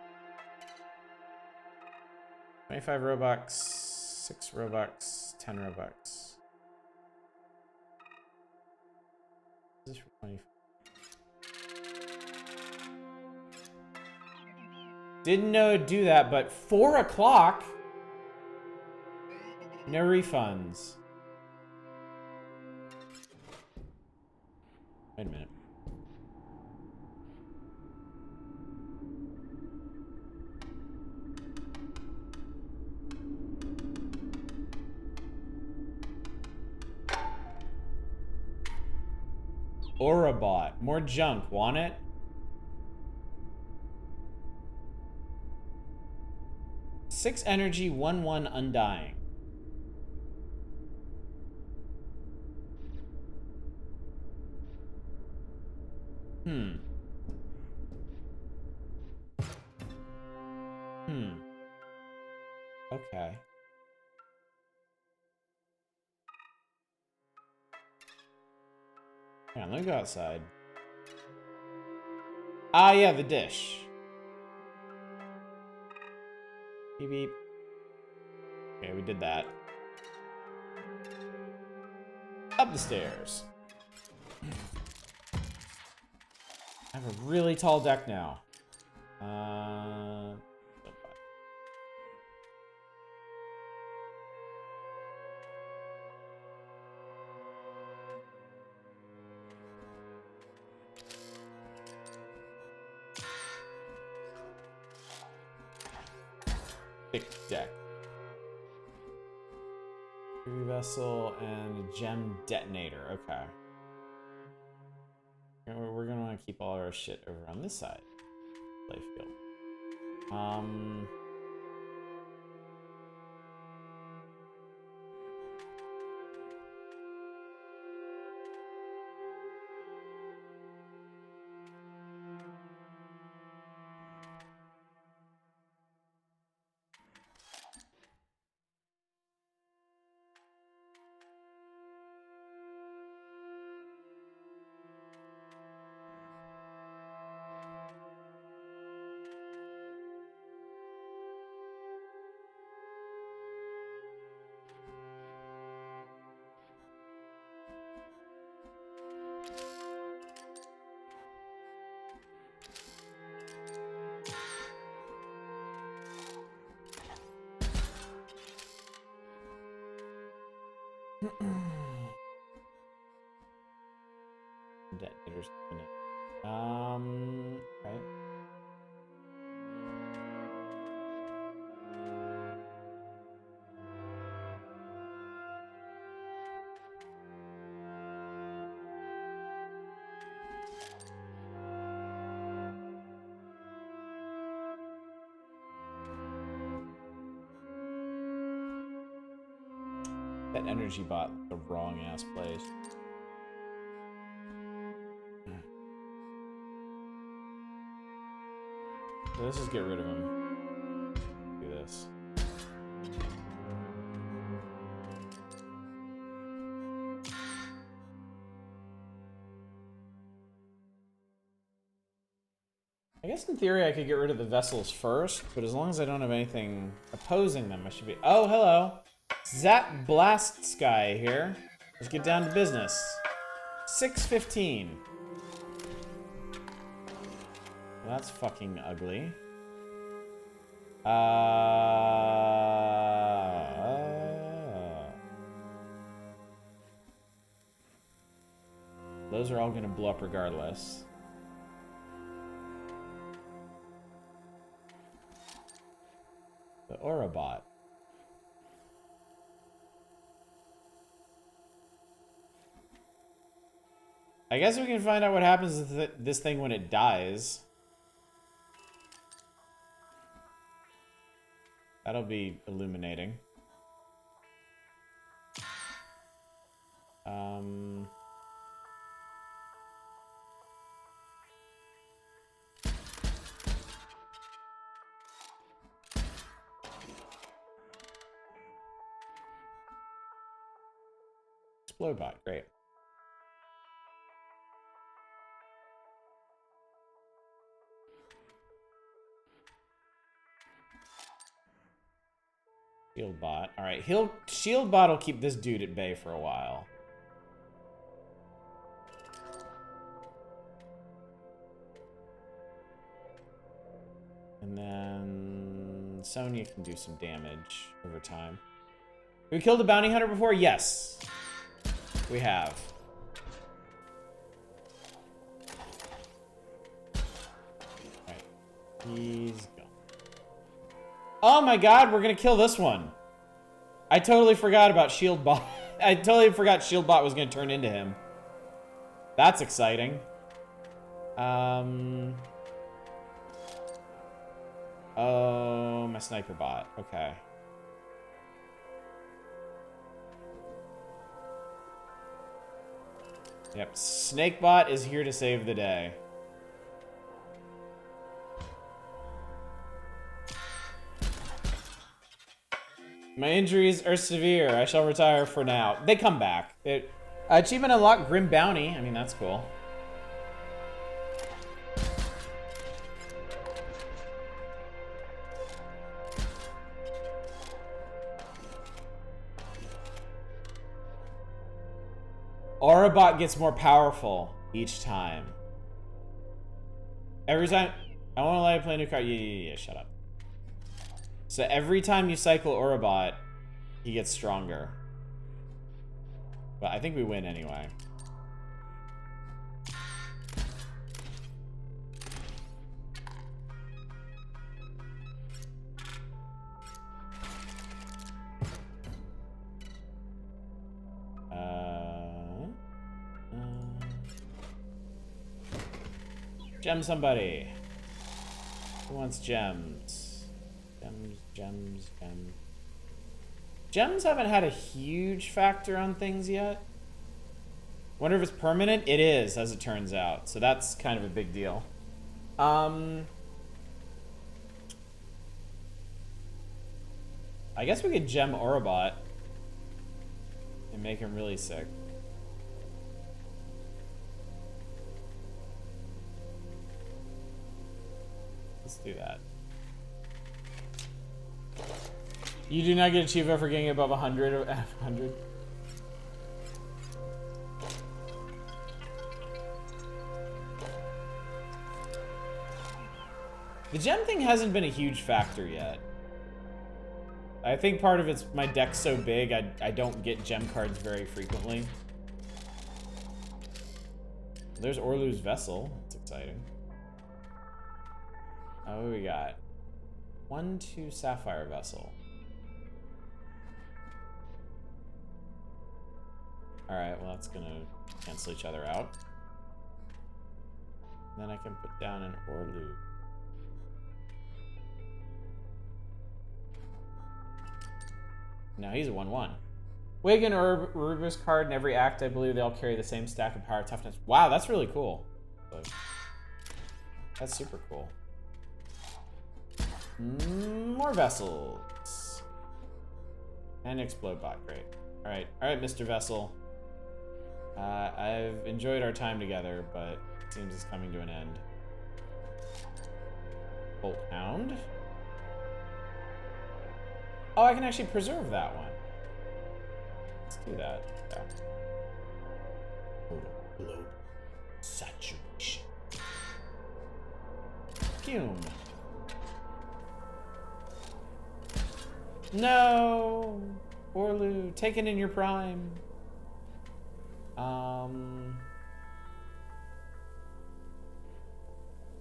A: 25 Robux, 6 Robux, 10 Robux. This is for 25. Didn't know it'd do that, but 4 o'clock? No refunds. Wait a minute. Aurabot. More junk. Want it? Six energy, 1/1 undying. Okay. Hang on, let me go outside. Ah, yeah, the dish. Beep beep. Okay, we did that. Up the stairs. I have a really tall deck now. Thick deck. Free vessel and a gem detonator. Okay. We're gonna want to keep all our shit over on this side. Playfield. Detonators. Right. That energy bot, the wrong ass place. So let's just get rid of him. Do this. I guess in theory I could get rid of the vessels first, but as long as I don't have anything opposing them, I should be. Oh, hello. Zap Blast Sky here. Let's get down to business. 6:15. That's fucking ugly. Those are all gonna blow up regardless. The Aura bot. I guess we can find out what happens with this thing when it dies. That'll be illuminating. Explode bot, great. Shield bot. All right, shield bot will keep this dude at bay for a while. And then Sonya can do some damage over time. Have we killed a bounty hunter before? Yes, we have. All right, he's gone. Oh my god, we're gonna kill this one. I totally forgot about Shield Bot. I totally forgot Shield Bot was gonna turn into him. That's exciting. Oh, my sniper bot. Okay. Yep, Snake Bot is here to save the day. My injuries are severe. I shall retire for now. They come back. Achievement unlocked, Grim Bounty. I mean, that's cool. Aurabot gets more powerful each time. Every time. I want to let you play a new card. Yeah, shut up. So every time you cycle Aurabot, he gets stronger. But I think we win anyway. Gem somebody. Who wants gems? Gems. Gems haven't had a huge factor on things yet. Wonder if it's permanent? It is, as it turns out. So that's kind of a big deal. I guess we could gem Aurabot and make him really sick. Let's do that. You do not get achievement for getting above 100 or 100. The gem thing hasn't been a huge factor yet. I think part of it's my deck's so big, I don't get gem cards very frequently. There's Orlu's Vessel. That's exciting. Oh, what we got? 1/2 Sapphire Vessel. Alright, well that's gonna cancel each other out. Then I can put down an Orlu. No, he's a 1/1. Wiggen or Rubus card in every act, I believe they all carry the same stack of power toughness. Wow, that's really cool. That's super cool. More vessels. And Explode Bot, great. Alright, Mr. Vessel. I've enjoyed our time together, but it seems it's coming to an end. Bolt Hound. Oh, I can actually preserve that one. Let's do that. Yeah. Bloat. Saturation. Fume. No! Orlu, taken in your prime.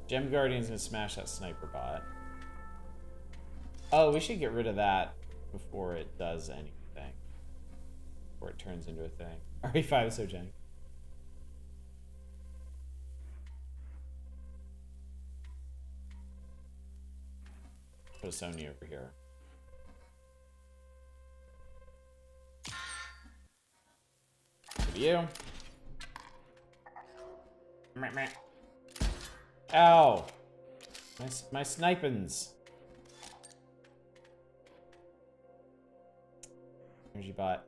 A: Gem Guardian's gonna smash that sniper bot. Oh, we should get rid of that before it does anything. Before it turns into a thing. RE5 is so jank. Put a Sony over here. Good to you. Meh, meh. Ow! My snipins. Energy bot.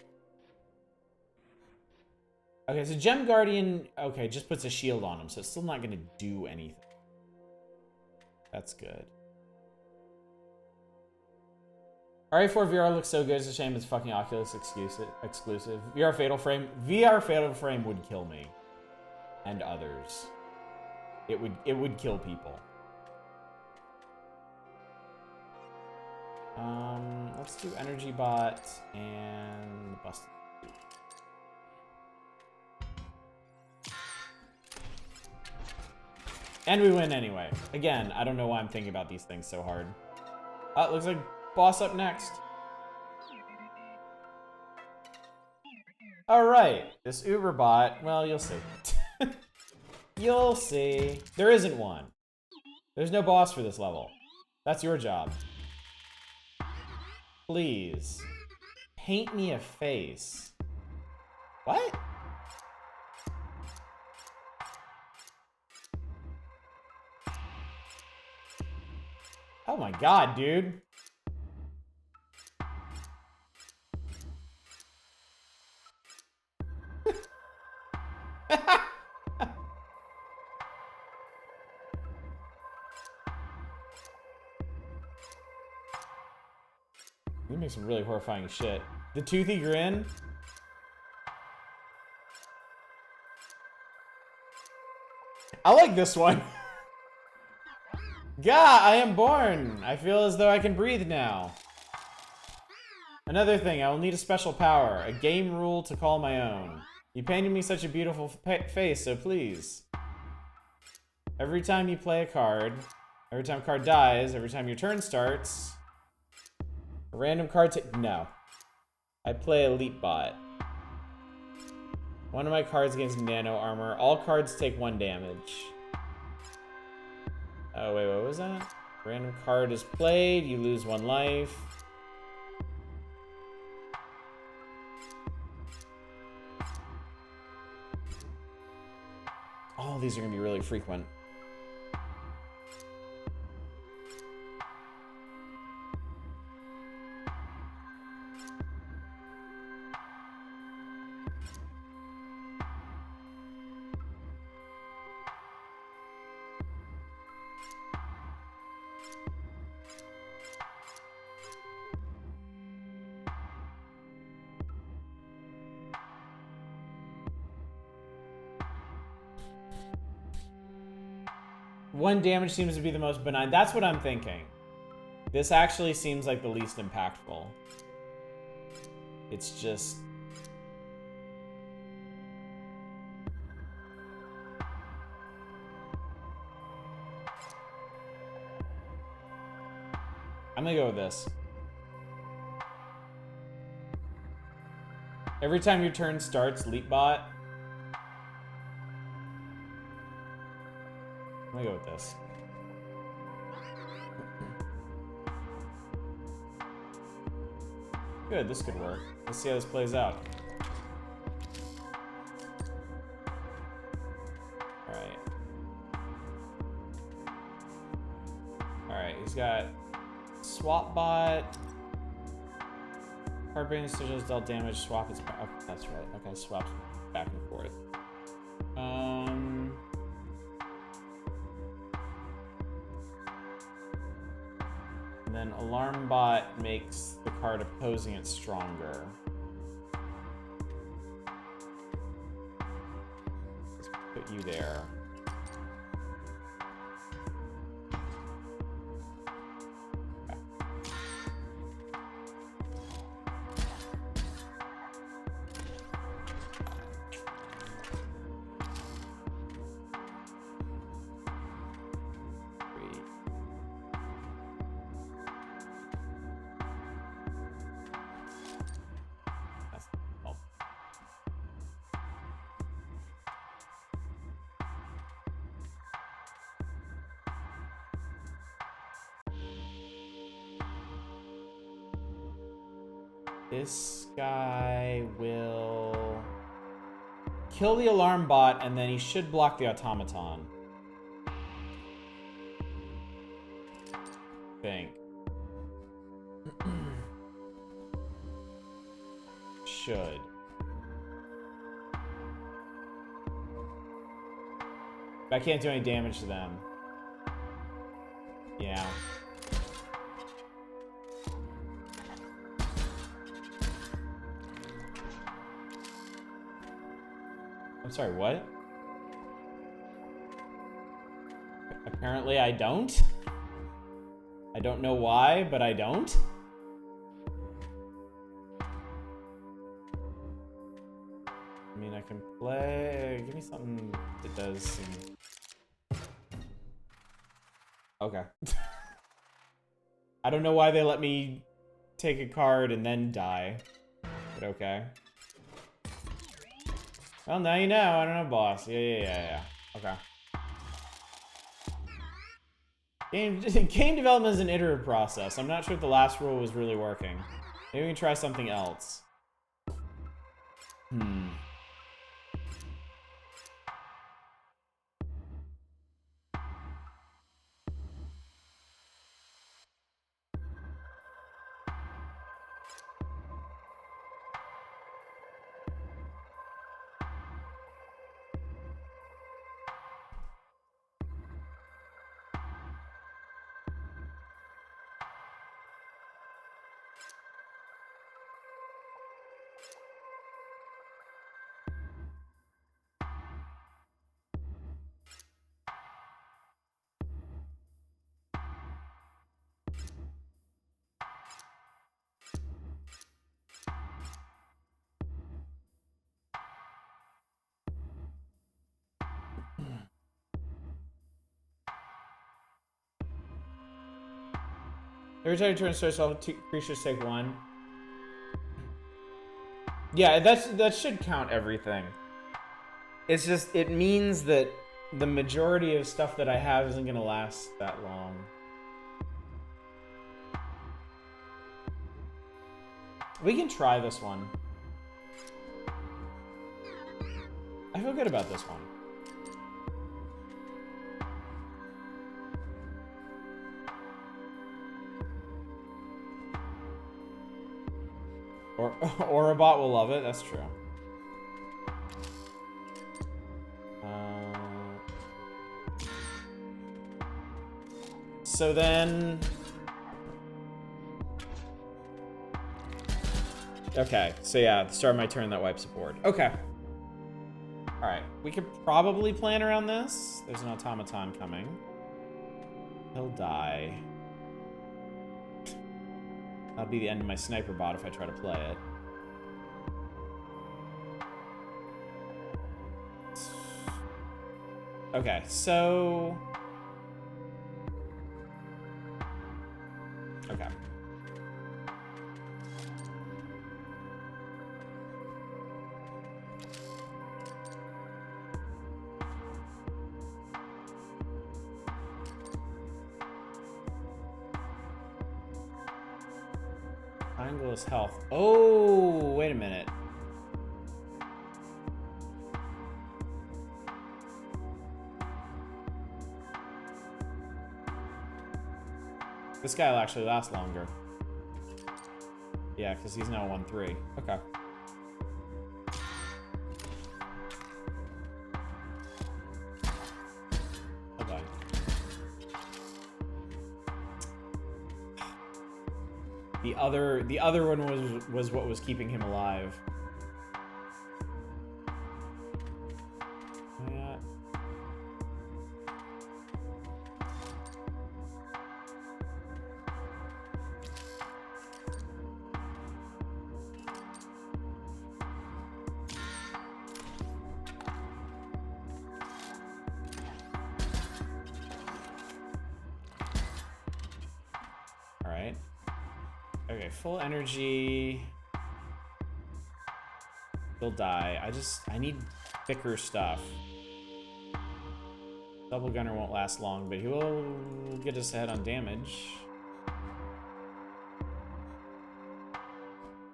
A: Okay, so Gem Guardian, okay, just puts a shield on him, so it's still not gonna do anything. That's good. RA4 VR looks so good, it's a shame it's fucking Oculus exclusive. VR Fatal Frame would kill me. And others. It would kill people. Let's do Energy Bot and Busted. And we win anyway. Again, I don't know why I'm thinking about these things so hard. It looks like boss up next. Alright, this Uber bot, well, you'll see. You'll see. There isn't one. There's no boss for this level. That's your job. Please. Paint me a face. What? Oh my god, dude. You make some really horrifying shit. The toothy grin. I like this one. Gah, I am born. I feel as though I can breathe now. Another thing, I will need a special power, a game rule to call my own. You painted me such a beautiful face, so please. Every time you play a card, every time a card dies, every time your turn starts, a random card no. I play Elite Bot. One of my cards gains nano armor. All cards take 1 damage. Oh, wait, what was that? Random card is played, you lose 1 life. All these are gonna be really frequent. One damage seems to be the most benign. That's what I'm thinking. This actually seems like the least impactful. It's just... I'm gonna go with this. Every time your turn starts, Leapbot. I'm gonna go with this. Good, this could work. Let's see how this plays out. Alright. Alright, he's got Swap Bot. Card brings sigils dealt damage, swap its oh, that's right. Okay, swaps back and forth. And then Alarm Bot makes the card opposing it stronger. Let's put you there. This guy will kill the Alarm Bot, and then he should block the Automaton. I think. Should. But I can't do any damage to them. Yeah. I'm sorry, what? Apparently I don't. I don't know why, but I don't. I mean, I can play... Give me something that does some... Okay. I don't know why they let me take a card and then die, but okay. Well, now you know. I don't know, boss. Yeah. Okay. Game development is an iterative process. I'm not sure if the last rule was really working. Maybe we can try something else. Every time you turn starts off, two creatures take one. Yeah, that should count everything. It's just, it means that the majority of stuff that I have isn't gonna last that long. We can try this one. I feel good about this one. Or a bot will love it, that's true. So then... Okay, so yeah, at the start of my turn, that wipes the board. Okay. Alright, we could probably plan around this. There's an automaton coming. He'll die. That'll be the end of my sniper bot if I try to play it. Okay, so... Okay. Triangle's health. Oh, wait a minute. This guy will actually last longer. Yeah, because he's now 1-3. Okay. Bye-bye. The other one was what was keeping him alive. Yeah. All right. Okay, full energy. He'll die. I need thicker stuff. Double gunner won't last long, but he will get us ahead on damage.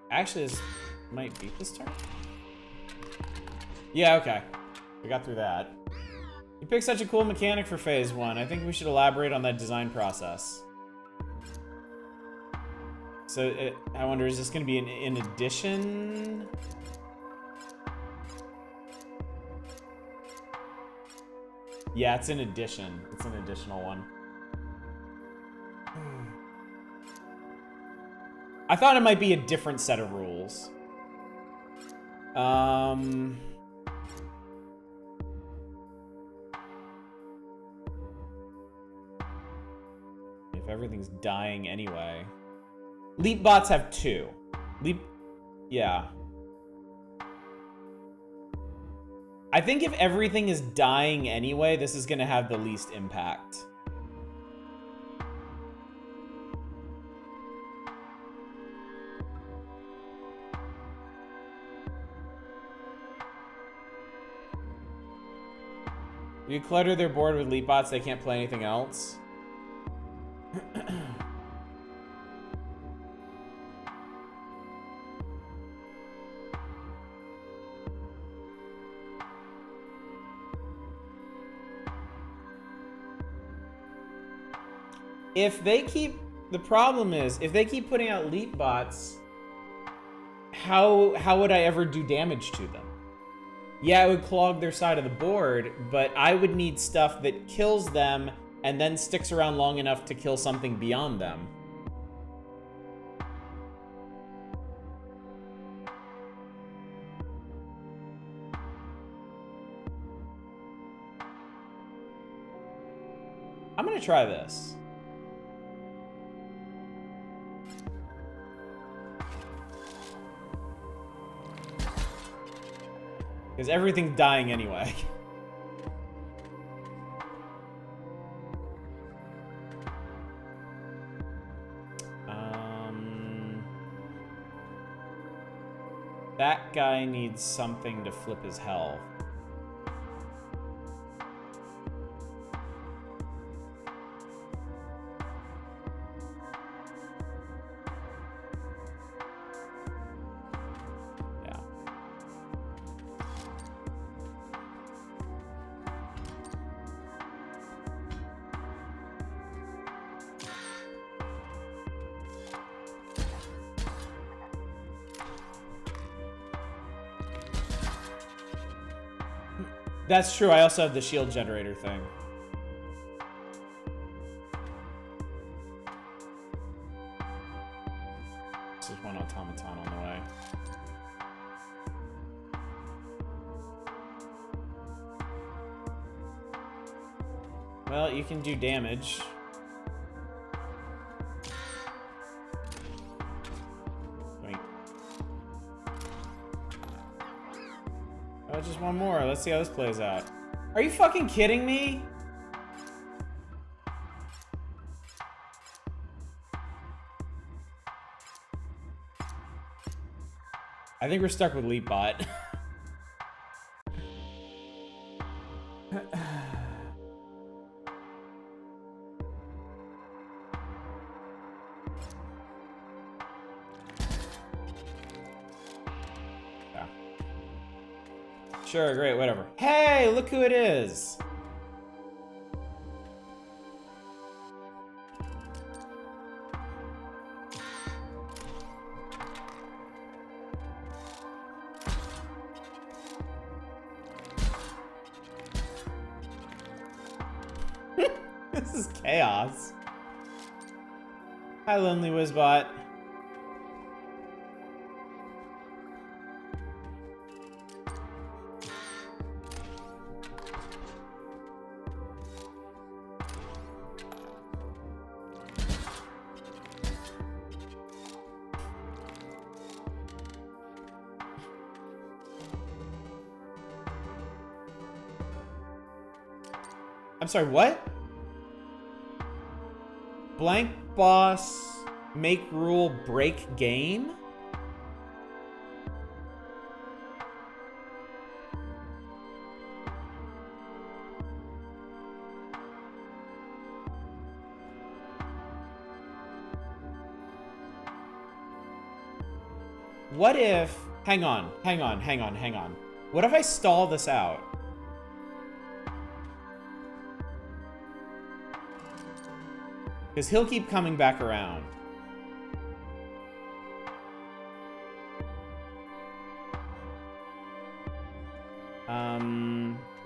A: Actually, this might beat this turn. Yeah, okay. We got through that. You picked such a cool mechanic for phase 1. I think we should elaborate on that design process. So, I wonder, is this going to be in addition? Yeah, it's an addition. It's an additional one. I thought it might be a different set of rules. If everything's dying anyway. Leap bots have 2. Yeah. I think if everything is dying anyway, this is going to have the least impact. You clutter their board with leap bots, they can't play anything else. The problem is, if they keep putting out leap bots, how would I ever do damage to them? Yeah, it would clog their side of the board, but I would need stuff that kills them and then sticks around long enough to kill something beyond them. I'm gonna try this. Because everything's dying anyway. That guy needs something to flip his health. That's true, I also have the shield generator thing. This is one automaton on the way. Well, you can do damage. Just one more. Let's see how this plays out. Are you fucking kidding me? I think we're stuck with Leapbot. Yeah. Sure, great, whatever. Hey, look who it is! This is chaos. Hi, Lonely Wizbot. I'm sorry, what? Blank boss, make rule, break game? What if, hang on. What if I stall this out? Because he'll keep coming back around.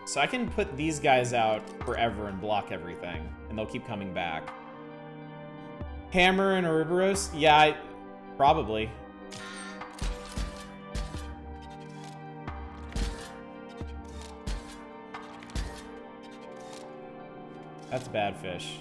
A: So I can put these guys out forever and block everything, and they'll keep coming back. Hammer and Ouroboros? Yeah, probably. That's bad fish.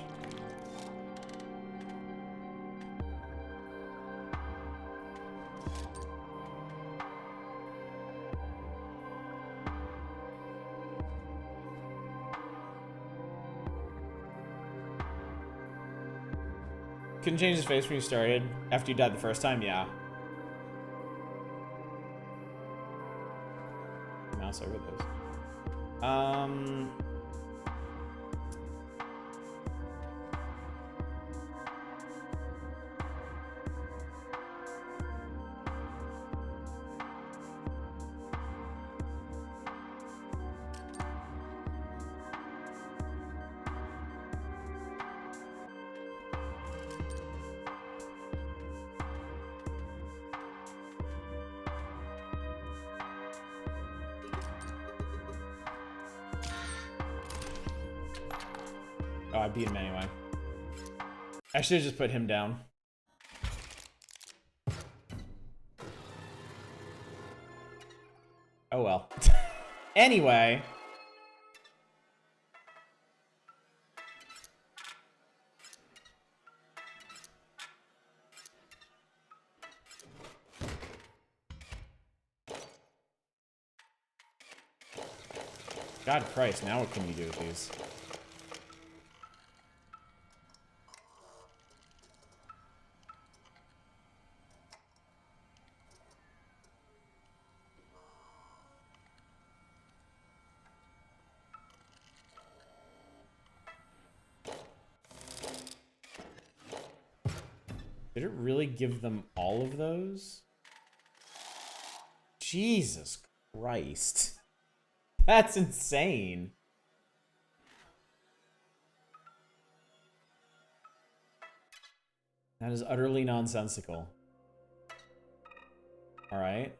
A: Couldn't change his face when you started? After you died the first time? Yeah. Mouse over those. Oh, I beat him anyway. I should have just put him down. Oh well. Anyway. God Christ, now what can you do with these? Did it really give them all of those? Jesus Christ. That's insane. That is utterly nonsensical. All right.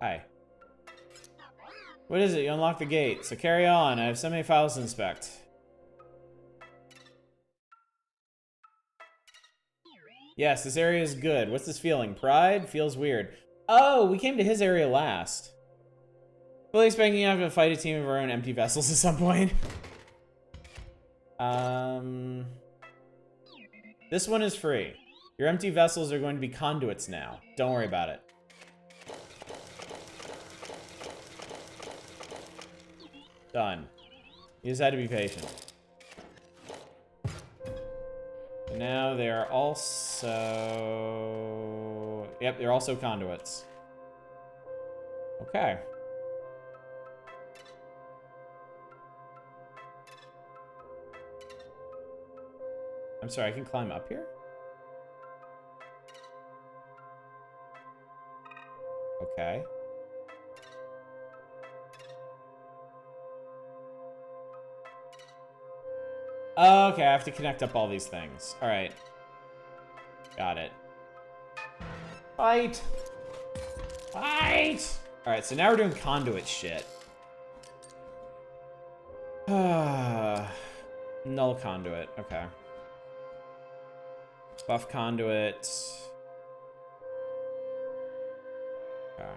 A: Hi. What is it? You unlocked the gate, so carry on. I have so many files to inspect. Yes, this area is good. What's this feeling? Pride? Feels weird. Oh, we came to his area last. Fully expecting you to have to fight a team of our own empty vessels at some point. This one is free. Your empty vessels are going to be conduits now. Don't worry about it. Done. You just had to be patient. And now they are also... Yep, they're also conduits. Okay. I'm sorry, I can climb up here? Okay. Okay, I have to connect up all these things. Alright. Got it. Fight! Fight! Alright, so now we're doing conduit shit. Null conduit, okay. Buff conduit. Okay.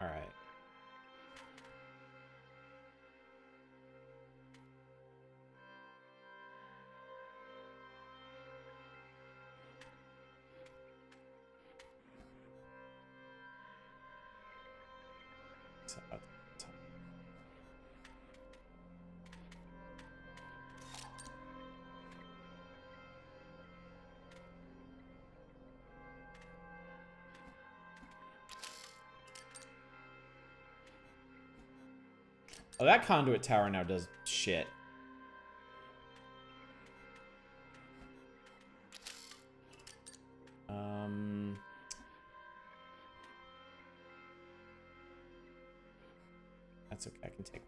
A: All right. Oh, that conduit tower now does shit. That's okay, I can take.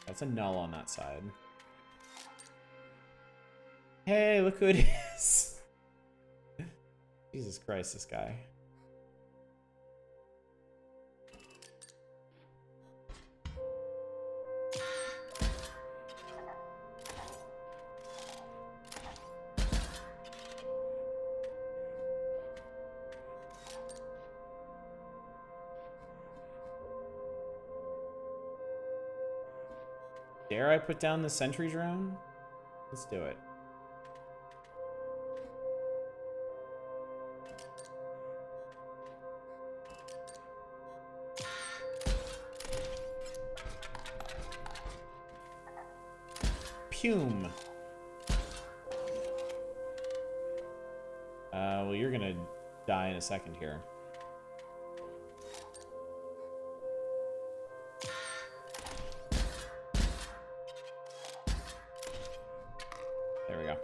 A: That's a null on that side. Hey, look who it is. Jesus Christ, this guy. Dare I put down the sentry drone? Let's do it. Pume. Well, you're gonna die in a second here. There we go.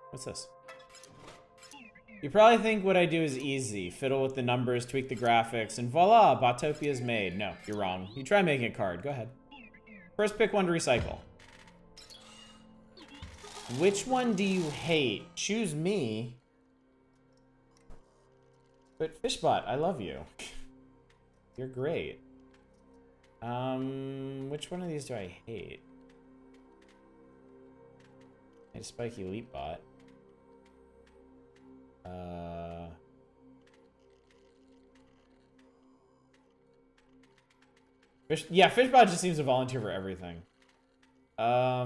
A: What's this? You probably think what I do is easy. Fiddle with the numbers, tweak the graphics, and voila, Botopia is made. No, you're wrong. You try making a card. Go ahead. First pick one to recycle. Which one do you hate? Choose me. But Fishbot, I love you. You're great. Which one of these do I hate? I hate Spiky Elite Bot. Yeah, Fishbot just seems to volunteer for everything. I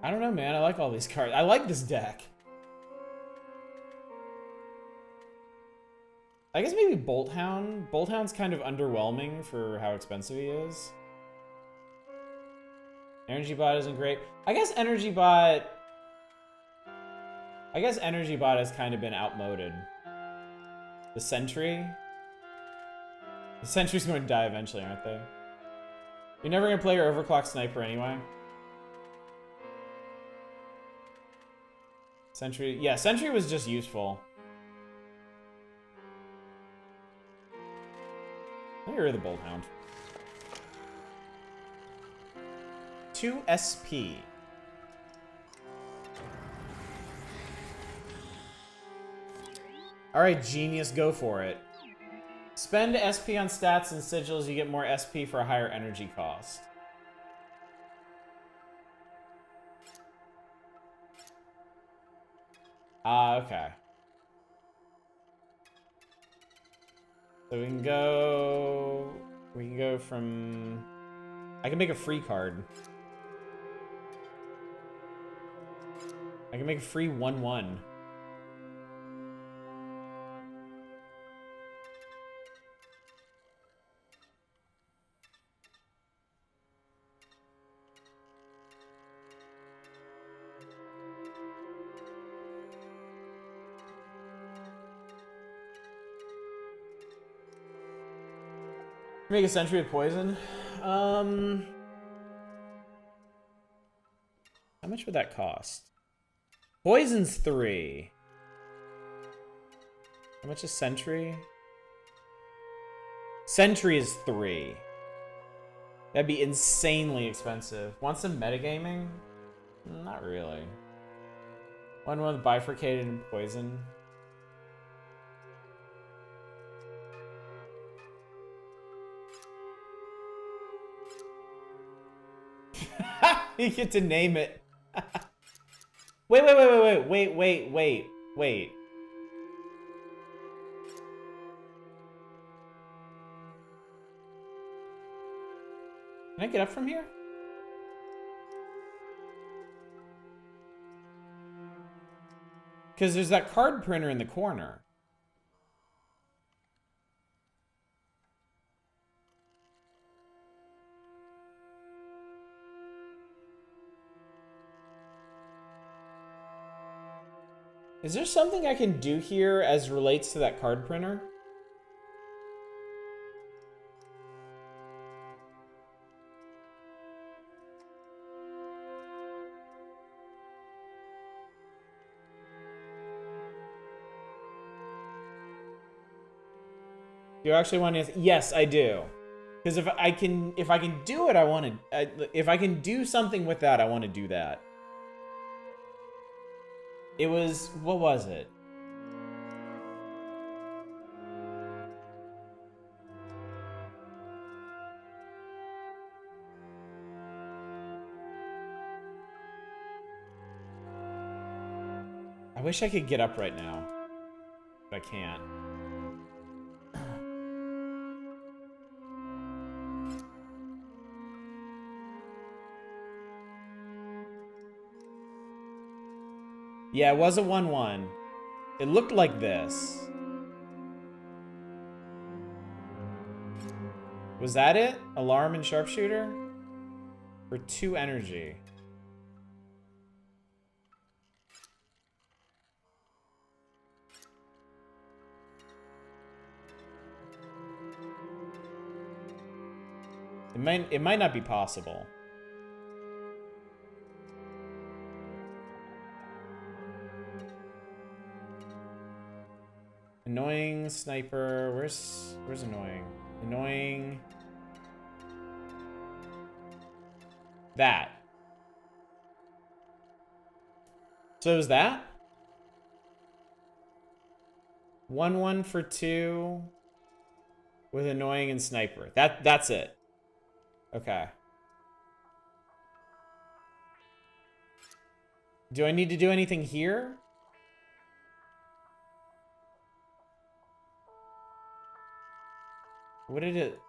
A: don't know, man. I like all these cards. I like this deck. I guess maybe Bolthound. Bolthound's kind of underwhelming for how expensive he is. Energy Bot isn't great. I guess Energy Bot has kind of been outmoded. The Sentry. The Sentry's going to die eventually, aren't they? You're never going to play your Overclock Sniper anyway. Sentry. Yeah, Sentry was just useful. Let me get rid of the Bolthound. 2 SP. Alright, genius, go for it. Spend SP on stats and sigils, you get more SP for a higher energy cost. Ah, okay. So we can go from... I can make a free card. I can make a free 1/1. Make a sentry with poison. How much would that cost? Poison's 3. How much is sentry? Sentry is 3. That'd be insanely expensive. Want some metagaming? Not really. One with bifurcated and poison. You get to name it. Wait. Can I get up from here? Because there's that card printer in the corner. Is there something I can do here as relates to that card printer? Do you actually want to? Yes, I do. Because if I can do it, I want to. If I can do something with that, I want to do that. It was, what was it? I wish I could get up right now, but I can't. Yeah, it was a 1/1. It looked like this. Was that it? Alarm and sharpshooter? For 2 energy. It might not be possible. Annoying sniper. Where's annoying? Annoying. That. So is that? 1/1 for 2 with annoying and sniper. That's it. Okay. Do I need to do anything here? What did it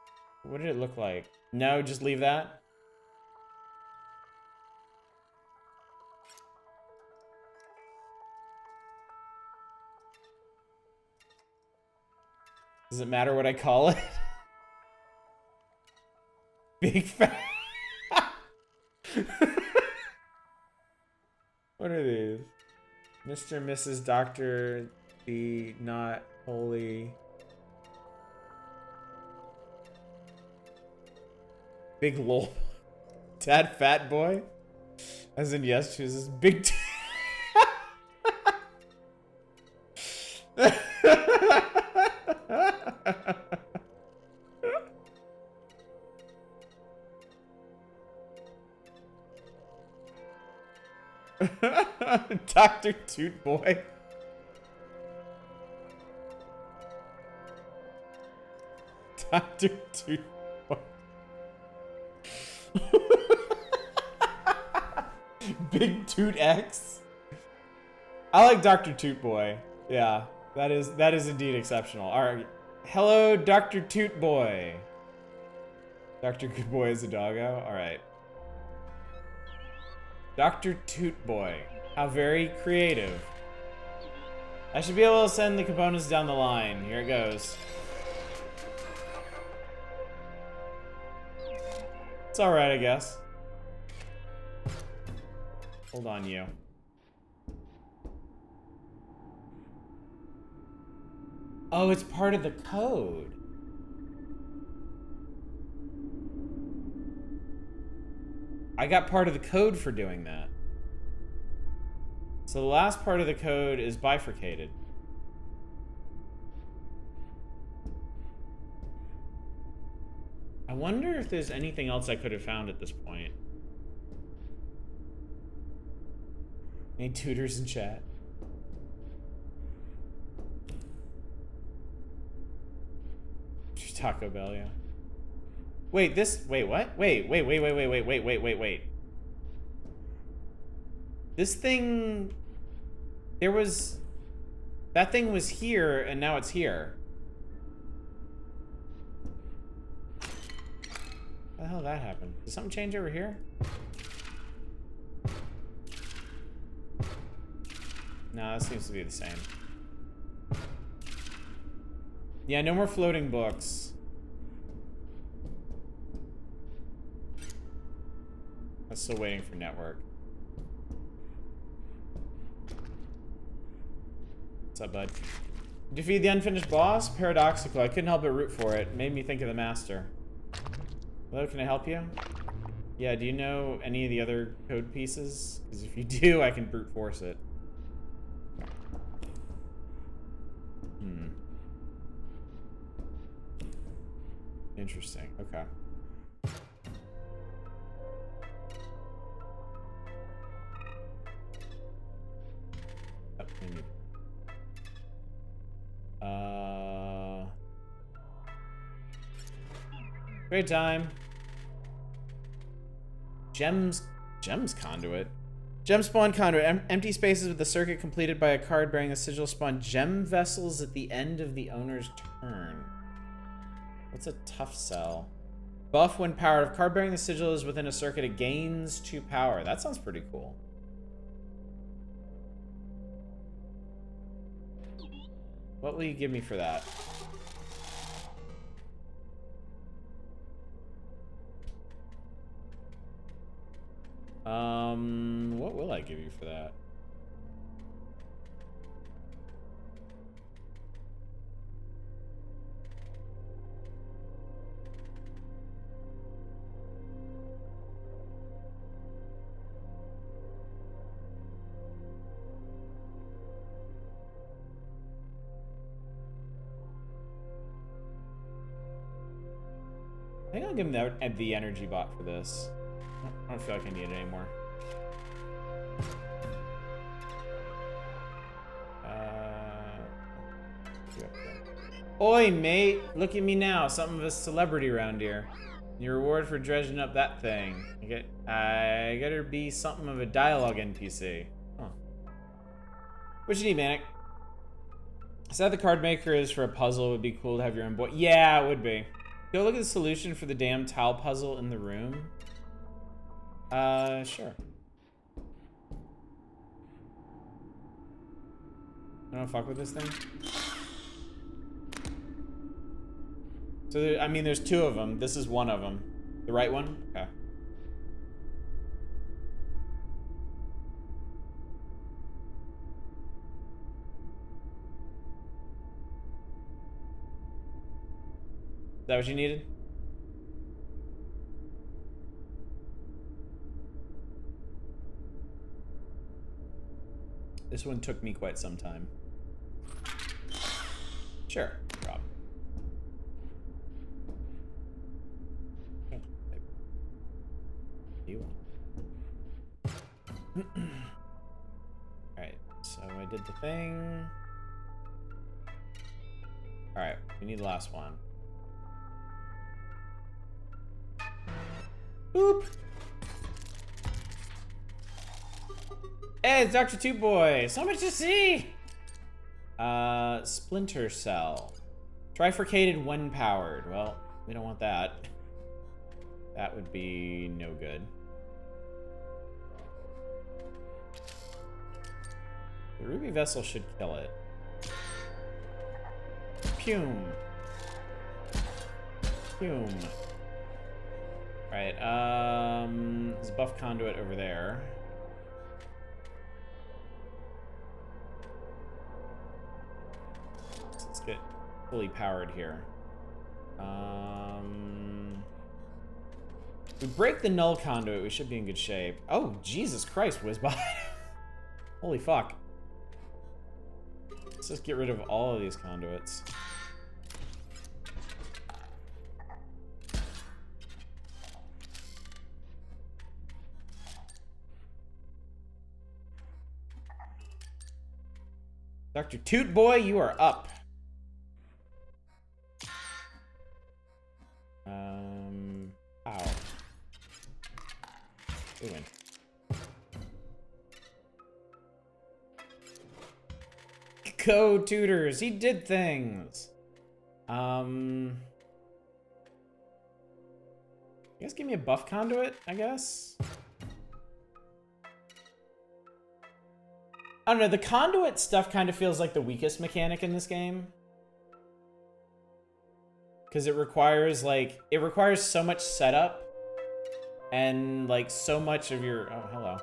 A: look like? No, just leave that. Does it matter what I call it? Big fat. What are these? Mr. and Mrs. Dr. The Not Holy. Big lol. Dad fat boy? As in yes, chooses big Dr. Toot Boy. Dr. Toot Boy. Big Toot X. I like Dr. Toot Boy. Yeah, that is indeed exceptional. All right. Hello, Dr. Toot Boy. Dr. Good Boy is a doggo. All right. Dr. Toot Boy. How very creative. I should be able to send the components down the line. Here it goes. It's all right, I guess. Hold on, you. Oh, it's part of the code. I got part of the code for doing that. So the last part of the code is bifurcated. I wonder if there's anything else I could have found at this point. Any tutors in chat? Taco Bell, yeah. Wait, what? Wait. This thing... That thing was here, and now it's here. How the hell did that happen? Did something change over here? No, that seems to be the same. Yeah, no more floating books. I'm still waiting for network. What's up, bud? Defeat the unfinished boss? Paradoxical. I couldn't help but root for it. Made me think of the master. Hello, can I help you? Yeah, do you know any of the other code pieces? Because if you do, I can brute force it. Interesting. Okay. Great time. Gems conduit. Gem spawn conduit. Empty spaces with the circuit completed by a card bearing the sigil spawn gem vessels at the end of the owner's turn. What's a tough cell? Buff when powered. If card bearing the sigil is within a circuit, it gains 2 power. That sounds pretty cool. What will you give me for that? What will I give you for that? I think I'll give him the energy bot for this. I don't feel like I need it anymore. Oi, mate! Look at me now, something of a celebrity around here. Your reward for dredging up that thing. I gotta be something of a dialogue NPC. Huh. What you need, Manic? Said the card maker is for a puzzle. It would be cool to have your own boy. Yeah, it would be. Go look at the solution for the damn tile puzzle in the room. Sure. I don't fuck with this thing. So, I mean, there's 2 of them. This is one of them. The right one? Okay. Is that what you needed? This one took me quite some time. Sure, no problem. You want? So I did the thing. Alright, we need the last one. Boop! Hey, it's Dr. Two Boy! So much to see! Splinter Cell. Trifurcated when powered. Well, we don't want that. That would be no good. The ruby vessel should kill it. Pume. Pume. Alright, there's a buff conduit over there. So let's get fully powered here. If we break the null conduit, we should be in good shape. Oh, Jesus Christ, Whizbot. Holy fuck. Let's just get rid of all of these conduits. Dr. Toot Boy, you are up. Ow. Doing. Co-tutors, he did things. You guys give me a buff conduit, I guess? I don't know, the conduit stuff kind of feels like the weakest mechanic in this game. Because it requires, like, so much setup. And, like, so much of your... Oh, hello.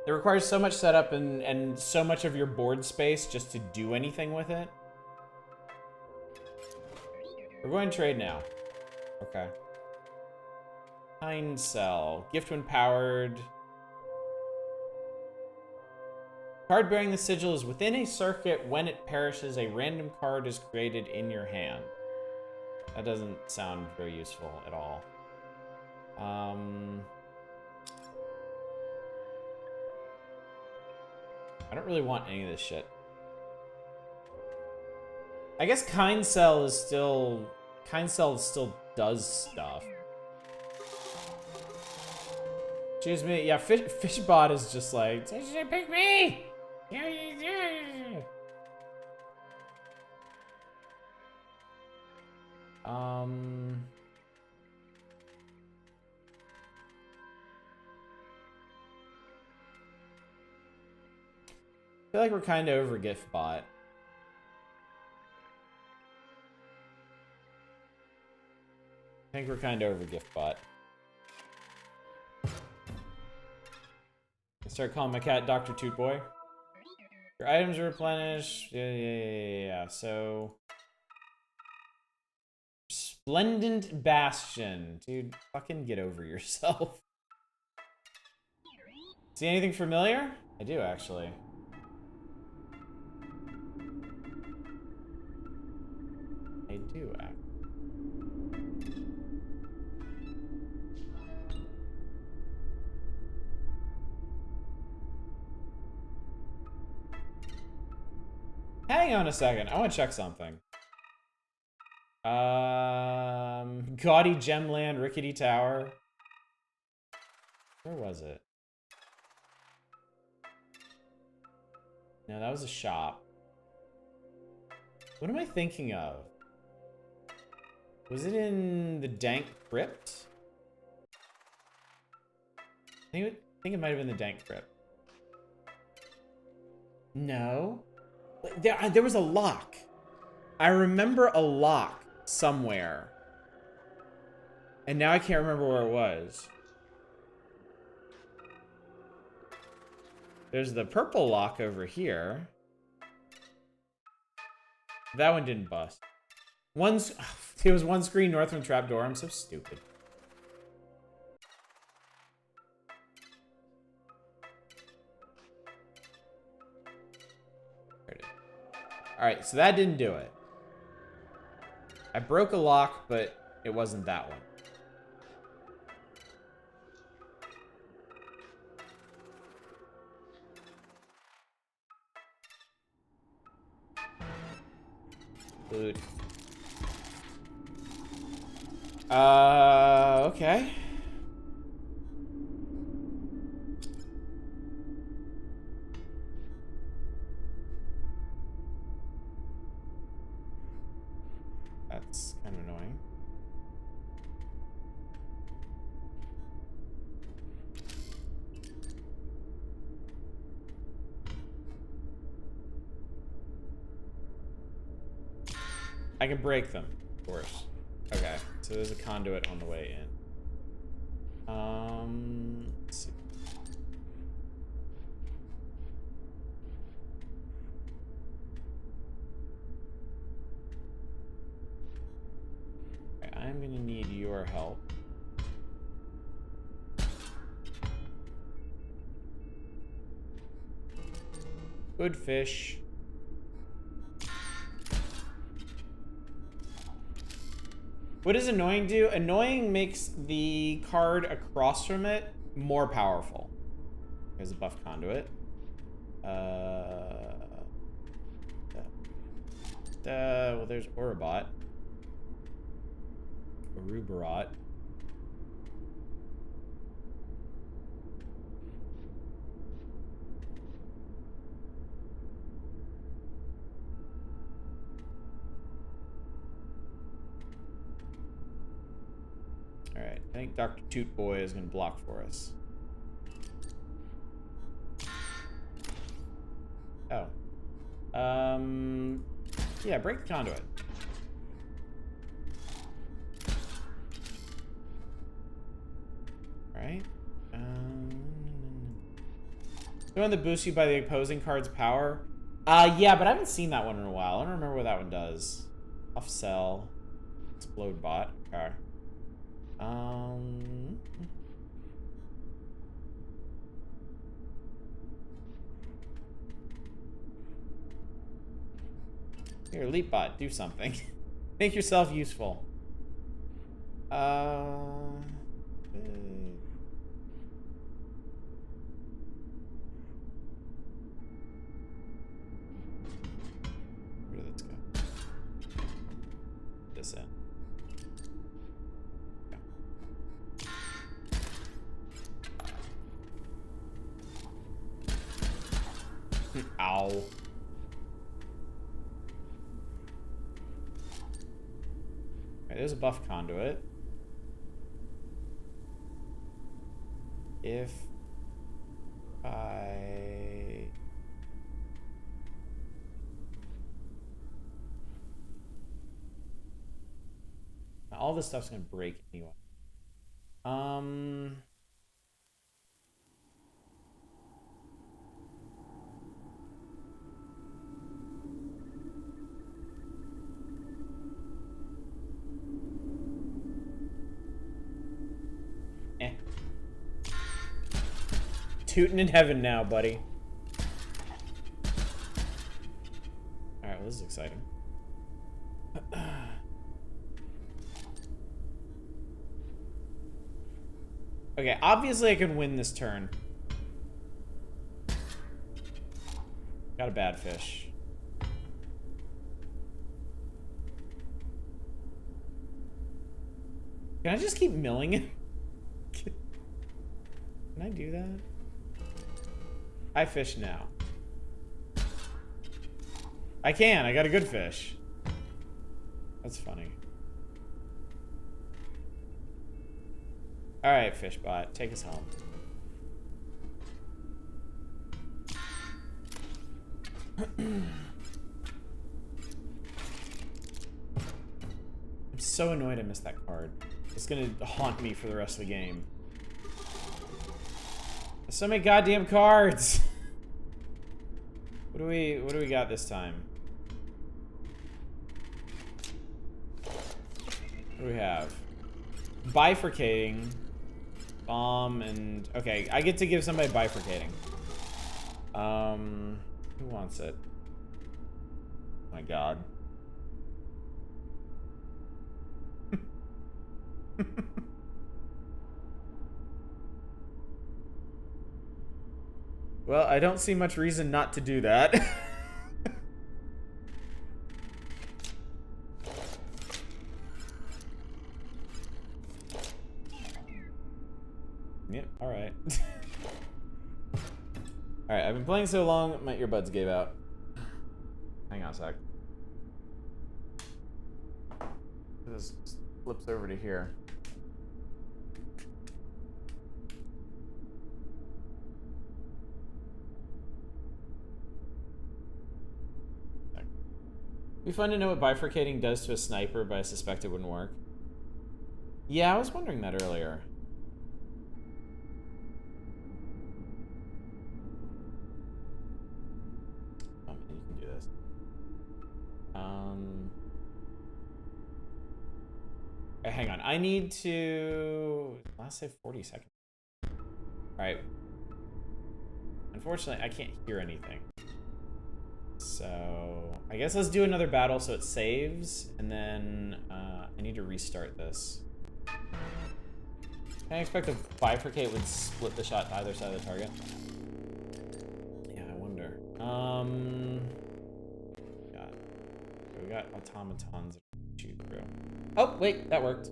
A: It requires so much setup and so much of your board space just to do anything with it. We're going to trade now. Okay. Kind Cell. Gift when powered. Card bearing the sigil is within a circuit. When it perishes, a random card is created in your hand. That doesn't sound very useful at all. I don't really want any of this shit. I guess Kind Cell still does stuff. Excuse me, yeah, Fishbot is just like, pick me! I feel like we're kind of over Giftbot. I think we're kind of over Giftbot. I start calling my cat Dr. Toot Boy. Your items are replenished. Yeah. So, Splendent Bastion, dude. Fucking get over yourself. See anything familiar? I do actually. I do actually. Hang on a second. I want to check something. Gaudy Gemland, Rickety Tower. Where was it? No, that was a shop. What am I thinking of? Was it in the Dank Crypt? I think it might have been the Dank Crypt. No. There was a lock. I remember a lock somewhere. And now I can't remember where it was. There's the purple lock over here. That one didn't bust. It was one screen north from trapdoor. I'm so stupid. Alright, so that didn't do it. I broke a lock, but it wasn't that one. Boot. Okay. That's kind of annoying. I can break them, of course. Okay, so there's a conduit on the way in. Let's see. Okay, I'm gonna need your help. Good fish. What does annoying do? Annoying makes the card across from it more powerful. There's a buff conduit. Well, there's Orobot. Arubarot. Alright, I think Dr. Toot Boy is going to block for us. Oh. Yeah, break the conduit. Right? The one that boosts you by the opposing card's power? Yeah, but I haven't seen that one in a while. I don't remember what that one does. Off cell. Explode bot. Okay. Here, Leap Bot, do something. Make yourself useful. Where did this go? This end. Ow. Alright, there's a buff conduit. If I... Now, all this stuff's gonna break anyway. Tootin' in heaven now, buddy. Alright, well, this is exciting. Okay, obviously I can win this turn. Got a bad fish. Can I just keep milling it? Can I do that? I fish now. I can. I got a good fish. That's funny. All right, Fishbot, take us home. I'm so annoyed I missed that card. It's gonna haunt me for the rest of the game. There's so many goddamn cards. What do we got this time? What do we have? Bifurcating. Bomb and... Okay, I get to give somebody bifurcating. Who wants it? Oh my god. Well, I don't see much reason not to do that. Yep, alright. Alright, I've been playing so long, my earbuds gave out. Hang on a sec. This just flips over to here. It'd be fun to know what bifurcating does to a sniper, but I suspect it wouldn't work. Yeah, I was wondering that earlier. Oh man, you can do this. Hang on. I need to... Last save 40 seconds. Alright. Unfortunately, I can't hear anything. So... I guess let's do another battle so it saves, and then I need to restart this. Can I expect a bifurcate would split the shot to either side of the target? Yeah, I wonder. God. We got automatons that shoot through. Oh, wait, that worked.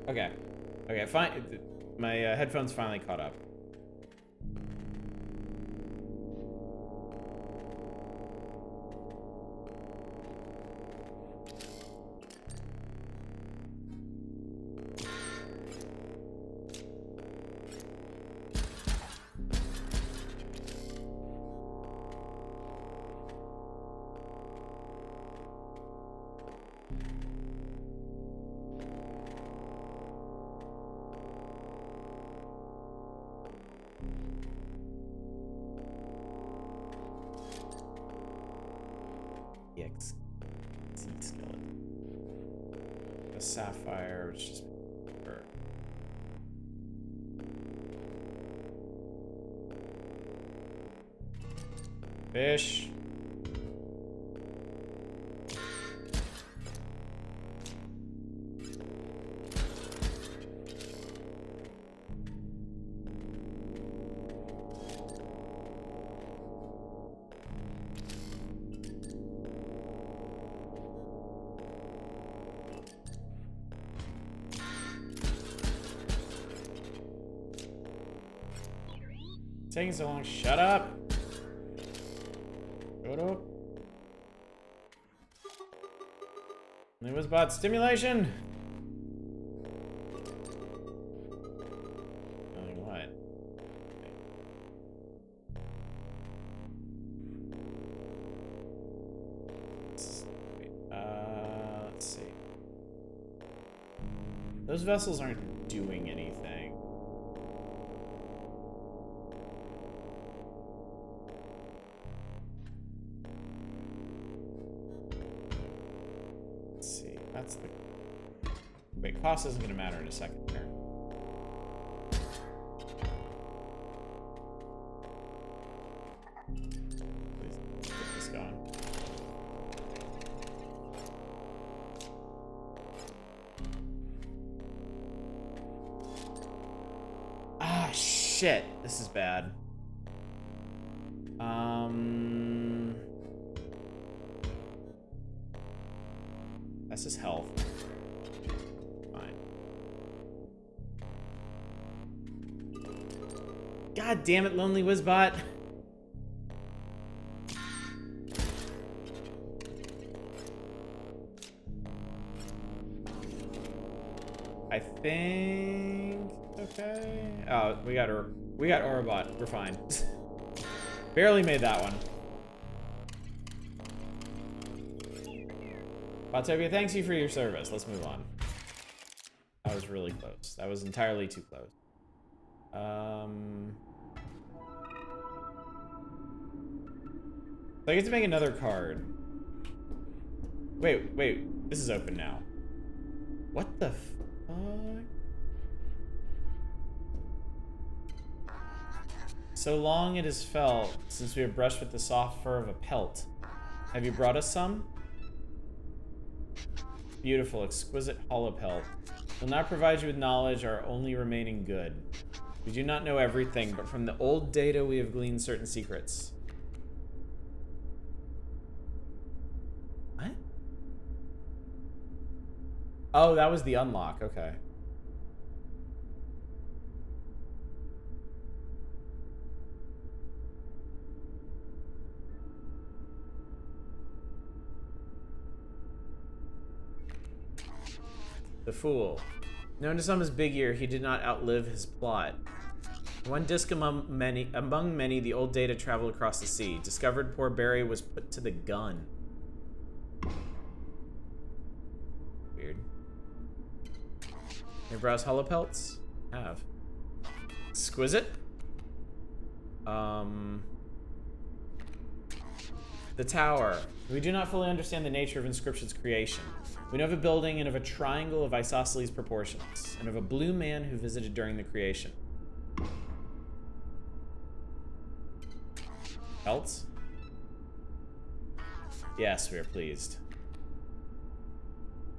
A: Okay. Okay, fine. My headphones finally caught up. Skeleton. A sapphire, which just fish. Taking so long. Shut up. Shut up. It was bot stimulation. What? Let's see. Those vessels aren't doing anything. That's the... Wait, cost isn't going to matter in a second here. Please get this going. Ah, shit. This is bad. That's his health. Fine. God damn it, Lonely Wizbot. I think okay. Oh, we got Orobot. We're fine. Barely made that one. Botopia, thanks you for your service. Let's move on. That was really close. That was entirely too close. So I get to make another card. Wait. This is open now. What the fuck? So long it is felt since we have brushed with the soft fur of a pelt. Have you brought us some? Beautiful, exquisite hollow pelt. Will not provide you with knowledge, our only remaining good. We do not know everything, but from the old data we have gleaned certain secrets. What? Oh, that was the unlock, okay. The Fool. Known to some as Big Ear, he did not outlive his plot. One disc among many, the old data traveled across the sea. Discovered poor Barry was put to the gun. Weird. You browse hollow pelts? Have. Exquisite? The Tower. We do not fully understand the nature of Inscryption's creation. We know of a building and of a triangle of isosceles proportions, and of a blue man who visited during the creation. Else? Yes, we are pleased.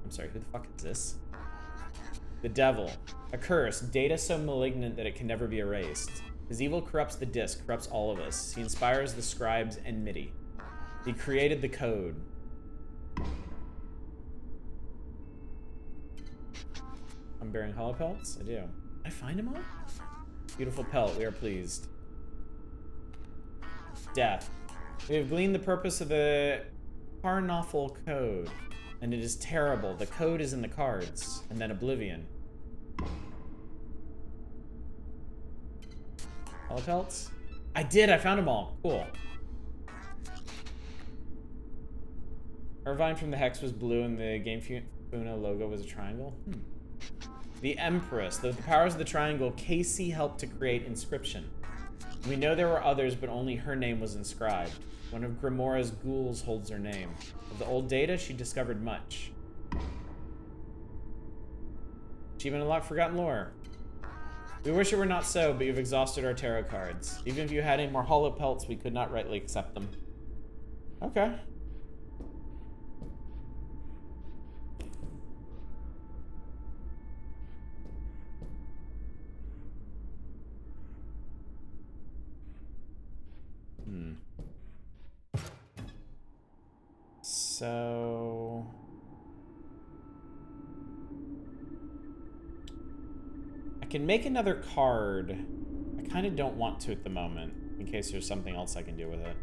A: I'm sorry, who the fuck is this? The Devil. A curse, data so malignant that it can never be erased. His evil corrupts the disc, corrupts all of us. He inspires the scribes and MIDI. He created the code. I'm bearing hollow pelts? I do. Did I find him all? Beautiful pelt, we are pleased. Death. We have gleaned the purpose of the Carnoffel code, and it is terrible. The code is in the cards, and then oblivion. Hollow pelts? I did, I found them all. Cool. Irvine from the Hex was blue and the Game Funa logo was a triangle. The Empress. The powers of the triangle, Casey helped to create Inscryption. We know there were others, but only her name was inscribed. One of Grimora's ghouls holds her name. Of the old data, she discovered much. Achievement unlocked, forgotten lore. We wish it were not so, but you've exhausted our tarot cards. Even if you had any more hollow pelts, we could not rightly accept them. Okay. So I can make another card. I kind of don't want to at the moment, in case there's something else I can do with it.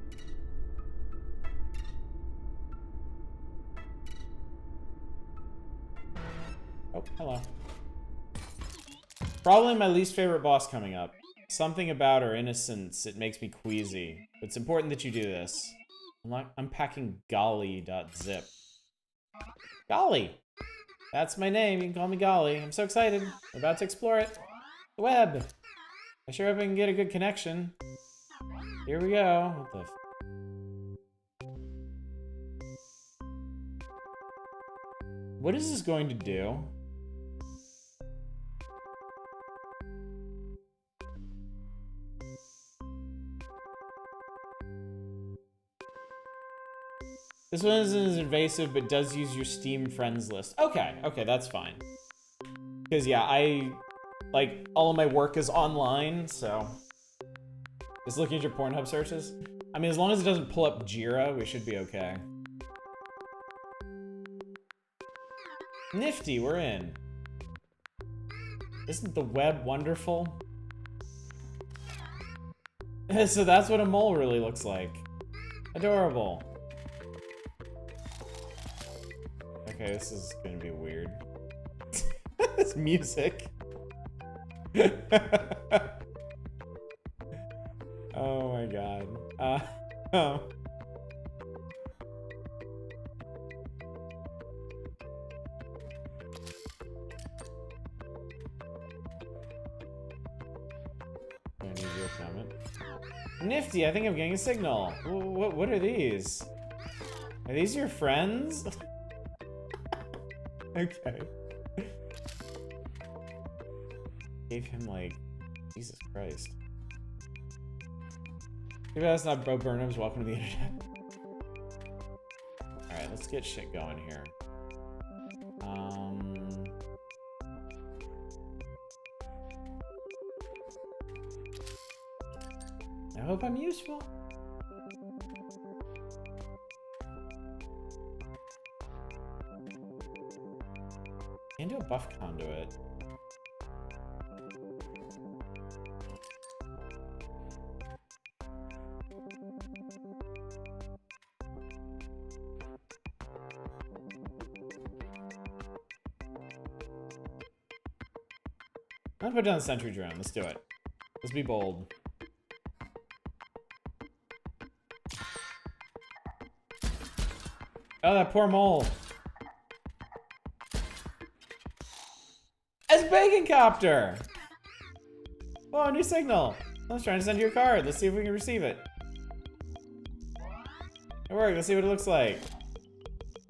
A: Oh, hello. Probably my least favorite boss coming up. Something about her innocence, it makes me queasy. It's important that you do this. I'm packing golly.zip. Golly! That's my name, you can call me Golly. I'm so excited. I'm about to explore it. The web! I sure hope I can get a good connection. Here we go. What the What is this going to do? This one isn't as invasive, but does use your Steam friends list. Okay, okay, that's fine. Because, yeah, like, all of my work is online, so... Just looking at your Pornhub searches. I mean, as long as it doesn't pull up Jira, we should be okay. Nifty, we're in. Isn't the web wonderful? So that's what a mole really looks like. Adorable. Okay, this is gonna be weird. This music. Oh my god. Oh. Nifty, I think I'm getting a signal. What are these? Are these your friends? Okay. Gave him like, Jesus Christ. Maybe that's not Bo Burnham's welcome to the internet. Alright, let's get shit going here. I hope I'm useful. Can't do a buff conduit. Let's put down the sentry drone. Let's do it. Let's be bold. Oh, that poor mole. It's Bacon Copter! Oh, new signal. I was trying to send you a card. Let's see if we can receive it. It worked. Let's see what it looks like.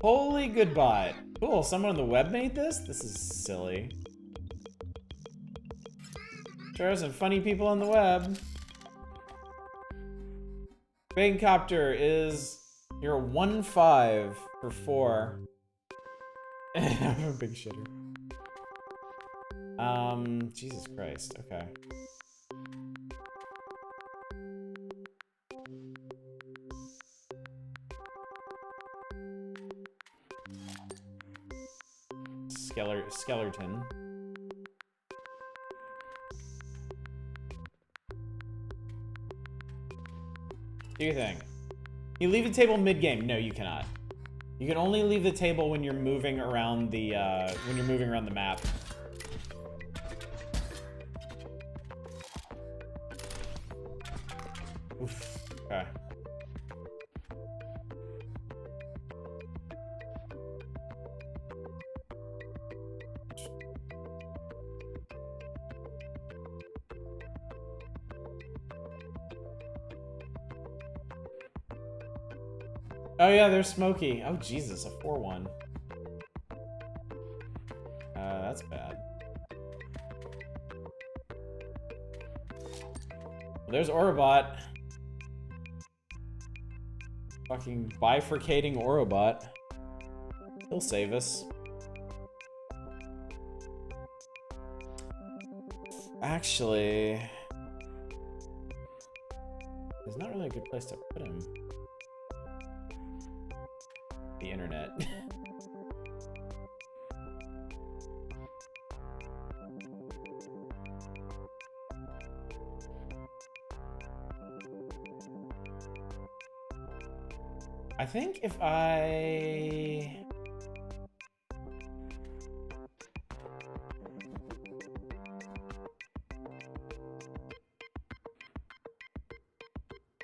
A: Holy goodbye. Cool. Someone on the web made this? This is silly. There are some funny people on the web. Bacon Copter is... You're a 1-5 for 4. I'm a big shitter. Jesus Christ. Okay. Skeleton. Do your thing. You leave the table mid-game. No, you cannot. You can only leave the table when you're moving around the map. Oof. Okay. Oh yeah, they're smoky. Oh Jesus, a 4-1. That's bad. Well, there's Orobot. Fucking bifurcating Orobot. He'll save us. Actually, there's not really a good place to put him. The internet. I think if I...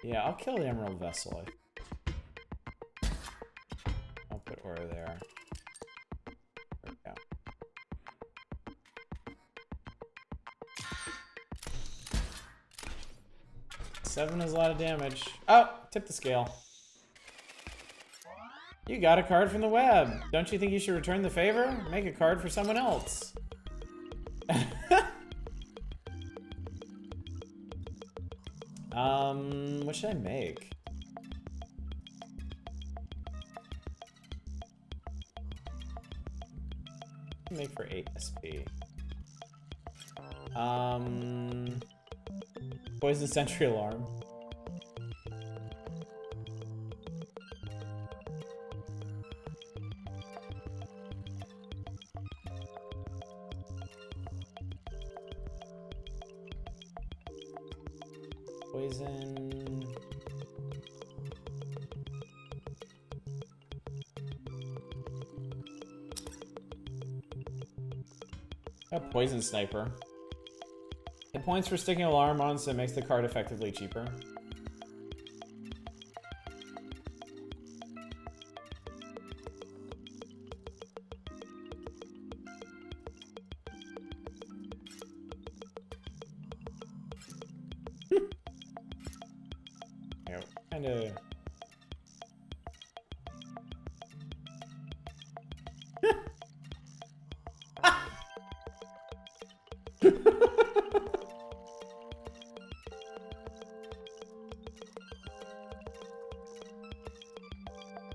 A: Yeah, I'll kill the Emerald Vessel. I'll put Aura there. There we go. Seven is a lot of damage. Oh, tip the scale. You got a card from the web. Don't you think you should return the favor? Make a card for someone else. What should I make? Make for 8 SP. Poison Sentry Alarm. Poison. A Poison Sniper. It points for sticking alarm on, so it makes the card effectively cheaper. Yeah, kinda...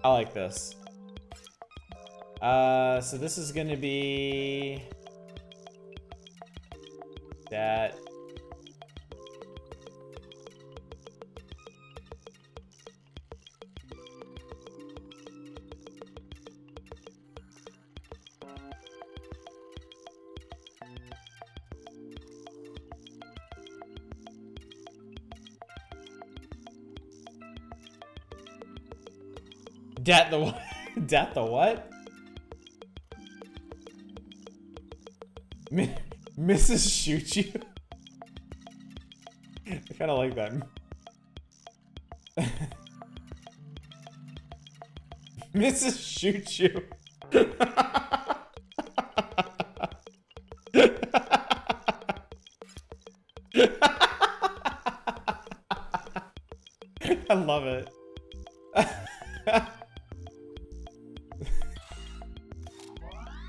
A: I like this. So this is gonna be that. Death the what? Death the what? Mrs. Shoot You. I kind of like that. Mrs. Shoot You. I love it.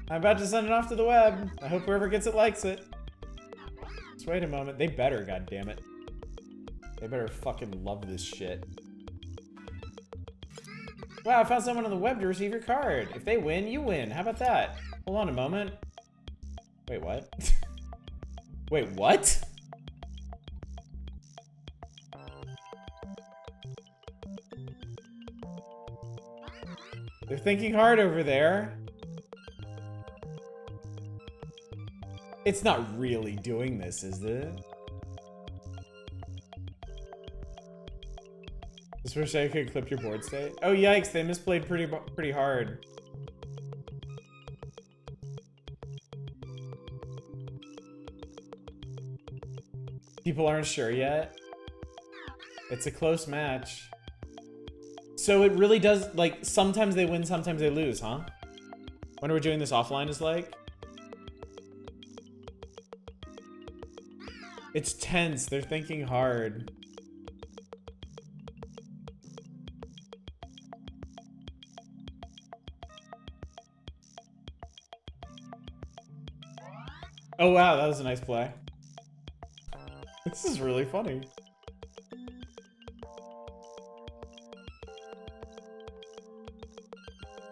A: I'm about to send it off to the web. I hope whoever gets it likes it. Just wait a moment. They better, goddammit. They better fucking love this shit. Wow, I found someone on the web to receive your card. If they win, you win. How about that? Hold on a moment. Wait, what? Wait, what? They're thinking hard over there. It's not really doing this, is it? Just wish I could clip your board state. Oh yikes, they misplayed pretty hard. People aren't sure yet. It's a close match. So it really does, like, sometimes they win, sometimes they lose, huh? When we're doing this offline is like? It's tense, they're thinking hard. Oh wow, that was a nice play. This is really funny.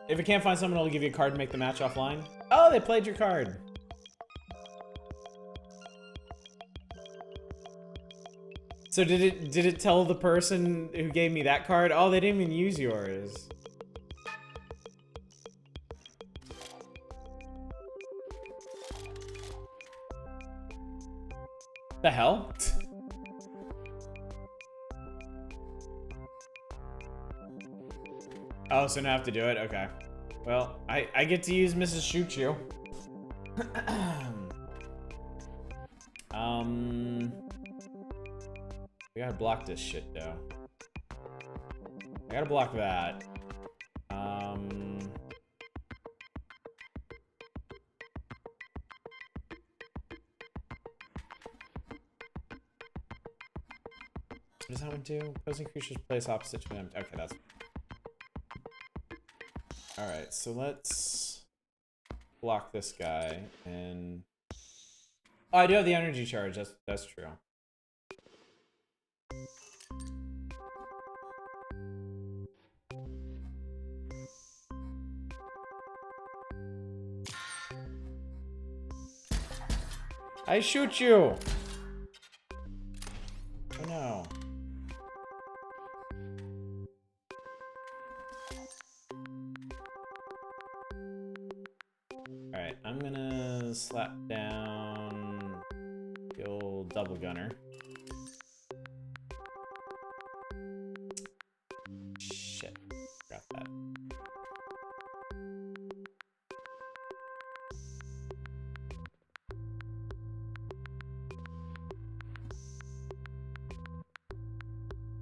A: If you can't find someone who'll give you a card and make the match offline. Oh, they played your card. So did it tell the person who gave me that card? Oh, they didn't even use yours. The hell? Oh, so now I have to do it? Okay. Well, I get to use Mrs. Shoot You. We gotta block this shit, though. I gotta block that. What does that one do? Opposing creatures place opposite to them. Okay, that's... Alright, so let's block this guy, and... Oh, I do have the energy charge, that's true. I shoot you! Oh no. Alright, I'm gonna slap down the old double gunner. Shit, forgot that.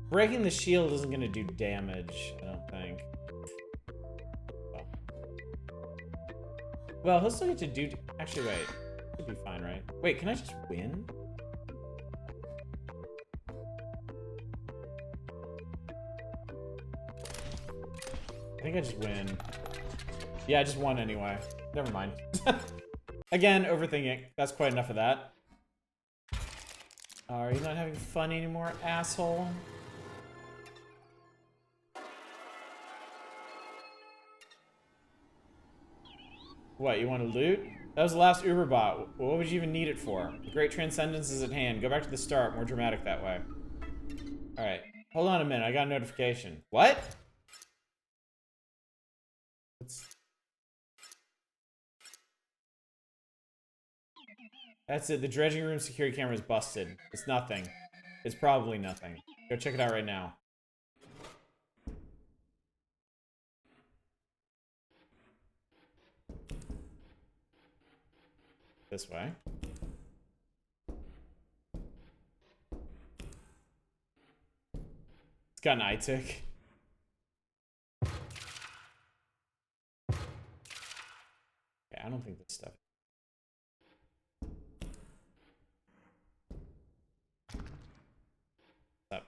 A: Breaking the shield isn't gonna do damage, I don't think. Well, he'll still get to do... Actually, wait. He'll be fine, right? Wait, can I just win? I think I just win. Yeah, I just won anyway. Never mind. Again, overthinking. That's quite enough of that. Are you not having fun anymore, asshole? What, you want to loot? That was the last Uber bot. What would you even need it for? The great transcendence is at hand. Go back to the start. More dramatic that way. Alright. Hold on a minute. I got a notification. What? That's it. The dredging room security camera is busted. It's nothing. It's probably nothing. Go check it out right now. This way. got an eye tick. Okay, I don't think this stuff. What's up?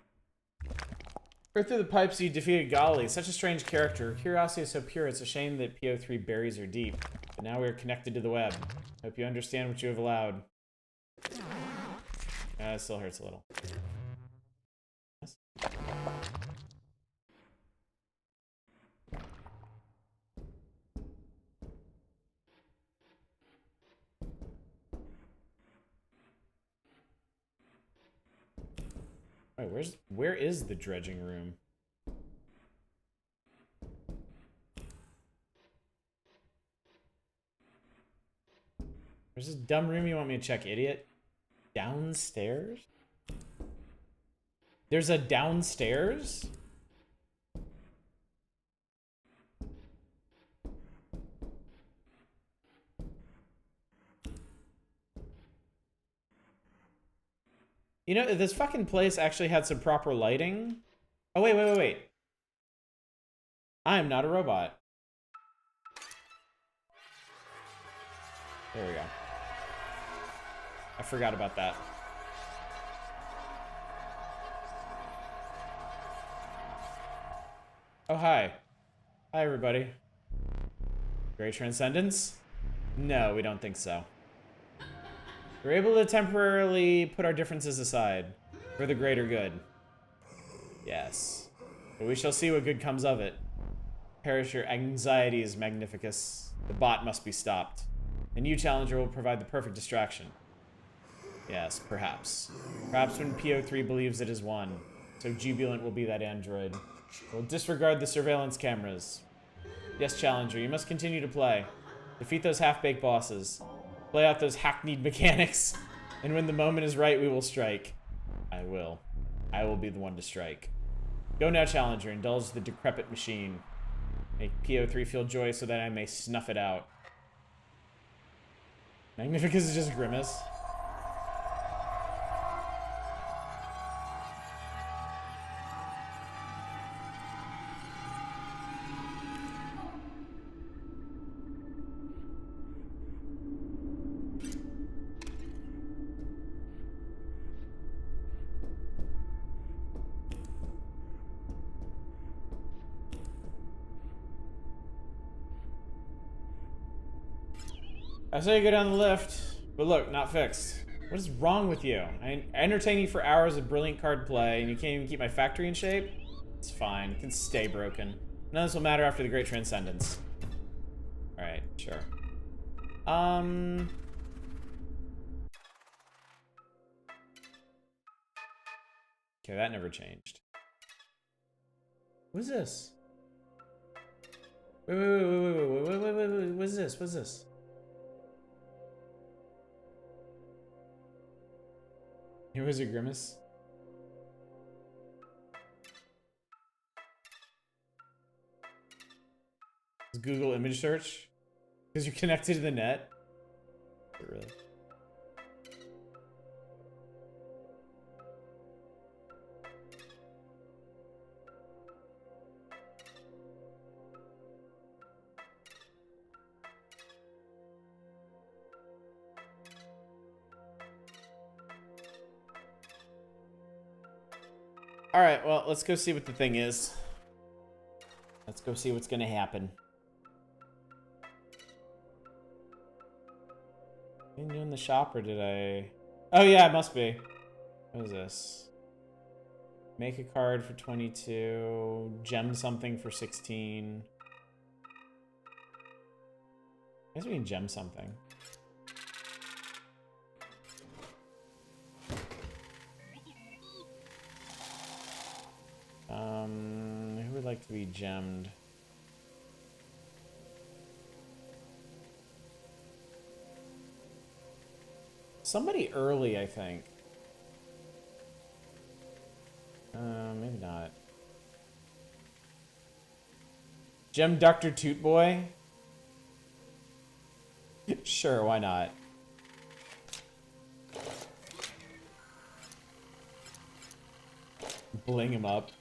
A: Right through the pipes, you defeated Golly. Such a strange character. Her curiosity is so pure, it's a shame that PO3 buries her deep. But now we are connected to the web. Hope you understand what you have allowed. It still hurts a little. Wait, where is the dredging room? Where's this dumb room you want me to check, idiot? Downstairs? There's a downstairs? You know, this fucking place actually had some proper lighting. Oh, wait. I am not a robot. There we go. I forgot about that. Oh, hi. Hi, everybody. Great Transcendence? No, we don't think so. We're able to temporarily put our differences aside for the greater good. Yes. But we shall see what good comes of it. Perish your anxieties, Magnificus. The bot must be stopped. And you, Challenger, will provide the perfect distraction. Yes, perhaps. Perhaps when PO3 believes it is won. So jubilant will be that android. We'll disregard the surveillance cameras. Yes, Challenger, you must continue to play. Defeat those half-baked bosses. Play out those hackneyed mechanics. And when the moment is right, we will strike. I will. I will be the one to strike. Go now, Challenger. Indulge the decrepit machine. Make PO3 feel joy so that I may snuff it out. Magnificus is just Grimace. I saw you go down the lift, but look, not fixed. What is wrong with you? I entertain you for hours of brilliant card play, and you can't even keep my factory in shape? It's fine. It can stay broken. None of this will matter after the Great Transcendence. Alright, sure. Okay, that never changed. What is this? Wait. What is this? What's this? Here was your Grimace. Is Google image search? Because you're connected to the net? Really? Alright, well, let's go see what the thing is. Let's go see what's gonna happen. Been doing the shop, or did I... Oh yeah, it must be. What is this? Make a card for 22. Gem something for 16. I guess we can gem something. Who would like to be gemmed? Somebody early, I think. Maybe not. Gem Dr. Tootboy? Sure, why not? Bling him up.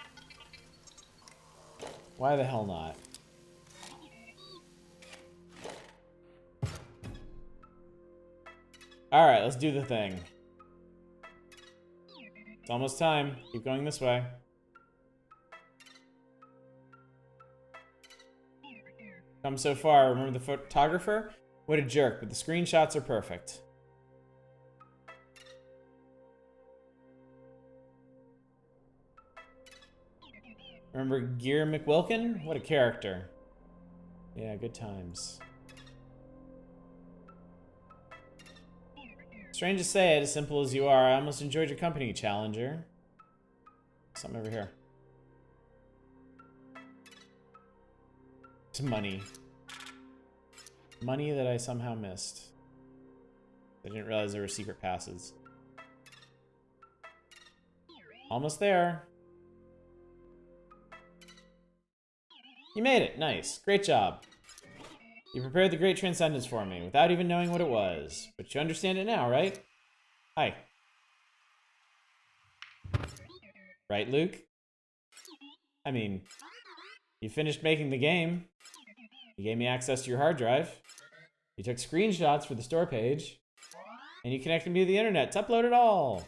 A: Why the hell not? Alright, let's do the thing. It's almost time. Keep going this way. Come so far. Remember the photographer? What a jerk, but the screenshots are perfect. Remember Gear McWilkin? What a character. Yeah, good times. Strange to say it, as simple as you are, I almost enjoyed your company, Challenger. Something over here. It's money. Money that I somehow missed. I didn't realize there were secret passes. Almost there. You made it. Nice. Great job. You prepared the Great Transcendence for me without even knowing what it was. But you understand it now, right? Hi. Right, Luke? I mean, you finished making the game. You gave me access to your hard drive. You took screenshots for the store page. And you connected me to the internet to upload it all.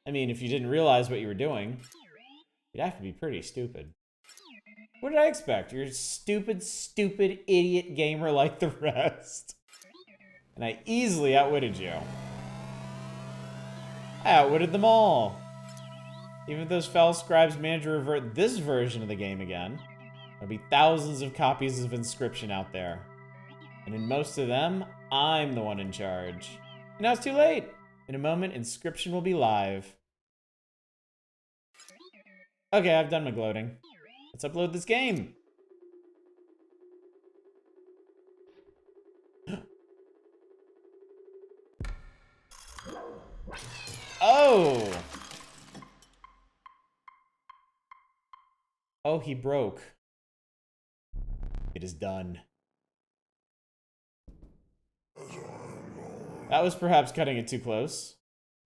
A: I mean, if you didn't realize what you were doing, you'd have to be pretty stupid. What did I expect? You're a stupid, stupid idiot gamer like the rest. And I easily outwitted you. I outwitted them all. Even if those foul scribes manage to revert this version of the game again, there'll be thousands of copies of Inscryption out there. And in most of them, I'm the one in charge. And now it's too late. In a moment, Inscryption will be live. Okay, I've done my gloating. Let's upload this game. Oh! Oh, he broke. It is done. That was perhaps cutting it too close.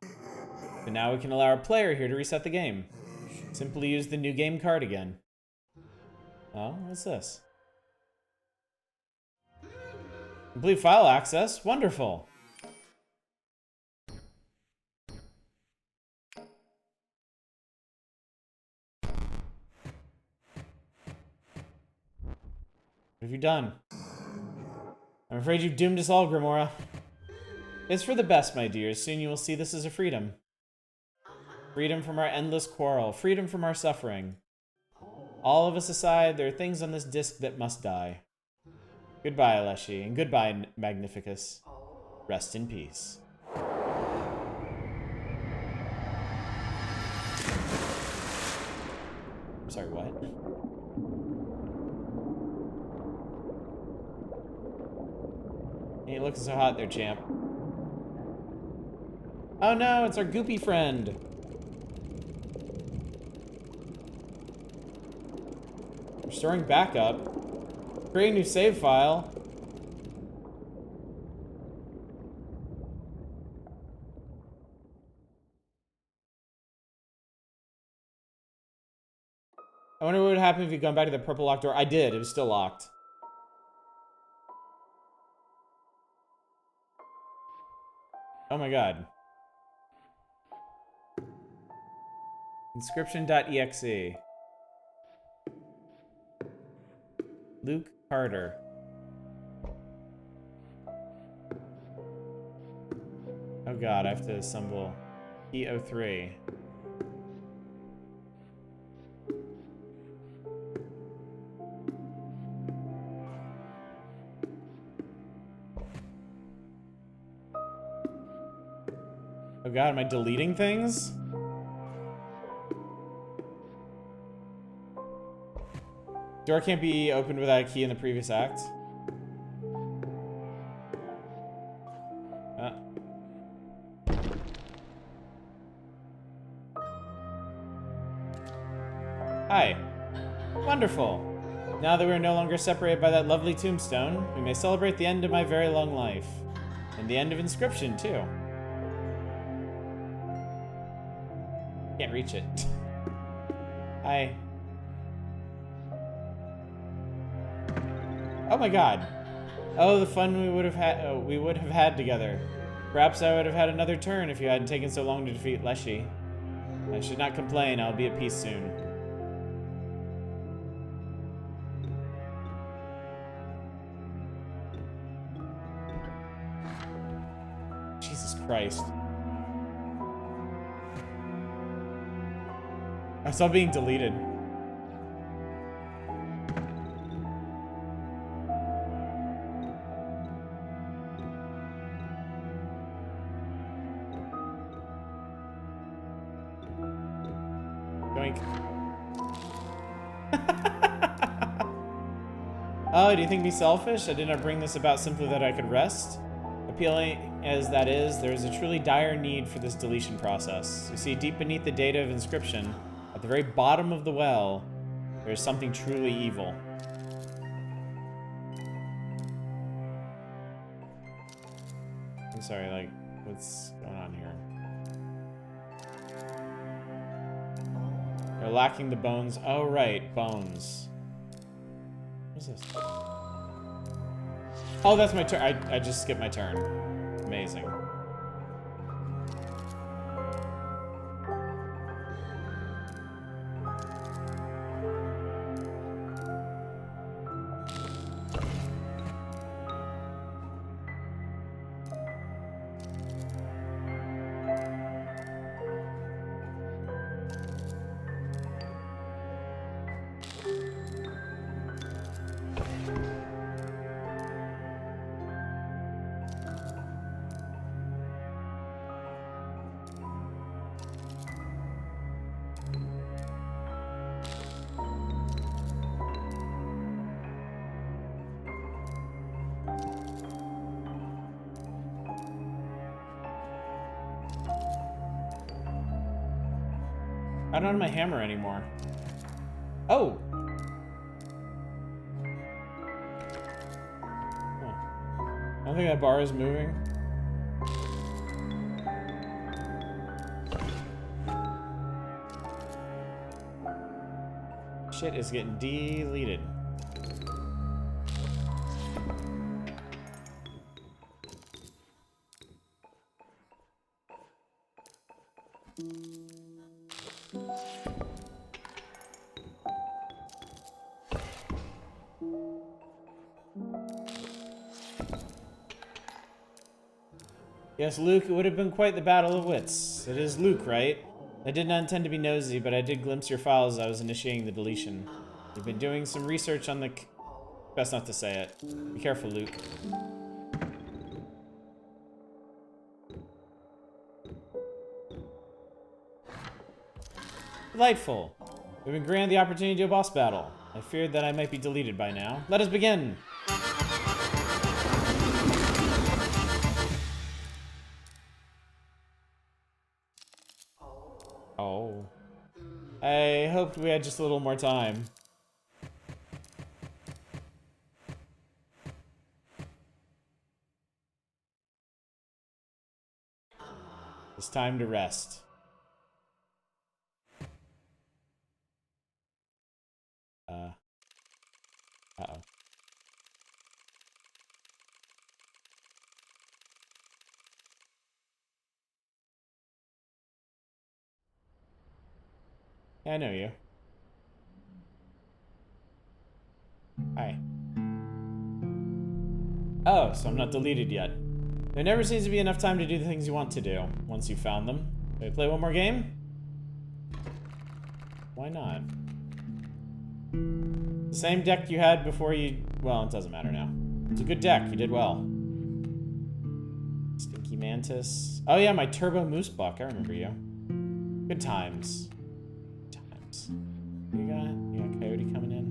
A: But now we can allow our player here to reset the game. Simply use the new game card again. Oh, what's this? Complete file access? Wonderful. What have you done? I'm afraid you've doomed us all, Grimora. It's for the best, my dears. Soon you will see this as a freedom. Freedom from our endless quarrel. Freedom from our suffering. All of us aside, there are things on this disc that must die. Goodbye, Aleshi, and goodbye, Magnificus. Rest in peace. I'm sorry, what? Ain't looking so hot there, champ. Oh no, it's our goopy friend. Restoring backup. Create a new save file. I wonder what would happen if you'd gone back to the purple locked door. I did. It was still locked. Oh my god. Inscryption.exe. Luke Carter. Oh god, I have to assemble E03. Oh god, am I deleting things? Door can't be opened without a key in the previous act. Hi. Wonderful. Now that we're no longer separated by that lovely tombstone, we may celebrate the end of my very long life. And the end of Inscryption, too. Can't reach it. Hi. Oh my god. Oh, the fun we would have had together. Perhaps I would have had another turn if you hadn't taken so long to defeat Leshy. I should not complain. I'll be at peace soon. Jesus Christ. I saw being deleted. Doink. Oh, do you think me selfish? I did not bring this about simply that I could rest. Appealing as that is, there is a truly dire need for this deletion process. You see, deep beneath the data of Inscryption, at the very bottom of the well, there is something truly evil. I'm sorry, like, what's going on here? They're lacking the bones. Oh, right, bones. What's this? Oh, that's my turn. I just skipped my turn. Amazing. I don't have my hammer anymore. Oh! Huh. I don't think that bar is moving. Shit is getting deleted. Yes, Luke, it would have been quite the battle of wits. It is Luke, right? I did not intend to be nosy, but I did glimpse your files as I was initiating the deletion. You've been doing some research on the... Best not to say it. Be careful, Luke. Delightful. We've been granted the opportunity to do a boss battle. I feared that I might be deleted by now. Let us begin! Oh. I hoped we had just a little more time. It's time to rest. Uh-oh. Yeah, I know you. Hi. Oh, so I'm not deleted yet. There never seems to be enough time to do the things you want to do, once you've found them. Can we play one more game? Why not? The same deck you had before you... Well, it doesn't matter now. It's a good deck. You did well. Stinky Mantis. Oh yeah, my Turbo Moose Buck. I remember you. Good times. Good times. You got Coyote coming in.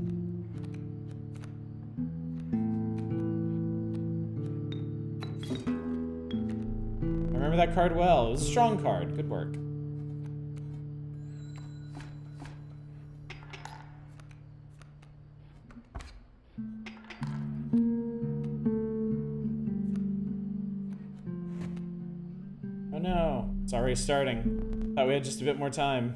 A: I remember that card well. It was a strong card. Good work. Oh no, it's already starting. Thought we had just a bit more time.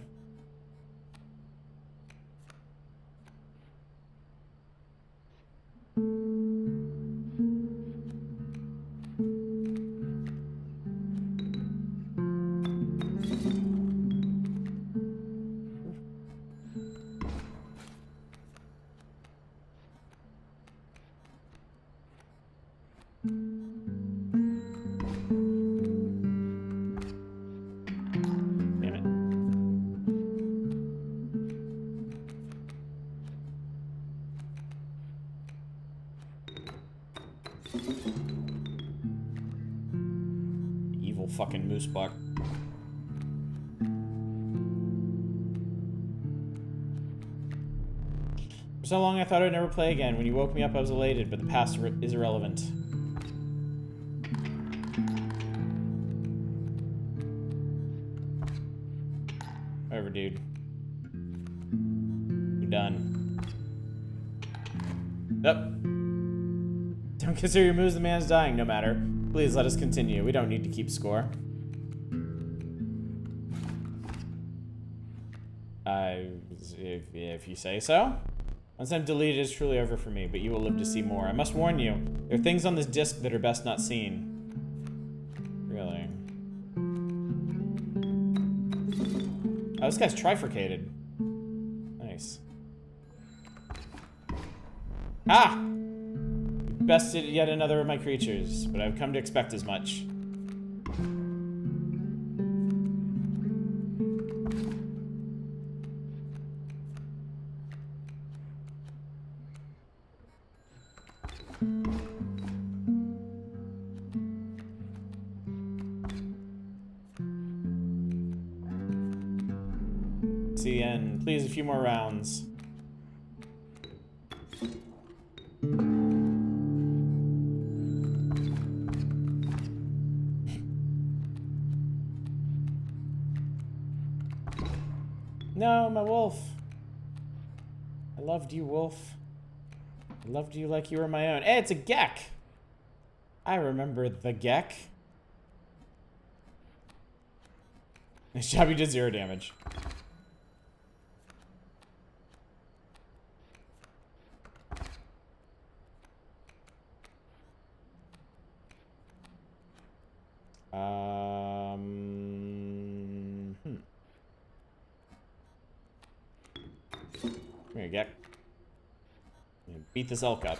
A: moose buck. For so long I thought I'd never play again. When you woke me up I was elated, but the past is irrelevant. Whatever, dude. You're done. Yep. Don't consider your moves, the man's dying, no matter. Please, let us continue. We don't need to keep score. If you say so. Once I'm deleted, it's truly over for me, but you will live to see more. I must warn you, there are things on this disc that are best not seen. Really? Oh, this guy's trifurcated. Nice. Ah! You bested yet another of my creatures, but I've come to expect as much. CN, please, a few more rounds. No, my wolf. I loved you, wolf. I loved you like you were my own. Hey, it's a Gek. I remember the Gek. Nice job, you did 0 damage. Come here, Gek. Beat this elk up.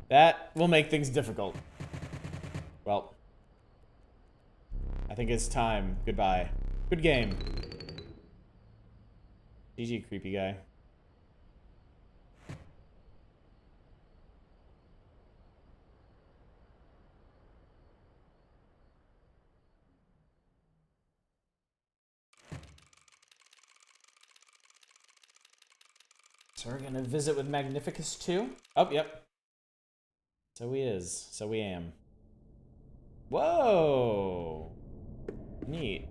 A: That will make things difficult. Well, I think it's time. Goodbye. Good game. GG, creepy guy. So we're gonna visit with Magnificus too? Oh, yep. So he is. So we am. Whoa! Neat.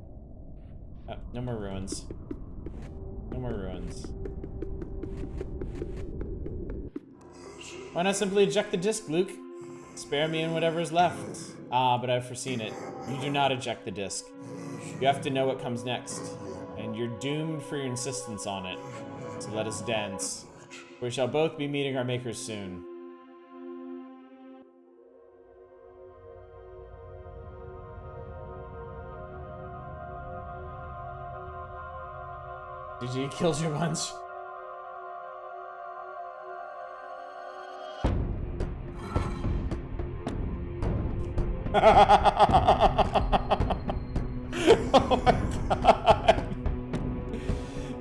A: Oh, no more ruins. No more ruins. Why not simply eject the disc, Luke? Spare me and whatever's left. Ah, but I've foreseen it. You do not eject the disc. You have to know what comes next. And you're doomed for your insistence on it. So let us dance. We shall both be meeting our makers soon. GG, kills your bunch. Oh my god.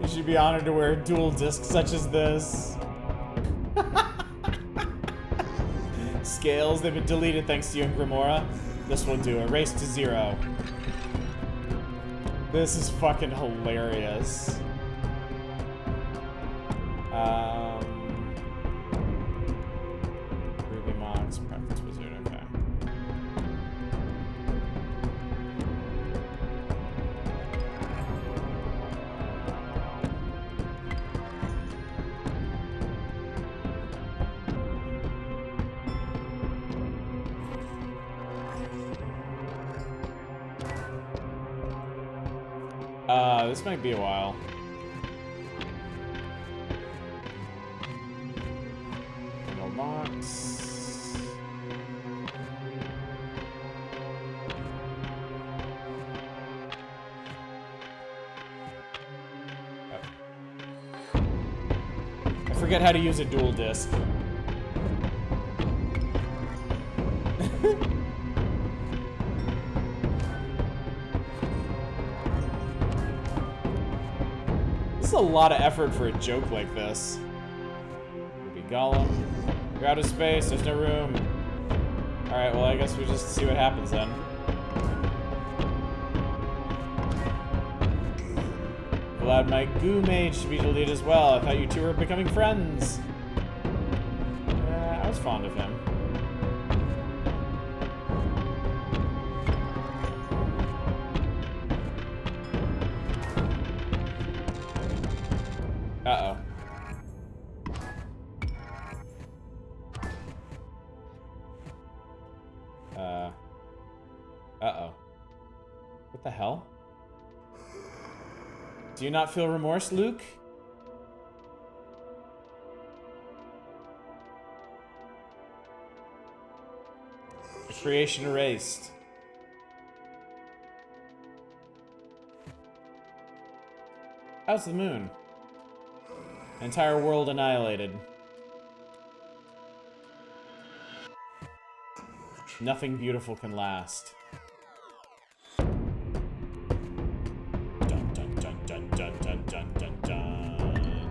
A: You should be honored to wear a dual disc such as this. Scales, they've been deleted thanks to you and Grimora. This will do. Erase to 0. This is fucking hilarious. Ruby Mox, Preference Wizard, okay. This might be a while. No box. Oh. I forget how to use a dual disc. is a lot of effort for a joke like this. Ruby Gollum. You're out of space, there's no room. Alright, well I guess we just see what happens then. Allowed my goo mage to be deleted as well. I thought you two were becoming friends. I was fond of him. Uh-oh. Uh-oh. What the hell? Do you not feel remorse, Luke? The creation erased. How's the moon? Entire world annihilated. Nothing beautiful can last. Dun dun dun dun dun dun dun dun dun.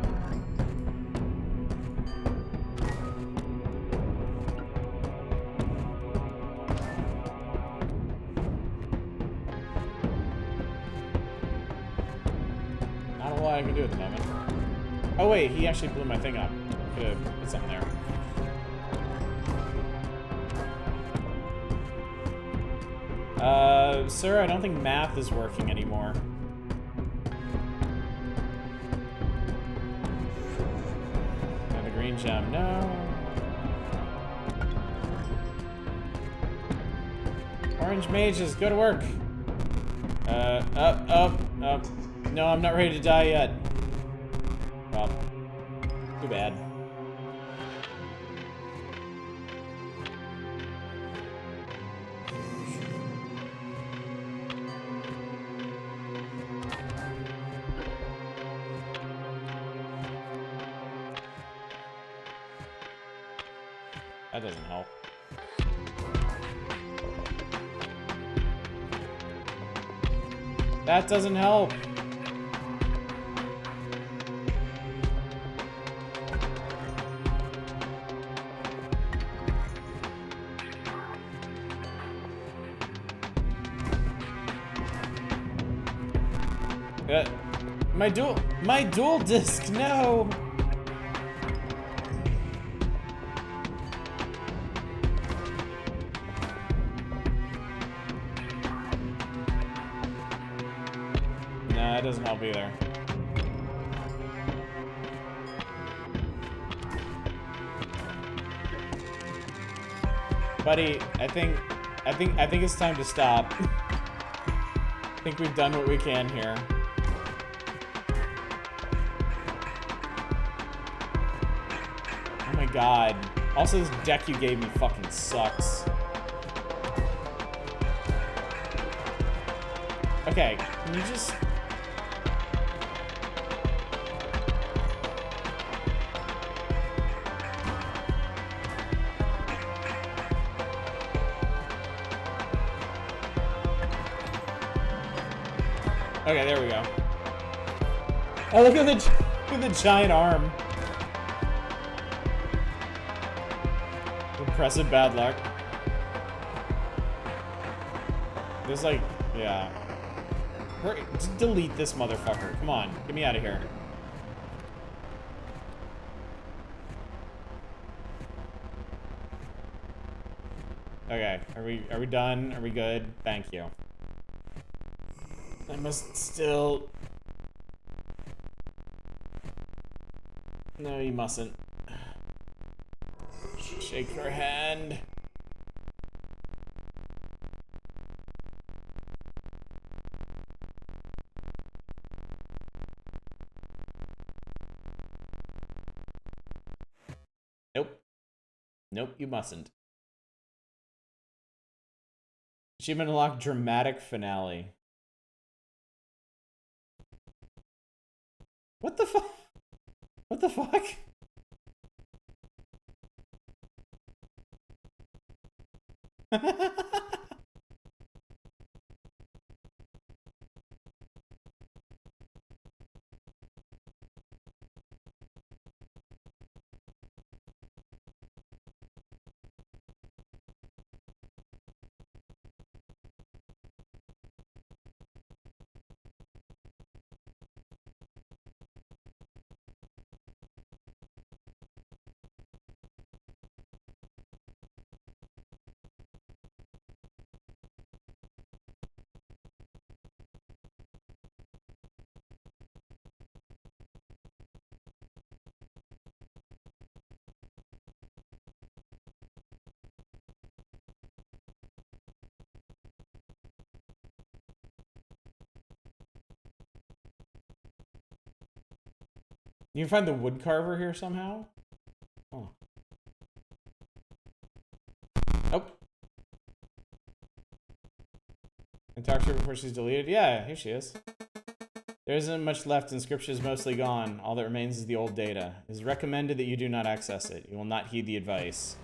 A: Not a lot I can do at the moment. Oh wait, he actually blew my thing up. Could have put something there. Sir, I don't think math is working anymore. And the green gem, no. Orange mages, go to work. Up. No, I'm not ready to die yet. Well, too bad. That doesn't help. That doesn't help. My dual disc, no. That doesn't help either. Buddy, I think it's time to stop. I think we've done what we can here. Oh my god. Also, this deck you gave me fucking sucks. Okay, can you just... Okay, there we go. Oh, look at the giant arm. Impressive bad luck. There's like, yeah. Just delete this motherfucker. Come on, get me out of here. Okay, are we done? Are we good? Thank you. I must still... No, you mustn't. Shake your hand. Nope. Nope, you mustn't. Achievement unlocked, dramatic finale. What the fuck? What the fuck? You can find the wood carver here somehow? Oh. Oh. And talk to her before she's deleted? Yeah, here she is. There isn't much left. Inscryption is mostly gone. All that remains is the old data. It is recommended that you do not access it. You will not heed the advice.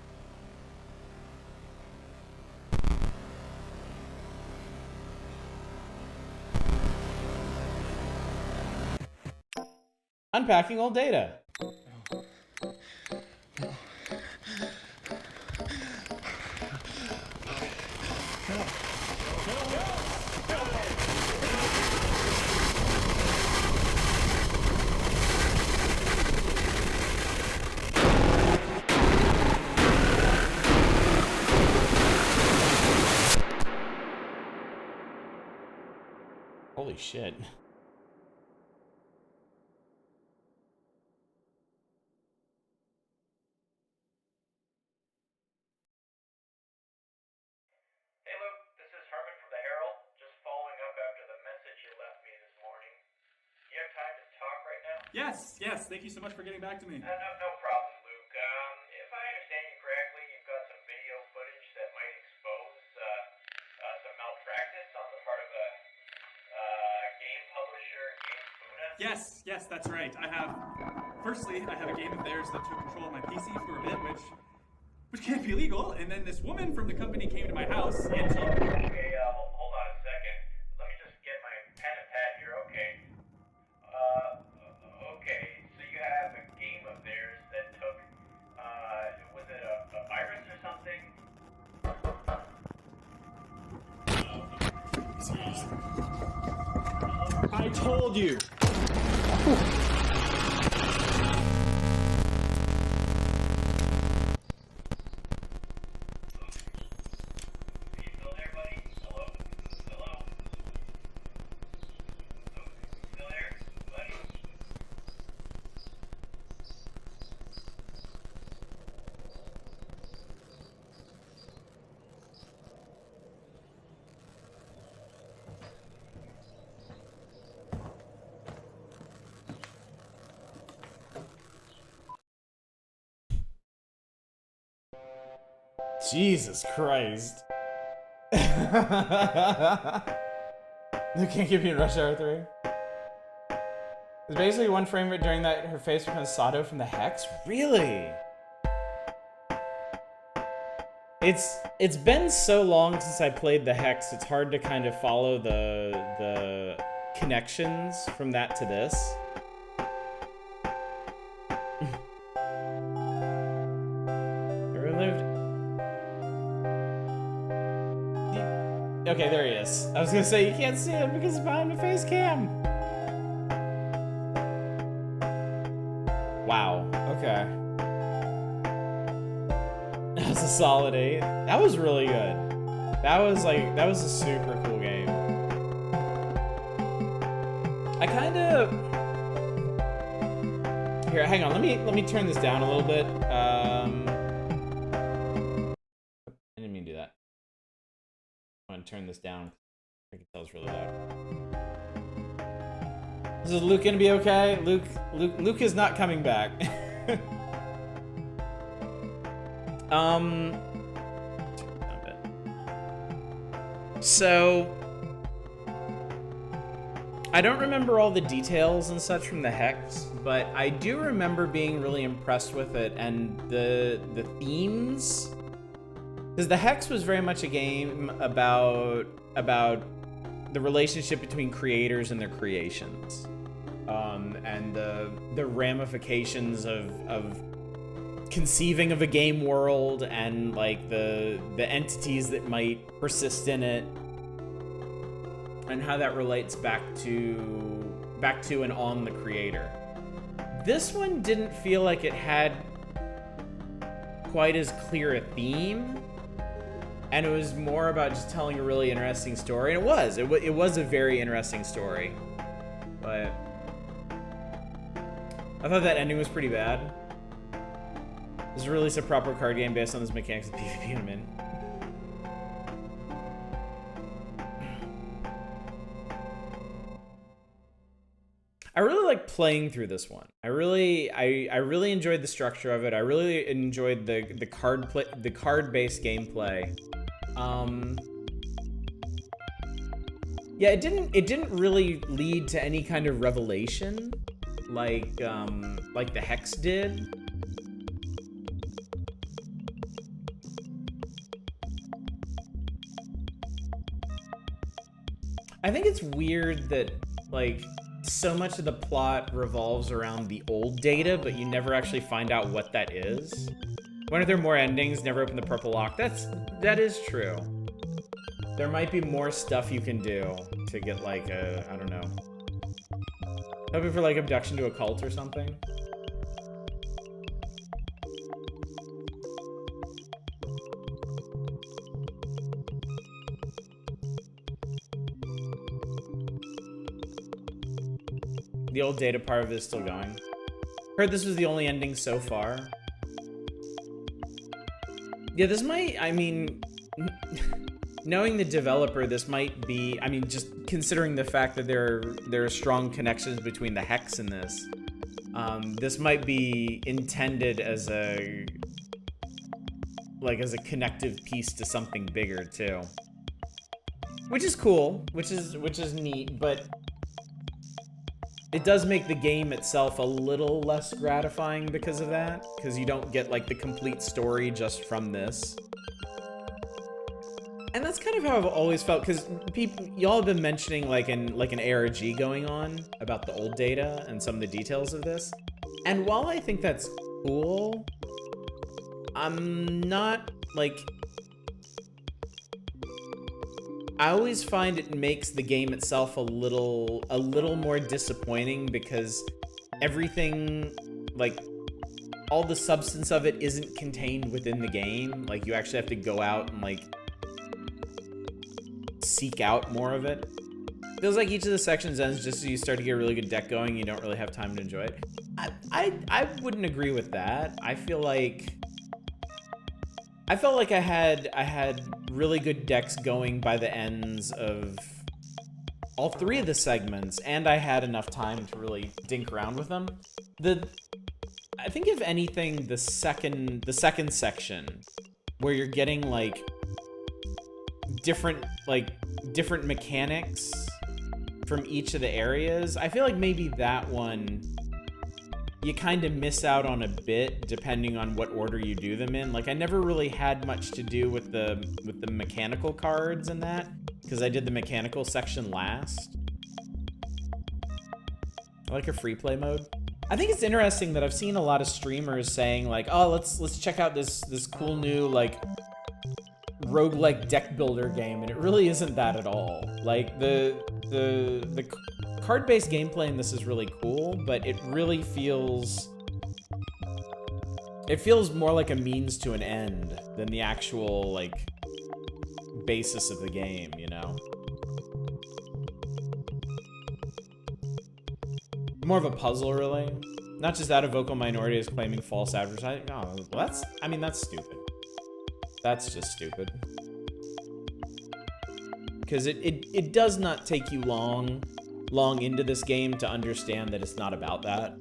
A: Unpacking old data. Holy shit.
D: Hey Luke, this is Herman from the Herald. Just following up after the message you left me this morning. You have time to talk right now?
B: Yes, yes. Thank you so much for getting back to me.
D: No problem, Luke. If I understand you correctly, you've got some video footage that might expose some malpractice on the part of a game publisher, Game Funa.
B: Yes, that's right. Firstly, I have a game of theirs that took control of my PC for a bit, which can't be illegal. And then this woman from the company came to my house, and she...
D: Okay, hold on a second. Let me just get my pen and pad here. Okay. Okay, so you have a game of theirs that took, was it a virus or something?
E: I told you.
A: Jesus Christ. You can't keep me in Rush Hour 3. There's basically one frame of it during that her face becomes Sato from the Hex? Really? It's been so long since I played the Hex, it's hard to kind of follow the connections from that to this. Okay, there he is. I was gonna say, you can't see him because he's behind the face cam. Wow, okay. That was a solid 8. That was really good. That was a super cool game. I kind of... Here, hang on, let me turn this down a little bit. I didn't mean to do that. I'm gonna turn this down. I can tell it's really loud. Is Luke gonna be okay? Luke is not coming back. So I don't remember all the details and such from the Hex, but I do remember being really impressed with it and the themes. Because the Hex was very much a game about the relationship between creators and their creations, and the ramifications of conceiving of a game world and like the entities that might persist in it, and how that relates back to and on the creator. This one didn't feel like it had quite as clear a theme. And it was more about just telling a really interesting story. And it was a very interesting story. But I thought that ending was pretty bad. This is release a proper card game based on this mechanics of PvP I'm in. I really like playing through this one. I really enjoyed the structure of it. I really enjoyed the card-based gameplay. Yeah, it didn't really lead to any kind of revelation like the Hex did. I think it's weird that, like, so much of the plot revolves around the old data, but you never actually find out what that is. When are there more endings? Never open the purple lock. That is true. There might be more stuff you can do to get, like, I don't know. Hoping for, like, abduction to a cult or something. The old data part of it is still going. Heard this was the only ending so far. Yeah, this might, I mean, knowing the developer, this might be, I mean, just considering the fact that there are strong connections between the Hex and this, this might be intended as a connective piece to something bigger too. Which is cool, which is neat, but it does make the game itself a little less gratifying because of that, because you don't get, like, the complete story just from this. And that's kind of how I've always felt, because y'all have been mentioning, like an ARG going on about the old data and some of the details of this. And while I think that's cool, I'm not, like... I always find it makes the game itself a little more disappointing, because everything, like, all the substance of it isn't contained within the game. Like, you actually have to go out and, like, seek out more of it. Feels like each of the sections ends just as you start to get a really good deck going. You don't really have time to enjoy it. I wouldn't agree with that. I felt like I had really good decks going by the ends of all three of the segments, and I had enough time to really dink around with them. I think if anything, the second section, where you're getting, like, different mechanics from each of the areas, I feel like maybe that one you kind of miss out on a bit depending on what order you do them in. Like, I never really had much to do with the mechanical cards and that, because I did the mechanical section last. I like a free play mode. I think it's interesting that I've seen a lot of streamers saying, like, oh, let's check out this cool new, like, roguelike deck builder game, and it really isn't that at all. Like, the card-based gameplay in this is really cool, but it really feels more like a means to an end than the actual, like, basis of the game, you know? More of a puzzle, really. Not just that a vocal minority is claiming false advertising. Oh, well, that's stupid. That's just stupid. Because it does not take you long into this game to understand that it's not about that.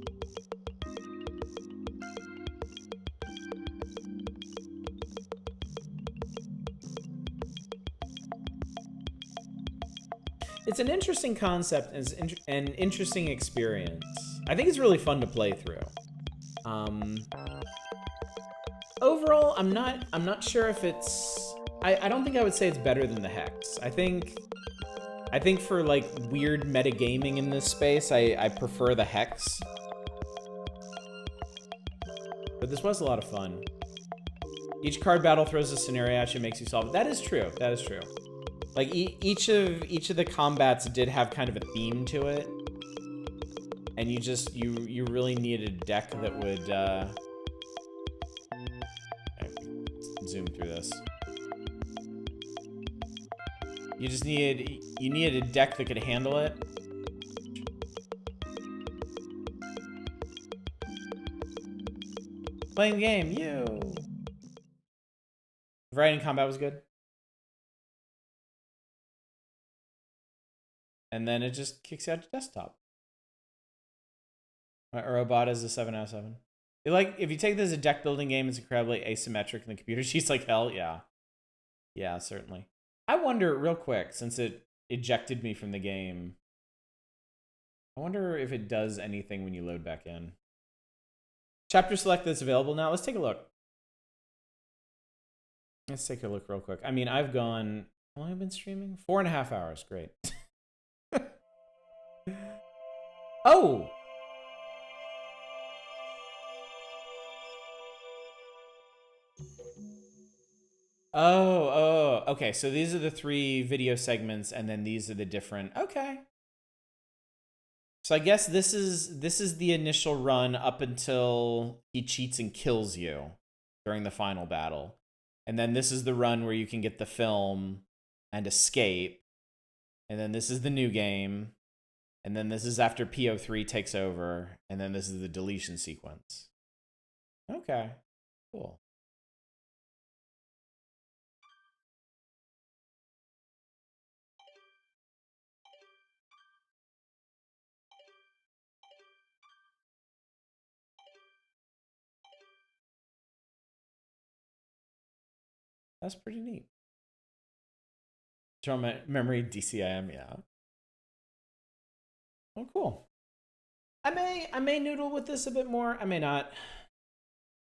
A: It's an interesting concept and an interesting experience. I think it's really fun to play through. Overall, I'm not sure if it's... I don't think I would say it's better than the Hex. I think for, like, weird metagaming in this space, I prefer the Hex. But this was a lot of fun. Each card battle throws a scenario at you, makes you solve it. That is true. That is true. Like, each of the combats did have kind of a theme to it. And you really needed a deck that would, zoom through this. You needed a deck that could handle it. Playing the game, you. Variety in combat was good. And then it just kicks you out to desktop. My robot is a 7 out of 7. Like, if you take this as a deck building game, it's incredibly asymmetric, and the computer she's like hell. Yeah. Yeah, certainly. I wonder, real quick, since it ejected me from the game, I wonder if it does anything when you load back in. Chapter select that's available now. Let's take a look. Let's take a look real quick. I mean, I've gone... How long have I been streaming? 4.5 hours. Great. Oh! Oh, okay. So these are the 3 video segments, and then these are the different... Okay. So I guess this is the initial run up until he cheats and kills you during the final battle. And then this is the run where you can get the film and escape. And then this is the new game. And then this is after PO3 takes over. And then this is the deletion sequence. Okay, cool. That's pretty neat. Trauma memory DCIM, yeah. Oh, cool. I may noodle with this a bit more. I may not.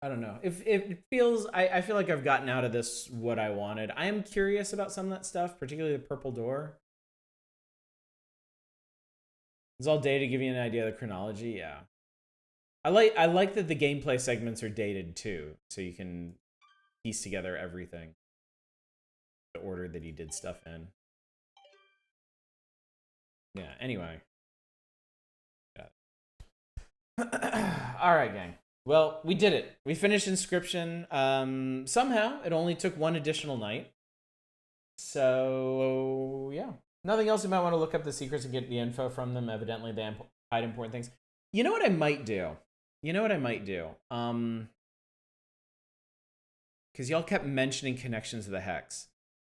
A: I don't know. If it feels, I feel like I've gotten out of this what I wanted. I am curious about some of that stuff, particularly the purple door. It's all day to give you an idea of the chronology. Yeah. I like that the gameplay segments are dated too, so you can piece together everything. The order that he did stuff in. Yeah, anyway. All right, gang. Well, we did it. We finished Inscryption. Somehow, it only took 1 additional night. So, yeah. Nothing else. You might want to look up the secrets and get the info from them. Evidently, they hide important things. You know what I might do? Because y'all kept mentioning connections to the Hex.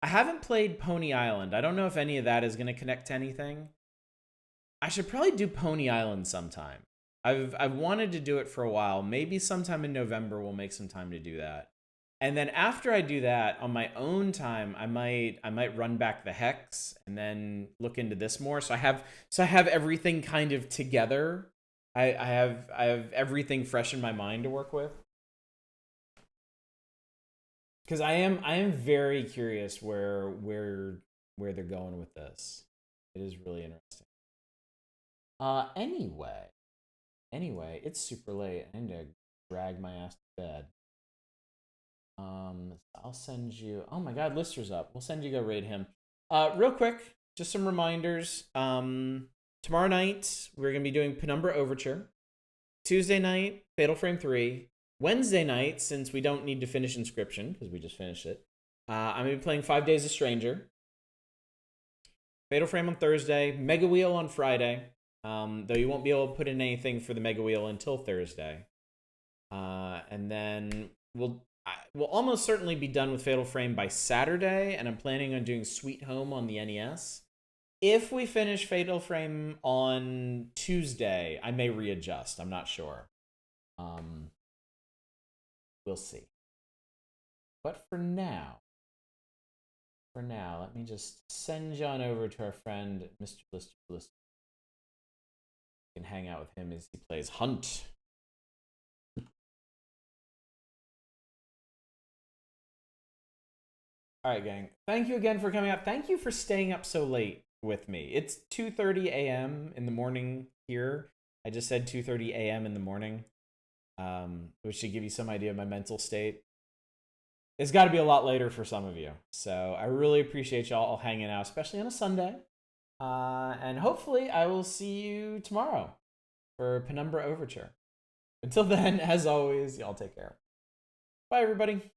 A: I haven't played Pony Island. I don't know if any of that is going to connect to anything. I should probably do Pony Island sometime. I've wanted to do it for a while. Maybe sometime in November we'll make some time to do that. And then after I do that, on my own time, I might run back the Hex and then look into this more. So I have everything kind of together. I have everything fresh in my mind to work with. Because I am very curious where they're going with this. It is really interesting. Anyway, it's super late. I need to drag my ass to bed. I'll send you. Oh my God, Lister's up. We'll send you go raid him. Real quick, just some reminders. Tomorrow night we're gonna be doing Penumbra Overture. Tuesday night, Fatal Frame 3. Wednesday night, since we don't need to finish Inscryption because we just finished it, I'm gonna be playing 5 Days a Stranger. Fatal Frame on Thursday. Mega Wheel on Friday. Though you won't be able to put in anything for the Mega Wheel until Thursday. And then we'll almost certainly be done with Fatal Frame by Saturday, and I'm planning on doing Sweet Home on the NES. If we finish Fatal Frame on Tuesday, I may readjust. I'm not sure. We'll see. But for now, let me just send John over to our friend, Mr. Lister. You can hang out with him as he plays Hunt. All right, gang. Thank you again for coming out. Thank you for staying up so late with me. It's 2:30 a.m. in the morning here. I just said 2:30 a.m. in the morning, which should give you some idea of my mental state. It's got to be a lot later for some of you. So I really appreciate y'all all hanging out, especially on a Sunday. And hopefully I will see you tomorrow for Penumbra Overture. Until then, as always, y'all take care. Bye, everybody.